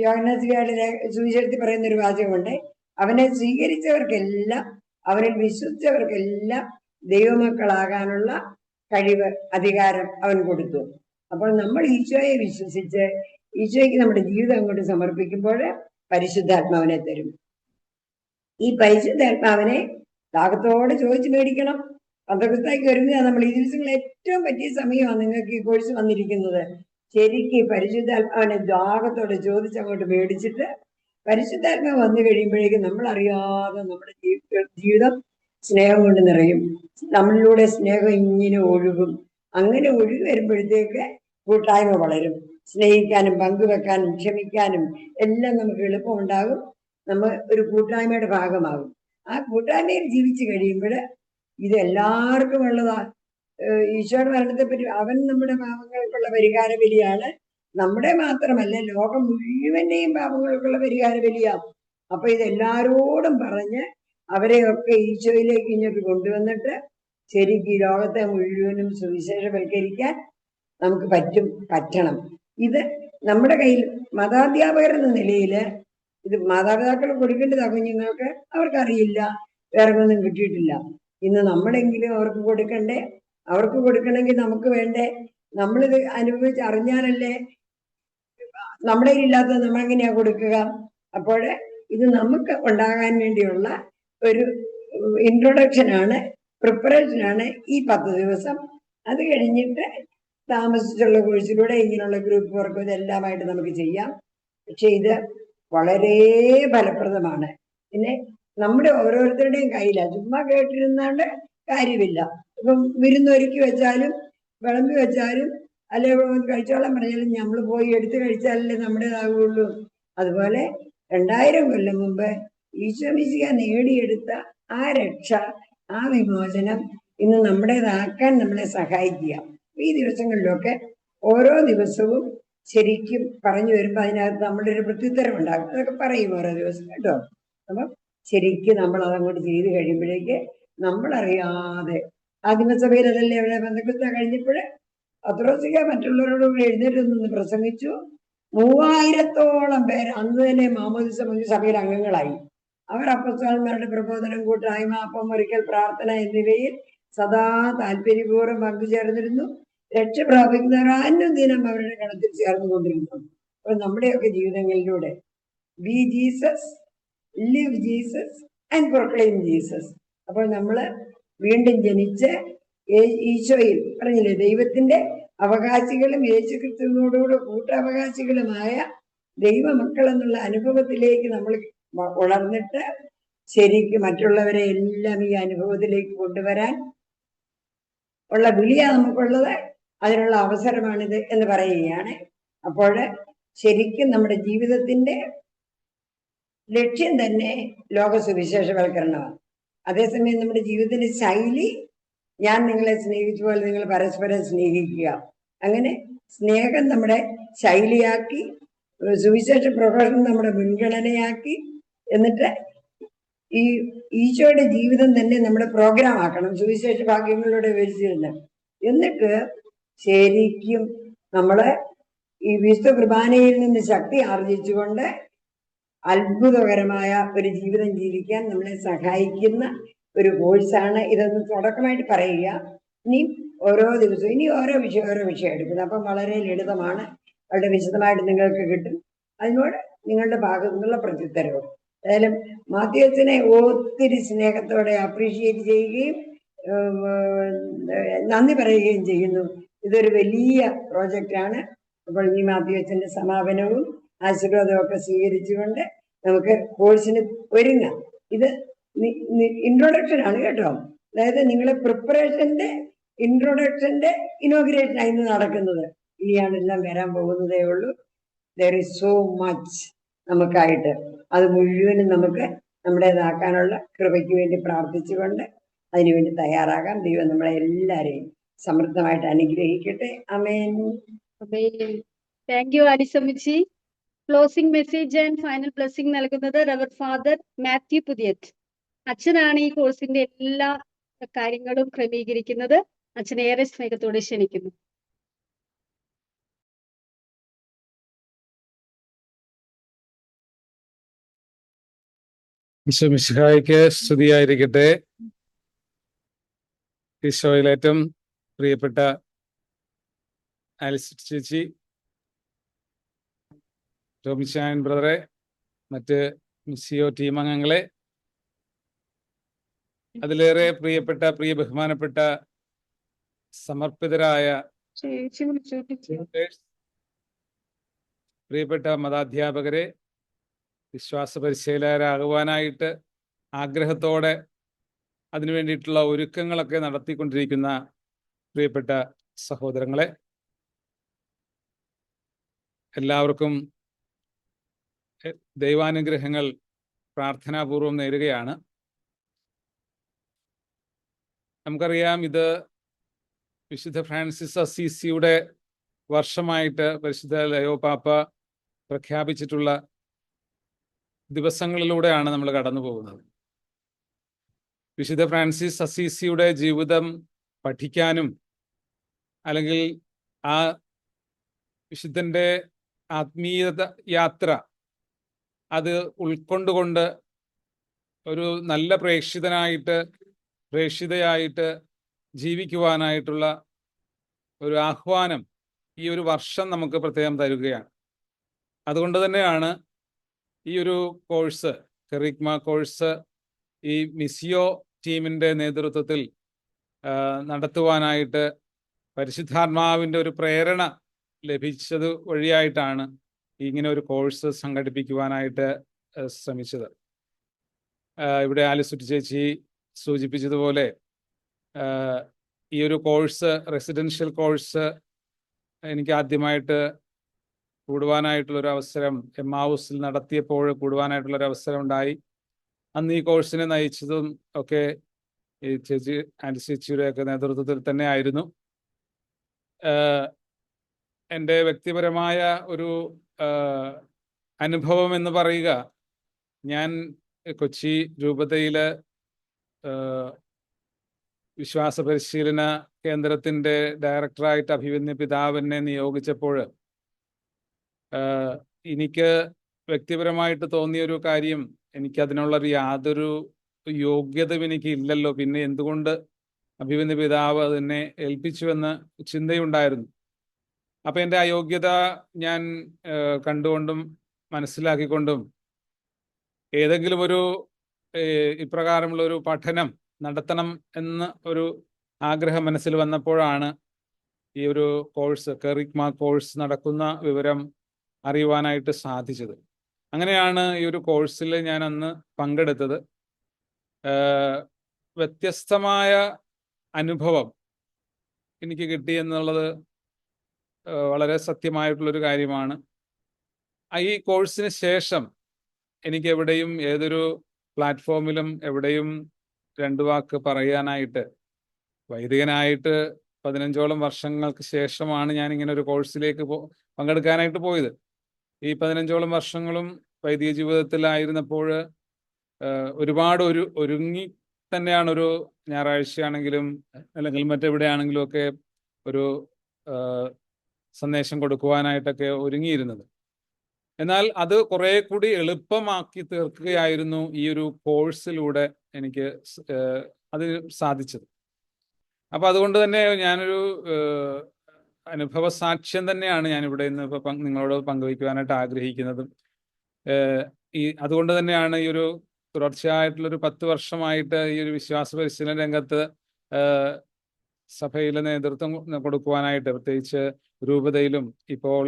യോഹന്നാന്റെ സുവിശേഷത്തിൽ പറയുന്ന ഒരു വാചകമുണ്ട്, അവനെ സ്വീകരിച്ചവർക്കെല്ലാം, അവനിൽ വിശ്വസിച്ചവർക്കെല്ലാം ദൈവമക്കളാകാനുള്ള കഴിവ്, അധികാരം അവൻ കൊടുത്തു. അപ്പോൾ നമ്മൾ ഈശോയെ വിശ്വസിച്ച് ഈശോയ്ക്ക് നമ്മുടെ ജീവിതം അങ്ങോട്ട് സമർപ്പിക്കുമ്പോൾ പരിശുദ്ധാത്മാവിനെ തരും. ഈ പരിശുദ്ധാത്മാവിനെ ദാഹത്തോടെ ചോദിച്ച് മേടിക്കണം. പന്തക്കുസ്തായ്ക്ക് ഒരുങ്ങുക നമ്മൾ. ഈ ദിവസങ്ങളിൽ ഏറ്റവും പറ്റിയ സമയമാണ് നിങ്ങൾക്ക് ഈ കോഴ്സ് വന്നിരിക്കുന്നത്. ശരിക്ക് പരിശുദ്ധാത്മാവിനെ ദാഹത്തോടെ ചോദിച്ചങ്ങോട്ട് മേടിച്ചിട്ട് പരിശുദ്ധാത്മാവ് വന്നു കഴിയുമ്പോഴേക്കും നമ്മൾ അറിയാതെ നമ്മുടെ ജീവിതം സ്നേഹം കൊണ്ട് നിറയും. നമ്മളിലൂടെ സ്നേഹം ഇങ്ങനെ ഒഴുകും. അങ്ങനെ ഒഴുകി വരുമ്പോഴത്തേക്ക് കൂട്ടായ്മ വളരും. സ്നേഹിക്കാനും പങ്കുവെക്കാനും ക്ഷമിക്കാനും എല്ലാം നമുക്ക് എളുപ്പമുണ്ടാകും. നമ്മൾ ഒരു കൂട്ടായ്മയുടെ ഭാഗമാകും. ആ കൂട്ടായ്മയിൽ ജീവിച്ചു കഴിയുമ്പോൾ ഇത് എല്ലാവർക്കും ഉള്ളതാ. ഈശോയുടെ മരണത്തെപ്പറ്റി, അവൻ നമ്മുടെ പാപങ്ങൾക്കുള്ള പരിഹാര ബലിയാണ്. നമ്മുടെ മാത്രമല്ല, ലോകം മുഴുവന്റെയും പാപങ്ങൾക്കുള്ള പരിഹാര ബലിയാണ്. അപ്പൊ ഇത് എല്ലാരോടും പറഞ്ഞ് അവരെയൊക്കെ ഈശോയിലേക്ക് ഇങ്ങോട്ട് കൊണ്ടുവന്നിട്ട് ശരിക്കും ഈ ലോകത്തെ മുഴുവനും സുവിശേഷവൽക്കരിക്കാൻ നമുക്ക് പറ്റണം. ഇത് നമ്മുടെ കയ്യിൽ മതാധ്യാപകർ എന്ന നിലയിൽ ഇത് മാതാപിതാക്കൾ കൊടുക്കേണ്ടതാ കുഞ്ഞുങ്ങൾക്ക്. അവർക്കറിയില്ല, വേറെ ഒന്നും കിട്ടിയിട്ടില്ല. ഇന്ന് നമ്മളെങ്കിലും അവർക്ക് കൊടുക്കണ്ടേ? അവർക്ക് കൊടുക്കണമെങ്കിൽ നമുക്ക് വേണ്ടേ? നമ്മളിത് അനുഭവിച്ച് അറിഞ്ഞാലല്ലേ. നമ്മുടെ ഇല്ലാത്തത് നമ്മളെങ്ങനെയാ കൊടുക്കുക? അപ്പോൾ ഇത് നമുക്ക് ഉണ്ടാകാൻ വേണ്ടിയുള്ള ഒരു ഇൻട്രൊഡക്ഷനാണ്, പ്രിപ്പറേഷനാണ് ഈ 10 ദിവസം. അത് കഴിഞ്ഞിട്ട് താമസിച്ചുള്ള കോഴ്സിലൂടെ ഇങ്ങനെയുള്ള ഗ്രൂപ്പ് വർക്ക് ഇതെല്ലാമായിട്ട് നമുക്ക് ചെയ്യാം. പക്ഷെ ഇത് വളരെ ഫലപ്രദമാണ്. പിന്നെ നമ്മുടെ ഓരോരുത്തരുടെയും കയ്യിലാണ്. ചുമ്മാ കേട്ടിരുന്നാണ്ട് കാര്യമില്ല. ഇപ്പം വിരുന്നൊരുക്കി വെച്ചാലും വിളമ്പി വെച്ചാലും അല്ലെ കഴിച്ചോളാൻ പറഞ്ഞാലും നമ്മൾ പോയി എടുത്ത് കഴിച്ചാലല്ലേ നമ്മുടേതാകുള്ളൂ. അതുപോലെ 2000 കൊല്ലം മുമ്പ് ഈശോ മിശിഹ നേടിയെടുത്ത ആ രക്ഷ, ആ വിമോചനം ഇന്ന് നമ്മുടേതാക്കാൻ നമ്മളെ സഹായിക്കുക. ഈ ദിവസങ്ങളിലൊക്കെ ഓരോ ദിവസവും ശരിക്കും പറഞ്ഞു വരുമ്പോൾ അതിനകത്ത് നമ്മുടെ ഒരു പ്രത്യുത്തരം ഉണ്ടാകും. അതൊക്കെ പറയും ഓരോ ദിവസം കേട്ടോ. അപ്പം ശരിക്കും നമ്മൾ അതങ്ങോട്ട് ചെയ്ത് കഴിയുമ്പോഴേക്ക് നമ്മളറിയാതെ ആദിമസഭയിൽ അതല്ലേ അവിടെ ബന്ധുക്കത്തെ കഴിഞ്ഞപ്പോൾ പത്രോസിക മറ്റുള്ളവരോട് കൂടി എഴുന്നേറ്റ് നിന്ന് പ്രസംഗിച്ചു. 3000-ഓളം പേര് അന്ന് തന്നെ മാമോദിസ സഭയിൽ അംഗങ്ങളായി. അവർ അപ്പസ്തലന്മാരുടെ പ്രബോധനം, കൂട്ടായ്മ, അപ്പം ഒരിക്കൽ പ്രാർത്ഥന എന്നിവയിൽ സദാ താല്പര്യപൂർവ്വം പങ്കുചേർന്നിരുന്നു. രക്ഷ പ്രാപിക്കുന്നവർ അനുദിനം അവരുടെ ഗണത്തിൽ ചേർന്നുകൊണ്ടിരുന്നു. അപ്പോൾ നമ്മുടെയൊക്കെ ജീവിതങ്ങളിലൂടെ be Jesus, live Jesus and proclaim Jesus. അപ്പോൾ നമ്മൾ വീണ്ടും ജനിച്ച് ഈശോയിൽ പറഞ്ഞില്ലേ, ദൈവത്തിന്റെ അവകാശികളും യേശുക്രിസ്തുവിനോടുകൂടെ കൂട്ടവകാശികളുമായ ദൈവമക്കൾ എന്നുള്ള അനുഭവത്തിലേക്ക് നമ്മൾ ഉണർന്നിട്ട് ശരിക്കും മറ്റുള്ളവരെ എല്ലാം ഈ അനുഭവത്തിലേക്ക് കൊണ്ടുവരാൻ ഉള്ള വിളിയാണ് നമുക്കുള്ളത്. അതിനുള്ള അവസരമാണിത് എന്ന് പറയുകയാണ്. അപ്പോൾ ശരിക്കും നമ്മുടെ ജീവിതത്തിന്റെ ലക്ഷ്യം തന്നെ ലോക സുവിശേഷവൽക്കരണമാണ്. അതേസമയം നമ്മുടെ ജീവിതത്തിന്റെ ശൈലി, ഞാൻ നിങ്ങളെ സ്നേഹിച്ച പോലെ നിങ്ങൾ പരസ്പരം സ്നേഹിക്കുക. അങ്ങനെ സ്നേഹം നമ്മുടെ ശൈലിയാക്കി, സുവിശേഷ പ്രഘോഷണം നമ്മുടെ മുൻഗണനയാക്കി, എന്നിട്ട് ഈ ഈശോയുടെ ജീവിതം തന്നെ നമ്മുടെ പ്രോഗ്രാം ആക്കണം, സുവിശേഷ ഭാഗ്യങ്ങളിലൂടെ വിവരിച്ചിരുന്നത്. എന്നിട്ട് ശരിക്കും നമ്മള് ഈ വിശുദ്ധ കുർബാനയിൽ നിന്ന് ശക്തി ആർജിച്ചുകൊണ്ട് അത്ഭുതകരമായ ഒരു ജീവിതം ജീവിക്കാൻ നമ്മളെ സഹായിക്കുന്ന ഒരു കോഴ്സാണ് ഇതൊന്ന് തുടക്കമായിട്ട് പറയുക. ഇനി ഓരോ ദിവസവും ഇനി ഓരോ വിഷയം എടുക്കുന്നത്. അപ്പം വളരെ ലളിതമാണ്, വളരെ വിശദമായിട്ട് നിങ്ങൾക്ക് കിട്ടും. അതിനോട് നിങ്ങളുടെ ഭാഗത്തു നിന്നുള്ള പ്രത്യുത്തരവും. ഏതായാലും മാത്യുവച്ചനെ ഒത്തിരി സ്നേഹത്തോടെ അപ്രീഷിയേറ്റ് ചെയ്യുകയും നന്ദി പറയുകയും ചെയ്യുന്നു. ഇതൊരു വലിയ പ്രോജക്റ്റാണ്. അപ്പോൾ ഈ മാത്യുവച്ചന്റെ സമാപനവും ആശീർവാദവും ഒക്കെ സ്വീകരിച്ചുകൊണ്ട് നമുക്ക് കോഴ്സിന് ഒരുങ്ങാം. ഇത് ഇൻട്രൊഡക്ഷൻ ആണ് കേട്ടോ. അതായത് നിങ്ങളെ പ്രിപ്പറേഷന്റെ ഇൻട്രൊഡക്ഷന്റെ ഇനോഗ്രേഷൻ ആയിരുന്നു നടക്കുന്നത്. ഇനിയാണ് എല്ലാം വരാൻ പോകുന്നതേ ഉള്ളൂ. ദർ ഈസ് സോ മച്ച് നമുക്കായിട്ട്. അത് മുഴുവനും നമുക്ക് നമ്മുടേതാക്കാനുള്ള കൃപയ്ക്ക് വേണ്ടി പ്രാർത്ഥിച്ചുകൊണ്ട് അതിനുവേണ്ടി തയ്യാറാകാം. ദൈവം നമ്മളെ എല്ലാവരെയും സമൃദ്ധമായിട്ട് അനുഗ്രഹിക്കട്ടെ. ആമേൻ. താങ്ക് യു ആലിസമ്മച്ചി. Closing message and final blessing നൽകുന്നത് റവർ ഫാദർ മാത്യു പുതിയത്ത്. അച്ഛനാണ് ഈ കോഴ്സിന്റെ എല്ലാ കാര്യങ്ങളും ക്രമീകരിക്കുന്നത്. അച്ഛനെ ഏറെ സ്നേഹത്തോടെ ക്ഷണിക്കുന്നു. ഈശോ മിശിഹായ്ക്ക് സ്തുതിയായിരിക്കട്ടെ. ഈശോയിൽ ഏറ്റവും പ്രിയപ്പെട്ട ആലിസ് ചേച്ചി, ടോമിച്ചാൻ ബ്രദറെ, മറ്റ് മിസ്സിയോ ടീം അംഗങ്ങളെ, അതിലേറെ പ്രിയ ബഹുമാനപ്പെട്ട സമർപ്പിതരായ പ്രിയപ്പെട്ട മതാധ്യാപകരെ, വിശ്വാസ പരിശീലകരാകുവാനായിട്ട് ആഗ്രഹത്തോടെ അതിനു വേണ്ടിയിട്ടുള്ള ഒരുക്കങ്ങളൊക്കെ നടത്തിക്കൊണ്ടിരിക്കുന്ന പ്രിയപ്പെട്ട സഹോദരങ്ങളെ, എല്ലാവർക്കും ദൈവാനുഗ്രഹങ്ങൾ പ്രാർത്ഥനാപൂർവം നേരുകയാണ്. നമുക്കറിയാം, ഇത് വിശുദ്ധ ഫ്രാൻസിസ് അസീസിയുടെ വർഷമായിട്ട് പരിശുദ്ധ ലയോ പാപ്പ പ്രഖ്യാപിച്ചിട്ടുള്ള ദിവസങ്ങളിലൂടെയാണ് നമ്മൾ കടന്നു പോകുന്നത്. വിശുദ്ധ ഫ്രാൻസിസ് അസീസിയുടെ ജീവിതം പഠിക്കാനും അല്ലെങ്കിൽ ആ വിശുദ്ധന്റെ ആത്മീയ യാത്ര അത് ഉൾക്കൊണ്ടുകൊണ്ട് ഒരു നല്ല പ്രേക്ഷിതയായിട്ട് ജീവിക്കുവാനായിട്ടുള്ള ഒരു ആഹ്വാനം ഈ ഒരു വർഷം നമുക്ക് പ്രത്യേകം തരുകയാണ്. അതുകൊണ്ട് തന്നെയാണ് ഈ ഒരു കോഴ്സ്, കെറിഗ്മ കോഴ്സ്, ഈ മിസ്സിയോ ടീമിൻ്റെ നേതൃത്വത്തിൽ നടത്തുവാനായിട്ട് പരിശുദ്ധാത്മാവിൻ്റെ ഒരു പ്രേരണ ലഭിച്ചത് വഴിയായിട്ടാണ് ഇങ്ങനെ ഒരു കോഴ്സ് സംഘടിപ്പിക്കുവാനായിട്ട് ശ്രമിച്ചത്. ഇവിടെ ആലിസുട്ടി ചേച്ചി സൂചിപ്പിച്ചതുപോലെ ഈ ഒരു കോഴ്സ്, റെസിഡൻഷ്യൽ കോഴ്സ്, എനിക്ക് ആദ്യമായിട്ട് കൂടുവാനായിട്ടുള്ളൊരു അവസരം എമ്മാവൂസിൽ നടത്തിയപ്പോൾ കൂടുവാനായിട്ടുള്ളൊരു അവസരം ഉണ്ടായി. അന്ന് ഈ കോഴ്സിനെ നയിച്ചതും ഒക്കെ ഈ ചേച്ചി ആൻറ്റി ചേച്ചിയുടെ ഒക്കെ നേതൃത്വത്തിൽ തന്നെ ആയിരുന്നു. എൻ്റെ വ്യക്തിപരമായ ഒരു അനുഭവം എന്ന് പറയുക, ഞാൻ കൊച്ചി രൂപതയിലെ വിശ്വാസ പരിശീലന കേന്ദ്രത്തിൻ്റെ ഡയറക്ടറായിട്ട് അഭിമന്യ പിതാവിനെ നിയോഗിച്ചപ്പോൾ എനിക്ക് വ്യക്തിപരമായിട്ട് തോന്നിയൊരു കാര്യം, എനിക്കതിനുള്ളൊരു യാതൊരു യോഗ്യതയും എനിക്ക് ഇല്ലല്ലോ, പിന്നെ എന്തുകൊണ്ട് അഭിമന്യ പിതാവ് അതിനെ ഏൽപ്പിച്ചുവെന്ന് ചിന്തയുണ്ടായിരുന്നു. അപ്പം എൻ്റെ അയോഗ്യത ഞാൻ കണ്ടുകൊണ്ടും മനസ്സിലാക്കിക്കൊണ്ടും ഏതെങ്കിലും ഒരു ഇപ്രകാരമുള്ള ഒരു പഠനം നടത്തണം എന്ന ഒരു ആഗ്രഹം മനസ്സിൽ വന്നപ്പോഴാണ് ഈ ഒരു കോഴ്സ്, കെറിഗ്മ കോഴ്സ് നടക്കുന്ന വിവരം അറിയുവാനായിട്ട് സാധിച്ചത്. അങ്ങനെയാണ് ഈ ഒരു കോഴ്സിൽ ഞാൻ അന്ന് പങ്കെടുത്തത്. വ്യത്യസ്തമായ അനുഭവം എനിക്ക് കിട്ടി എന്നുള്ളത് വളരെ സത്യമായിട്ടുള്ളൊരു കാര്യമാണ്. ഈ കോഴ്സിന് ശേഷം എനിക്ക് എവിടെയും ഏതൊരു പ്ലാറ്റ്ഫോമിലും എവിടെയും രണ്ടു വാക്ക് പറയാനായിട്ട്, വൈദികനായിട്ട് 15ഓളം വർഷങ്ങൾക്ക് ശേഷമാണ് ഞാൻ ഇങ്ങനെ ഒരു കോഴ്സിലേക്ക് പങ്കെടുക്കാനായിട്ട് പോയത്. ഈ 15ഓളം വർഷങ്ങളും വൈദിക ജീവിതത്തിലായിരുന്നപ്പോൾ ഒരുപാട് ഒരുങ്ങി തന്നെയാണ് ഒരു ഞായറാഴ്ചയാണെങ്കിലും അല്ലെങ്കിൽ മറ്റെവിടെയാണെങ്കിലും ഒക്കെ ഒരു സന്ദേശം കൊടുക്കുവാനായിട്ടൊക്കെ ഒരുങ്ങിയിരുന്നത്. എന്നാൽ അത് കുറെ കൂടി എളുപ്പമാക്കി തീർക്കുകയായിരുന്നു ഈ ഒരു കോഴ്സിലൂടെ എനിക്ക് അത് സാധിച്ചത്. അപ്പം അതുകൊണ്ട് തന്നെ ഞാനൊരു അനുഭവ സാക്ഷ്യം തന്നെയാണ് ഞാനിവിടെ ഇന്ന് ഇപ്പം നിങ്ങളോട് പങ്കുവയ്ക്കുവാനായിട്ട് ആഗ്രഹിക്കുന്നതും. അതുകൊണ്ട് തന്നെയാണ് ഈ ഒരു തുടർച്ചയായിട്ടുള്ളൊരു 10 വർഷമായിട്ട് ഈ ഒരു വിശ്വാസ പരിശീലന രംഗത്ത് സഭയിലെ നേതൃത്വം കൊടുക്കുവാനായിട്ട്, പ്രത്യേകിച്ച് രൂപതയിലും ഇപ്പോൾ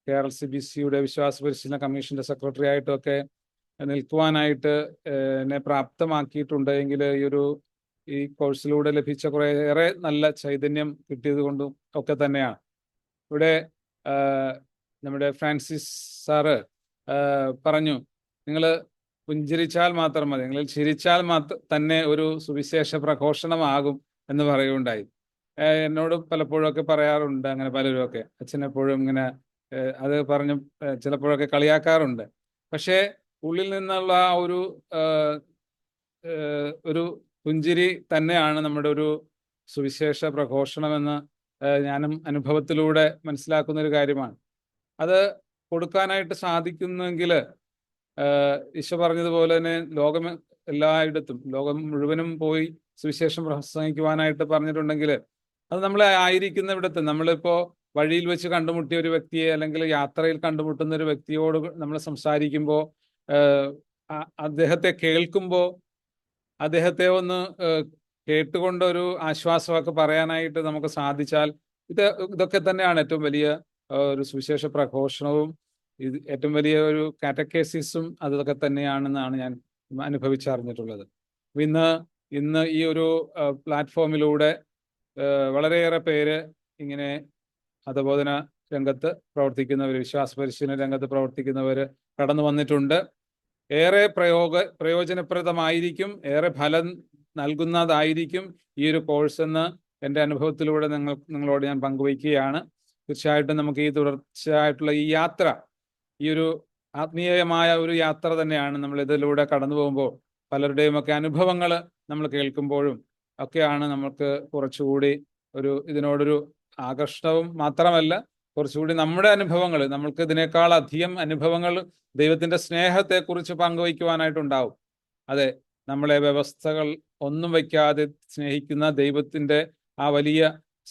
KRLCBCയുടെ വിശ്വാസ പരിശീലന കമ്മീഷന്റെ സെക്രട്ടറി ആയിട്ടൊക്കെ നിൽക്കുവാനായിട്ട് എന്നെ പ്രാപ്തമാക്കിയിട്ടുണ്ട്. എങ്കിൽ ഈ കോഴ്സിലൂടെ ലഭിച്ച കുറേയേറെ നല്ല ചൈതന്യം കിട്ടിയത് കൊണ്ടും ഒക്കെ തന്നെയാണ്. ഇവിടെ നമ്മുടെ ഫ്രാൻസിസ് സാറ് പറഞ്ഞു, നിങ്ങൾ പുഞ്ചിരിച്ചാൽ മാത്രം മതി, നിങ്ങൾ ചിരിച്ചാൽ തന്നെ ഒരു സുവിശേഷ പ്രഘോഷണമാകും എന്ന് പറയുകയുണ്ടായി. എന്നോട് പലപ്പോഴൊക്കെ പറയാറുണ്ട് അങ്ങനെ പലരും ഒക്കെ, അച്ഛനെപ്പോഴും ഇങ്ങനെ അത് പറഞ്ഞു ചിലപ്പോഴൊക്കെ കളിയാക്കാറുണ്ട്. പക്ഷേ ഉള്ളിൽ നിന്നുള്ള ഒരു പുഞ്ചിരി തന്നെയാണ് നമ്മുടെ ഒരു സുവിശേഷ പ്രഘോഷണമെന്ന് ഞാനും അനുഭവത്തിലൂടെ മനസ്സിലാക്കുന്ന ഒരു കാര്യമാണ്. അത് കൊടുക്കാനായിട്ട് സാധിക്കുന്നെങ്കിൽ ഈശോ പറഞ്ഞതുപോലെ തന്നെ ലോകം എല്ലായിടത്തും, ലോകം മുഴുവനും പോയി സുവിശേഷം പ്രസംഗിക്കുവാനായിട്ട് പറഞ്ഞിട്ടുണ്ടെങ്കിൽ അത് നമ്മളെ ആയിരിക്കുന്നിടത്ത്, നമ്മളിപ്പോൾ വഴിയിൽ വെച്ച് കണ്ടുമുട്ടിയ ഒരു വ്യക്തിയെ അല്ലെങ്കിൽ യാത്രയിൽ കണ്ടുമുട്ടുന്ന ഒരു വ്യക്തിയോട് നമ്മൾ സംസാരിക്കുമ്പോൾ അദ്ദേഹത്തെ കേൾക്കുമ്പോൾ അദ്ദേഹത്തെ ഒന്ന് കേട്ടുകൊണ്ട് ഒരു ആശ്വാസമൊക്കെ പറയാനായിട്ട് നമുക്ക് സാധിച്ചാൽ ഇതൊക്കെ തന്നെയാണ് ഏറ്റവും വലിയ ഒരു സുവിശേഷ പ്രഘോഷണവും ഏറ്റവും വലിയ ഒരു കാറ്റക്കേസിസും അതൊക്കെ തന്നെയാണെന്നാണ് ഞാൻ അനുഭവിച്ചറിഞ്ഞിട്ടുള്ളത്. ഇന്ന് ഈ ഒരു പ്ലാറ്റ്ഫോമിലൂടെ വളരെയേറെ പേര് ഇങ്ങനെ മതബോധന രംഗത്ത് പ്രവർത്തിക്കുന്നവർ, വിശ്വാസ പരിശീലന രംഗത്ത് പ്രവർത്തിക്കുന്നവർ കടന്നു വന്നിട്ടുണ്ട്. ഏറെ പ്രയോജനപ്രദമായിരിക്കും, ഏറെ ഫലം നൽകുന്നതായിരിക്കും ഈ ഒരു കോഴ്സ് എന്ന് എൻ്റെ അനുഭവത്തിലൂടെ നിങ്ങളോട് ഞാൻ പങ്കുവയ്ക്കുകയാണ്. തീർച്ചയായിട്ടും നമുക്ക് ഈ തുടർച്ചയായിട്ടുള്ള ഈ യാത്ര, ഈ ഒരു ആത്മീയമായ ഒരു യാത്ര തന്നെയാണ്. നമ്മൾ ഇതിലൂടെ കടന്നു പോകുമ്പോൾ പലരുടെയും ഒക്കെ അനുഭവങ്ങൾ നമ്മൾ കേൾക്കുമ്പോഴും ഒക്കെയാണ് നമുക്ക് കുറച്ചുകൂടി ഇതിനോടൊരു ആകർഷണവും മാത്രമല്ല, കുറച്ചുകൂടി നമ്മുടെ അനുഭവങ്ങൾ, നമ്മൾക്ക് ഇതിനേക്കാൾ അധികം അനുഭവങ്ങൾ ദൈവത്തിന്റെ സ്നേഹത്തെക്കുറിച്ച് പങ്കുവയ്ക്കുവാനായിട്ടുണ്ടാവും. അതെ, നമ്മളെ വ്യവസ്ഥകൾ ഒന്നും വയ്ക്കാതെ സ്നേഹിക്കുന്ന ദൈവത്തിന്റെ ആ വലിയ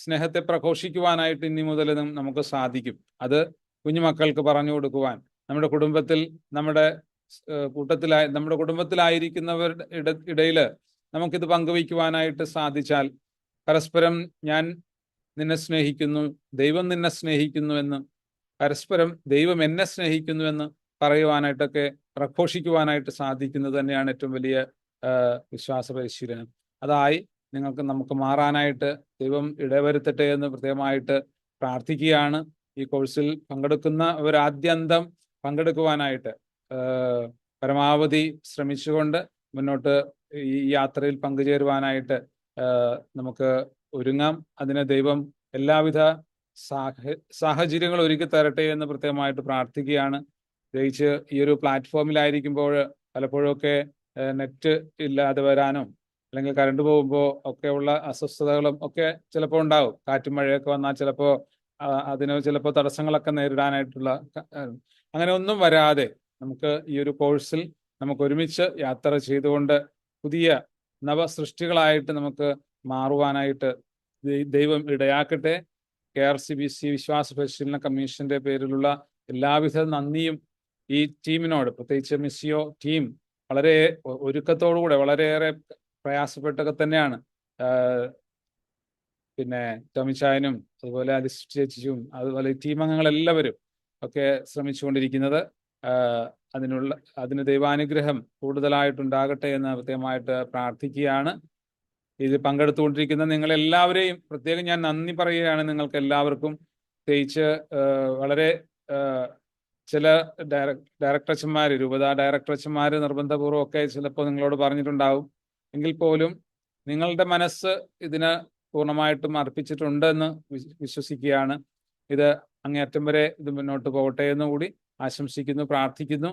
സ്നേഹത്തെ പ്രഘോഷിക്കുവാനായിട്ട് ഇനി മുതൽ നമുക്ക് സാധിക്കും. അത് കുഞ്ഞുമക്കൾക്ക് പറഞ്ഞു കൊടുക്കുവാൻ, നമ്മുടെ കുടുംബത്തിൽ, നമ്മുടെ കുടുംബത്തിലായിരിക്കുന്നവരുടെ ഇടയിൽ നമുക്കിത് പങ്കുവയ്ക്കുവാനായിട്ട് സാധിച്ചാൽ, പരസ്പരം ഞാൻ നിന്നെ സ്നേഹിക്കുന്നു, ദൈവം നിന്നെ സ്നേഹിക്കുന്നുവെന്ന്, പരസ്പരം ദൈവം എന്നെ സ്നേഹിക്കുന്നുവെന്ന് പറയുവാനായിട്ടൊക്കെ പ്രഘോഷിക്കുവാനായിട്ട് സാധിക്കുന്നത് തന്നെയാണ് ഏറ്റവും വലിയ വിശ്വാസ പരിശീലനം. അതായി നമുക്ക് മാറാനായിട്ട് ദൈവം ഇടവരുത്തട്ടെ എന്ന് പ്രത്യേകമായിട്ട് പ്രാർത്ഥിക്കുകയാണ്. ഈ കോഴ്സിൽ പങ്കെടുക്കുന്നവരാദ്യന്തം പങ്കെടുക്കുവാനായിട്ട് പരമാവധി ശ്രമിച്ചുകൊണ്ട് മുന്നോട്ട് ഈ യാത്രയിൽ പങ്കുചേരുവാനായിട്ട് നമുക്ക് ഒരുങ്ങാം. അതിന് ദൈവം എല്ലാവിധ സാഹചര്യങ്ങൾ ഒരുക്കി തരട്ടെ എന്ന് പ്രത്യേകമായിട്ട് പ്രാർത്ഥിക്കുകയാണ്. പ്രത്യേകിച്ച് ഈ ഒരു പ്ലാറ്റ്ഫോമിലായിരിക്കുമ്പോൾ പലപ്പോഴൊക്കെ നെറ്റ് ഇല്ലാതെ വരാനും അല്ലെങ്കിൽ കറണ്ട് പോകുമ്പോൾ ഒക്കെയുള്ള അസ്വസ്ഥതകളും ഒക്കെ ചിലപ്പോൾ ഉണ്ടാവും. കാറ്റും മഴയൊക്കെ വന്നാൽ ചിലപ്പോൾ അതിന് ചിലപ്പോൾ തടസ്സങ്ങളൊക്കെ നേരിടാനായിട്ടുള്ള അങ്ങനെ ഒന്നും വരാതെ നമുക്ക് ഈ ഒരു കോഴ്സിൽ നമുക്ക് ഒരുമിച്ച് യാത്ര ചെയ്തുകൊണ്ട് പുതിയ നവസൃഷ്ടികളായിട്ട് നമുക്ക് മാറുവാനായിട്ട് ദൈവം ഇടയാക്കട്ടെ. KRCBC വിശ്വാസ പരിശീലന കമ്മീഷന്റെ പേരിലുള്ള എല്ലാവിധ നന്ദിയും ഈ ടീമിനോട്, പ്രത്യേകിച്ച് മിസ്സിയോ ടീം വളരെ ഒരുക്കത്തോടുകൂടെ വളരെയേറെ പ്രയാസപ്പെട്ടൊക്കെ തന്നെയാണ് പിന്നെ ടോമിച്ചായനും അതുപോലെ അലിസ് ചേച്ചിയും അതുപോലെ ടീം അംഗങ്ങളെല്ലാവരും ഒക്കെ ശ്രമിച്ചുകൊണ്ടിരിക്കുന്നത്. അതിന് ദൈവാനുഗ്രഹം കൂടുതലായിട്ടുണ്ടാകട്ടെ എന്ന് പ്രത്യേകമായിട്ട് പ്രാർത്ഥിക്കുകയാണ്. ഇത് പങ്കെടുത്തുകൊണ്ടിരിക്കുന്ന നിങ്ങളെല്ലാവരെയും പ്രത്യേകം ഞാൻ നന്ദി പറയുകയാണ്. നിങ്ങൾക്ക് എല്ലാവർക്കും, പ്രത്യേകിച്ച് വളരെ ചില ഡയറക്ടറച്ചന്മാർ, രൂപതാ ഡയറക്ടറച്ചന്മാർ നിർബന്ധപൂർവ്വം ഒക്കെ ചിലപ്പോൾ നിങ്ങളോട് പറഞ്ഞിട്ടുണ്ടാവും. എങ്കിൽ പോലും നിങ്ങളുടെ മനസ്സ് ഇതിന് പൂർണ്ണമായിട്ടും അർപ്പിച്ചിട്ടുണ്ടെന്ന് വിശ്വസിക്കുകയാണ്. ഇത് അങ്ങേയറ്റം വരെ ഇത് മുന്നോട്ട് പോകട്ടെ എന്നുകൂടി ആശംസിക്കുന്നു, പ്രാർത്ഥിക്കുന്നു.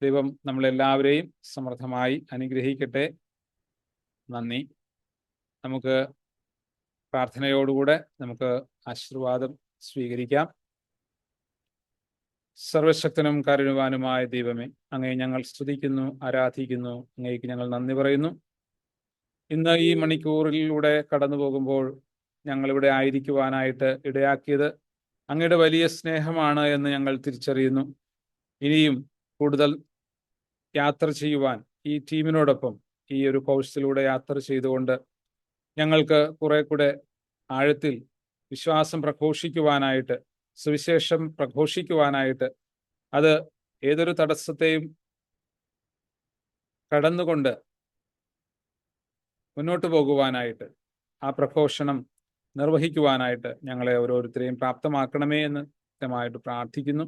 ദൈവം നമ്മളെല്ലാവരെയും സമൃദ്ധമായി അനുഗ്രഹിക്കട്ടെ. നന്ദി. നമുക്ക് പ്രാർത്ഥനയോടുകൂടെ നമുക്ക് ആശീർവാദം സ്വീകരിക്കാം. സർവശക്തനും കാരുണ്യവാനുമായ ദൈവമേ, അങ്ങയെ ഞങ്ങൾ സ്തുതിക്കുന്നു, ആരാധിക്കുന്നു. അങ്ങേക്ക് ഞങ്ങൾ നന്ദി പറയുന്നു. ഇന്ന് ഈ മണിക്കൂറിലൂടെ കടന്നു പോകുമ്പോൾ ഞങ്ങളിവിടെ ആയിരിക്കുവാനായിട്ട് ഇടയാക്കിയത് അങ്ങയുടെ വലിയ സ്നേഹമാണ് എന്ന് ഞങ്ങൾ തിരിച്ചറിയുന്നു. ഇനിയും കൂടുതൽ യാത്ര ചെയ്യുവാൻ ഈ ടീമിനോടൊപ്പം ഈ ഒരു കോഴ്സിലൂടെ യാത്ര ചെയ്തുകൊണ്ട് ഞങ്ങൾക്ക് കുറെ കൂടെ ആഴത്തിൽ വിശ്വാസം പ്രഘോഷിക്കുവാനായിട്ട്, സുവിശേഷം പ്രഘോഷിക്കുവാനായിട്ട്, അത് ഏതൊരു തടസ്സത്തെയും കടന്നുകൊണ്ട് മുന്നോട്ട് പോകുവാനായിട്ട്, ആ പ്രഘോഷണം നിർവഹിക്കുവാനായിട്ട് ഞങ്ങളെ ഓരോരുത്തരെയും പ്രാപ്തമാക്കണമേ എന്ന് കൃത്യമായിട്ട് പ്രാർത്ഥിക്കുന്നു.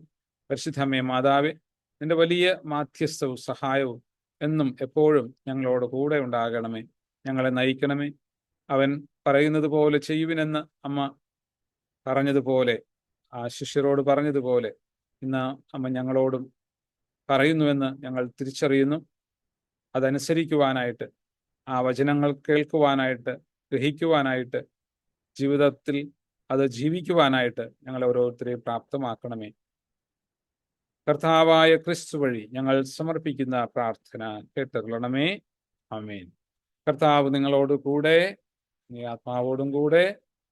പരിശുദ്ധമേ മാതാവേ, നിന്റെ വലിയ മാധ്യസ്ഥവും സഹായവും എന്നും എപ്പോഴും ഞങ്ങളോട് കൂടെ ഉണ്ടാകണമേ. ഞങ്ങളെ നയിക്കണമേ. അവൻ പറയുന്നത് പോലെ ചെയ്യുവിനെന്ന് അമ്മ പറഞ്ഞതുപോലെ, ആ ശിഷ്യരോട് പറഞ്ഞതുപോലെ ഇന്ന് അമ്മ ഞങ്ങളോടും പറയുന്നുവെന്ന് ഞങ്ങൾ തിരിച്ചറിയുന്നു. അതനുസരിക്കുവാനായിട്ട്, ആ വചനങ്ങൾ കേൾക്കുവാനായിട്ട്, ഗ്രഹിക്കുവാനായിട്ട്, ജീവിതത്തിൽ അത് ജീവിക്കുവാനായിട്ട് ഞങ്ങളെ ഓരോരുത്തരെയും പ്രാപ്തമാക്കണമേ. കർത്താവായ ക്രിസ്തു വഴി ഞങ്ങൾ സമർപ്പിക്കുന്ന പ്രാർത്ഥന കേട്ടുകൊള്ളണമേ. ആമേൻ. കർത്താവ് നിങ്ങളോട് കൂടെ, ആത്മാവോടും കൂടെ.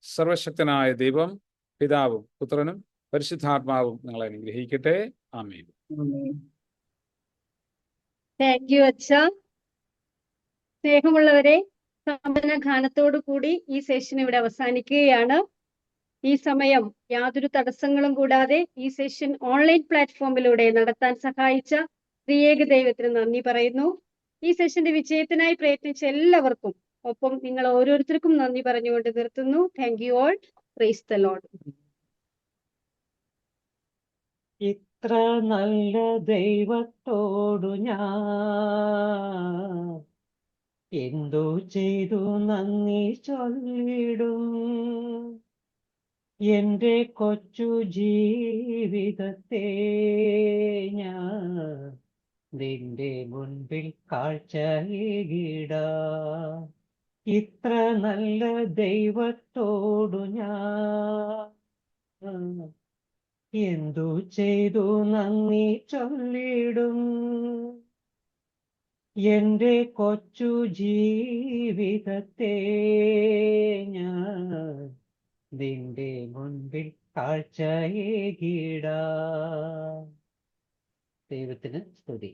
സർവശക്തനായ ദൈവം, പിതാവും പുത്രനും പരിശുദ്ധാത്മാവും നിങ്ങളെ അനുഗ്രഹിക്കട്ടെ. ആമേൻ. താങ്ക് യു അച്ഛ. സ്നേഹമുള്ളവരെ, സമ്പന്ന ഗാനത്തോടു കൂടി ഈ സെഷൻ ഇവിടെ അവസാനിക്കുകയാണ്. ഈ സമയം യാതൊരു തടസ്സങ്ങളും കൂടാതെ ഈ സെഷൻ ഓൺലൈൻ പ്ലാറ്റ്ഫോമിലൂടെ നടത്താൻ സഹായിച്ച ത്രിയേക ദൈവത്തിന് നന്ദി പറയുന്നു. ഈ സെഷന്റെ വിജയത്തിനായി പ്രയത്നിച്ച എല്ലാവർക്കും, ഒപ്പം നിങ്ങൾ ഓരോരുത്തർക്കും നന്ദി പറഞ്ഞുകൊണ്ട് നിർത്തുന്നു. Thank you all. Praise the Lord. ഇത്ര നല്ല ദൈവത്തോടു ഞാൻ എന്തോ ചെയ്തു നന്ദി ചൊല്ലിടും. എന്റെ കൊച്ചു ജീവിതത്തെ ഞാൻ നിന്റെ മുൻപിൽ കാഴ്ചയിടാം. ഇത്ര നല്ല ദൈവത്തോടു ഞാൻ എന്തു ചെയ്തു നന്ദി ചൊല്ലിടും. എന്റെ കൊച്ചു ജീവിതത്തെ ഞാൻ നിന്റെ മുൻപിൽ കാഴ്ചയേകിടാം. ദൈവത്തിന് സ്തുതി.